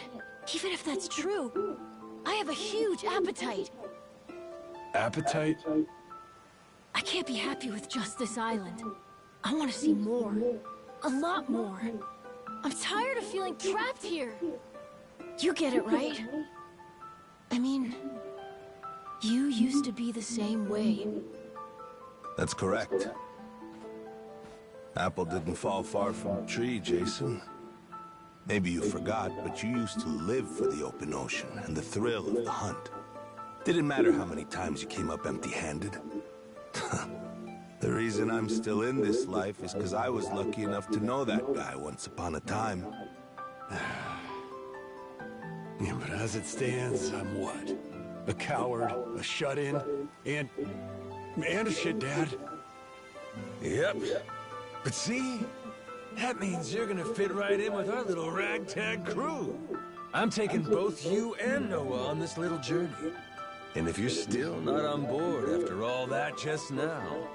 even if that's true, I have a huge appetite. Appetite? I can't be happy with just this island. I want to see more. A lot more. I'm tired of feeling trapped here. You get it, right? I mean, you used to be the same way. That's correct. Apple didn't fall far from the tree, Jason. Maybe you forgot, but you used to live for the open ocean and the thrill of the hunt. Didn't matter how many times you came up empty-handed. The reason I'm still in this life is because I was lucky enough to know that guy once upon a time. Yeah, but as it stands, I'm what? A coward, a shut-in, and a shit dad. Yep. But see? That means you're gonna fit right in with our little ragtag crew. I'm taking both you and Noah on this little journey. And if you're still not on board after all that just now,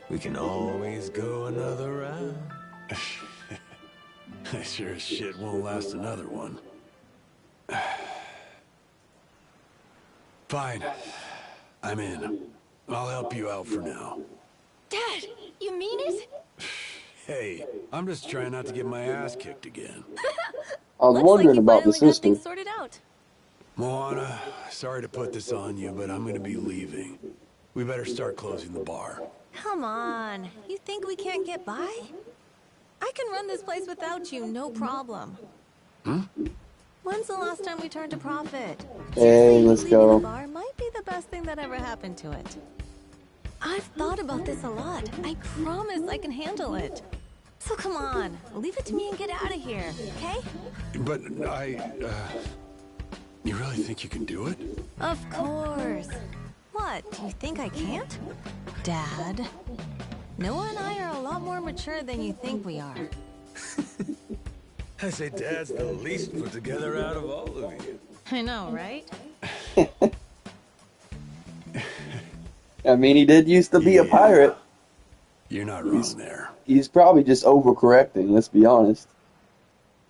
we can always go another round. I sure as shit won't last another one. Fine. I'm in. I'll help you out for now. Dad, you mean it? Hey, I'm just trying not to get my ass kicked again. I was wondering about the sister. Things sorted out. Moana, sorry to put this on you, but I'm gonna be leaving. We better start closing the bar. Come on. You think we can't get by? I can run this place without you, no problem. When's the last time we turned a profit? Hey, let's go. The bar might be the best thing that ever happened to it. I've thought about this a lot. I promise I can handle it. So come on, leave it to me and get out of here, okay? But you really think you can do it? Of course. What, do you think I can't? Dad, Noah and I are a lot more mature than you think we are. I say Dad's the least put together out of all of you. I know, right? I mean, he did used to be a pirate. You're not wrong there. He's probably just overcorrecting, let's be honest.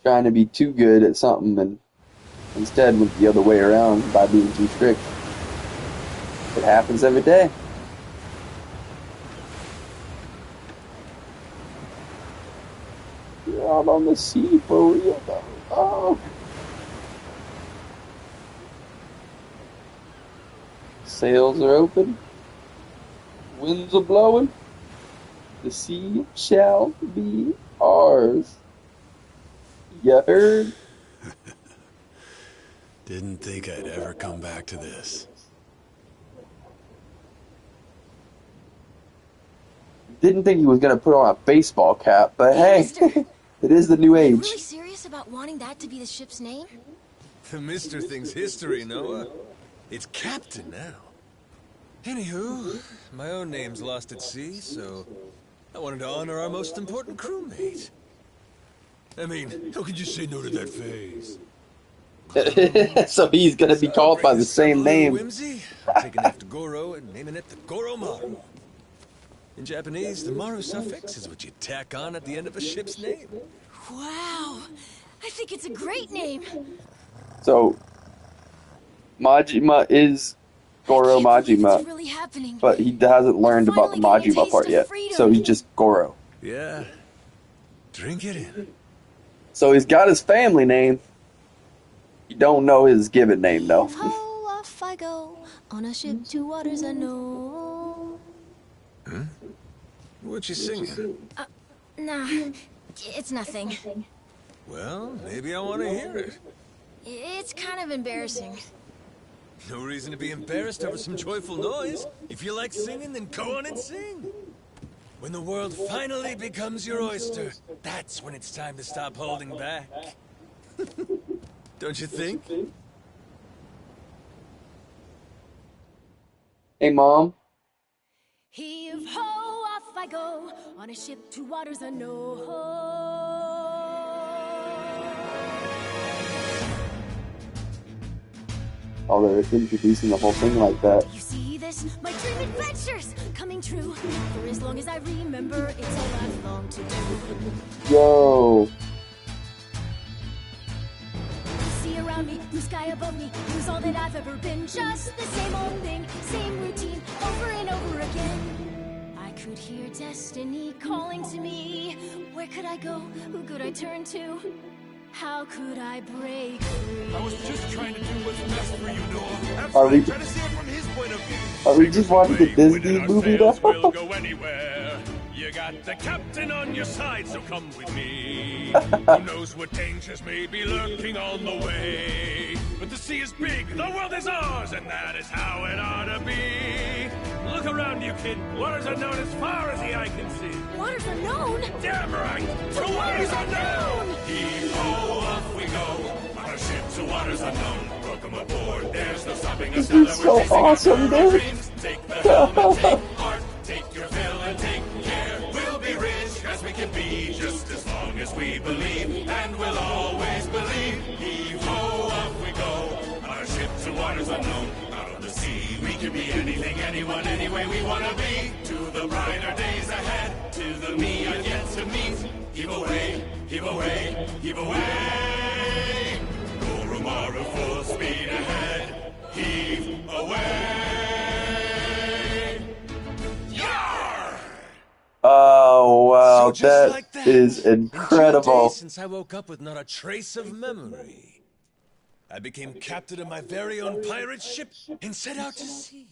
Trying to be too good at something and instead went the other way around by being too strict. It happens every day. We're out on the sea for real, though. Oh. Sails are open. Winds are blowing. The sea shall be ours. You heard? Didn't think I'd ever come back to this. Didn't think he was going to put on a baseball cap, but hey, it is the new Are you age. really serious about wanting that to be the ship's name? The Mister thing's history, Noah. It's Captain now. Anywho, my own name's lost at sea, so I wanted to honor our most important crewmate. I mean, how could you say no to that face? So he's going to be called by the same name. Whimsy, I'm taking after Goro and naming it the Goro Maru. In Japanese, the Maru suffix is what you tack on at the end of a ship's name. Wow, I think it's a great name. So, Majima is Goro Majima, really happening. but he hasn't learned about the Majima part yet, so he's just Goro. Yeah, drink it in. So he's got his family name. You don't know his given name, though. Oh, off I go on a ship to waters unknown. Huh? What you singing? Nah, it's nothing. Well, maybe I want to hear it. It's kind of embarrassing. No reason to be embarrassed over some joyful noise. If you like singing, then go on and sing. When the world finally becomes your oyster, that's when it's time to stop holding back. Don't you think? Hey, Mom. Heave ho, off I go on a ship to waters unknown. Oh, they're introducing the whole thing like that. You see this? My dream adventures coming true. For as long as I remember, it's all I've longed to do. Yo. Sea around me, blue sky above me, lose all that I've ever been. Just the same old thing, same routine, over and over again. I could hear destiny calling to me. Where could I go? Who could I turn to? How could I break free? I was just trying to do what's best for you, Noah. Are we, Try to see it from his point of view. are we just watching the Disney movie now? We'll go anywhere. You got the captain on your side, so come with me. Who knows what dangers may be lurking on the way? But the sea is big, the world is ours, and that is how it ought to be. Look around you, kid. Waters unknown as far as the eye can see. Waters unknown? Damn right! To waters unknown! Heave-ho, off we go. On a ship to waters unknown. Welcome aboard, there's no stopping us. This is so awesome, dude. Take the helm and take heart. Take your fill and take care. We'll be rich as we can be, just as long as we believe. And we'll always believe. Heave-ho, off we go. On a ship to waters unknown. Out on the sea, we can be anything, anyone, any way we want to be. To the brighter days ahead, to the me I've yet to meet. Heave away, heave away, heave away. Goro Maru full speed ahead. Heave away. Yar! Oh, wow. So just like that is incredible. Since I woke up with not a trace of memory, I became captain of my very own pirate ship and set out to sea.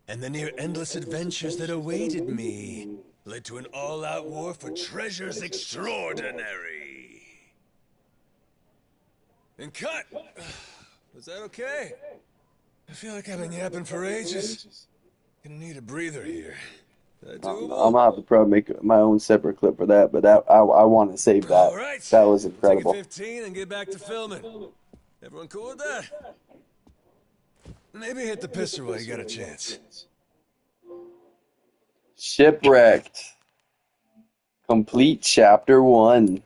And the near-endless adventures that awaited me led to an all-out war for treasures extraordinary. And cut! Was that okay? I feel like I've been yapping for ages. Gonna need a breather here. I'm gonna have to probably make my own separate clip for that, but that I want to save that. All right. That was incredible. Take a 15 and get back to filming. Everyone cool with that? Maybe hit the pisser while you got a chance. Shipwrecked. Complete chapter 1.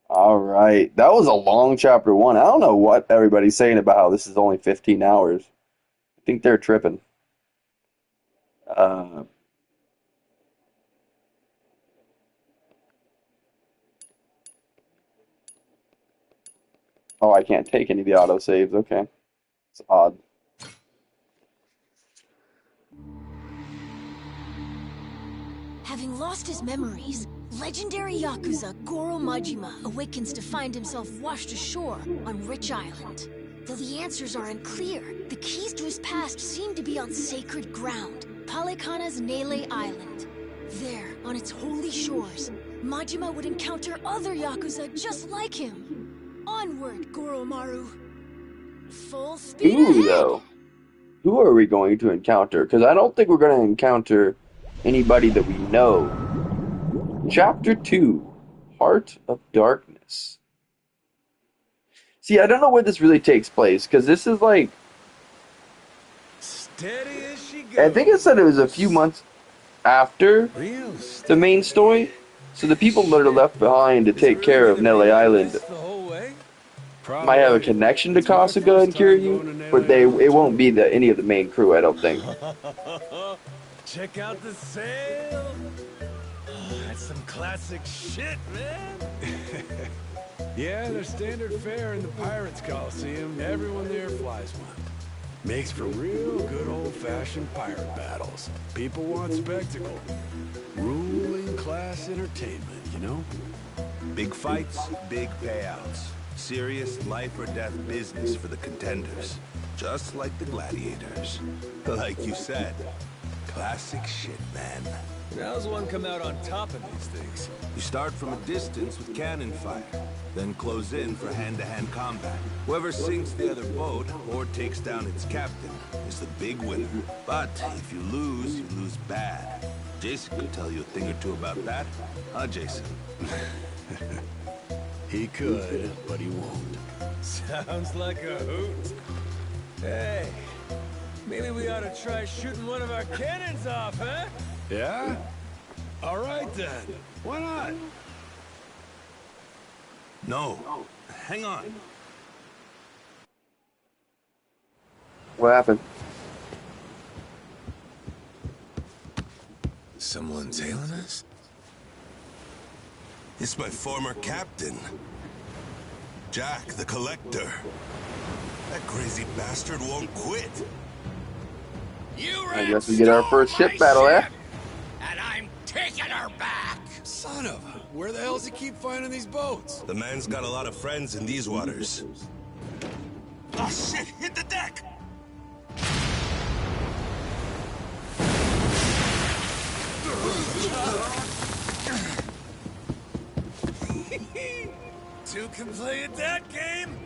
All right. That was a long chapter 1. I don't know what everybody's saying about how this is only 15 hours. I think they're tripping. Oh, I can't take any of the autosaves. Okay. It's odd. Having lost his memories, Legendary Yakuza Goro Majima awakens to find himself washed ashore on Rich Island. Though the answers are unclear, the keys to his past seem to be on sacred ground, Palikana's Nele Island. There, on its holy shores, Majima would encounter other Yakuza just like him. Onward, Goromaru. Full speed Who, ahead. though? Who are we going to encounter? Because I don't think we're going to encounter anybody that we know. Chapter 2, Heart of Darkness. See, I don't know where this really takes place, because this is like... Steady as she goes. I think it said it was a few months after the main story. So the people that are left behind to take care of Nele Island might have a connection to Kasuga and Kiryu, but it won't be any of the main crew, I don't think. Check out the sail. Oh, that's some classic shit, man. Yeah, they're standard fare in the Pirates Coliseum. Everyone there flies one. Makes for real good old-fashioned pirate battles. People want spectacle. Ruling class entertainment, you know? Big fights, big payouts. Serious life or death business for the contenders. Just like the gladiators. Like you said, classic shit, man. How's one come out on top of these things? You start from a distance with cannon fire, then close in for hand-to-hand combat. Whoever sinks the other boat or takes down its captain is the big winner. But if you lose bad. Jason could tell you a thing or two about that. Huh, Jason? He could, but he won't. Sounds like a hoot. Hey, maybe we ought to try shooting one of our cannons off, huh? Yeah? All right, then. Why not? No. Hang on. What happened? Someone tailing us? It's my former captain. Jack, the Collector. That crazy bastard won't quit. I guess we get our first ship battle, eh? And I'm taking her back! Son of a... Where the hell does he keep finding these boats? The man's got a lot of friends in these waters. Oh shit! Hit the deck! Two can play at that game?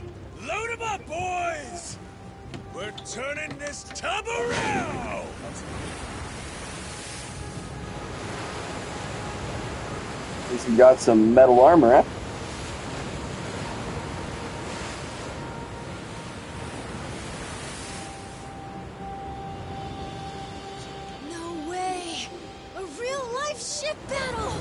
Load 'em up, boys! We're turning this tub around! At least we got some metal armor, eh? No way! A real-life ship battle!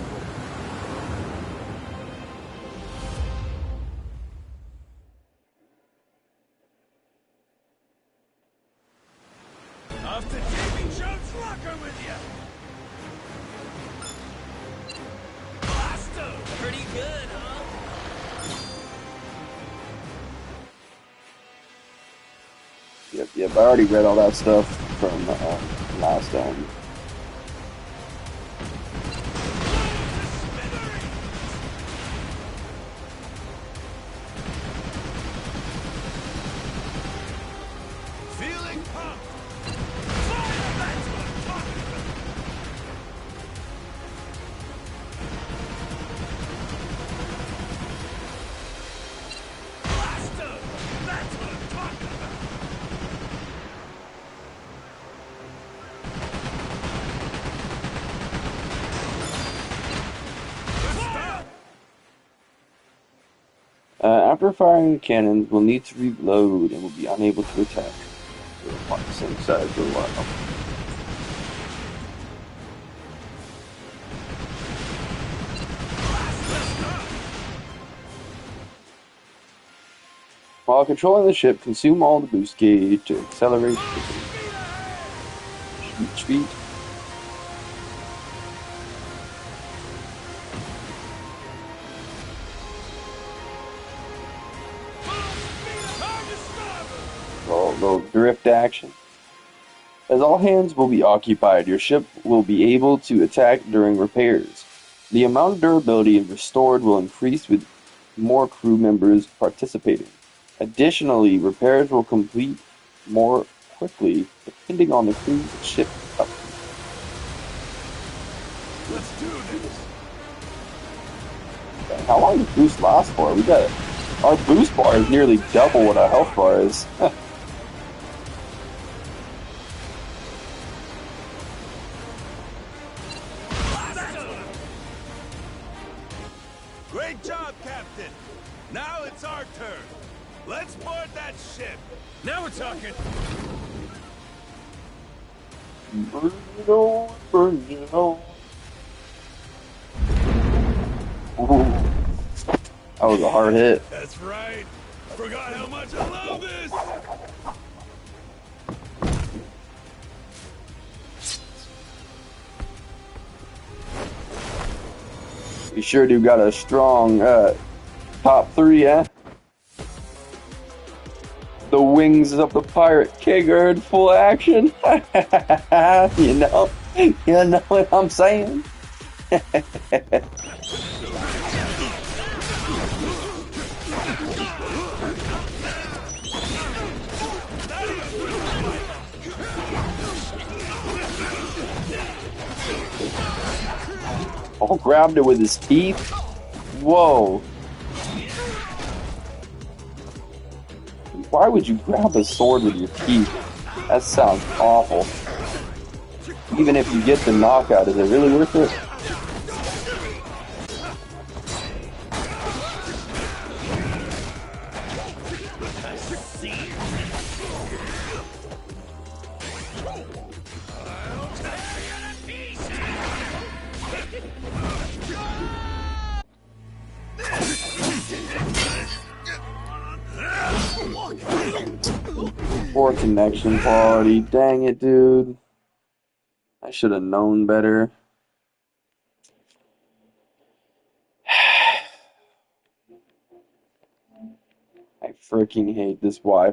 Off to Davy Jones' locker with you! Blasto! Pretty good, huh? Yep, I already read all that stuff from last time. Feeling pumped! Fire! That's what I'm talking about! Blasto! That's what I'm talking about! After firing cannons, we'll need to reload and will be unable to attack. We're on the same side for a while. While controlling the ship, consume all the boost gauge to accelerate speed. Little drift action. As all hands will be occupied, your ship will be able to attack during repairs. The amount of durability restored will increase with more crew members participating. Additionally, repairs will complete more quickly depending on the crew's ship upkeep. Let's do this. How long does boost last for? Our boost bar is nearly double what our health bar is. Great job, Captain. Now it's our turn. Let's board that ship. Now we're talking. Burn it on, burn it on. Ooh. That was a hard hit. That's right. Forgot how much I love this. You sure do got a strong top three, eh? The wings of the pirate king are in full action. you know what I'm saying? Oh, grabbed it with his teeth. Whoa. Why would you grab a sword with your teeth? That sounds awful. Even if you get the knockout, is it really worth it? Poor connection quality. Dang it, dude. I should have known better. I freaking hate this Wi-Fi.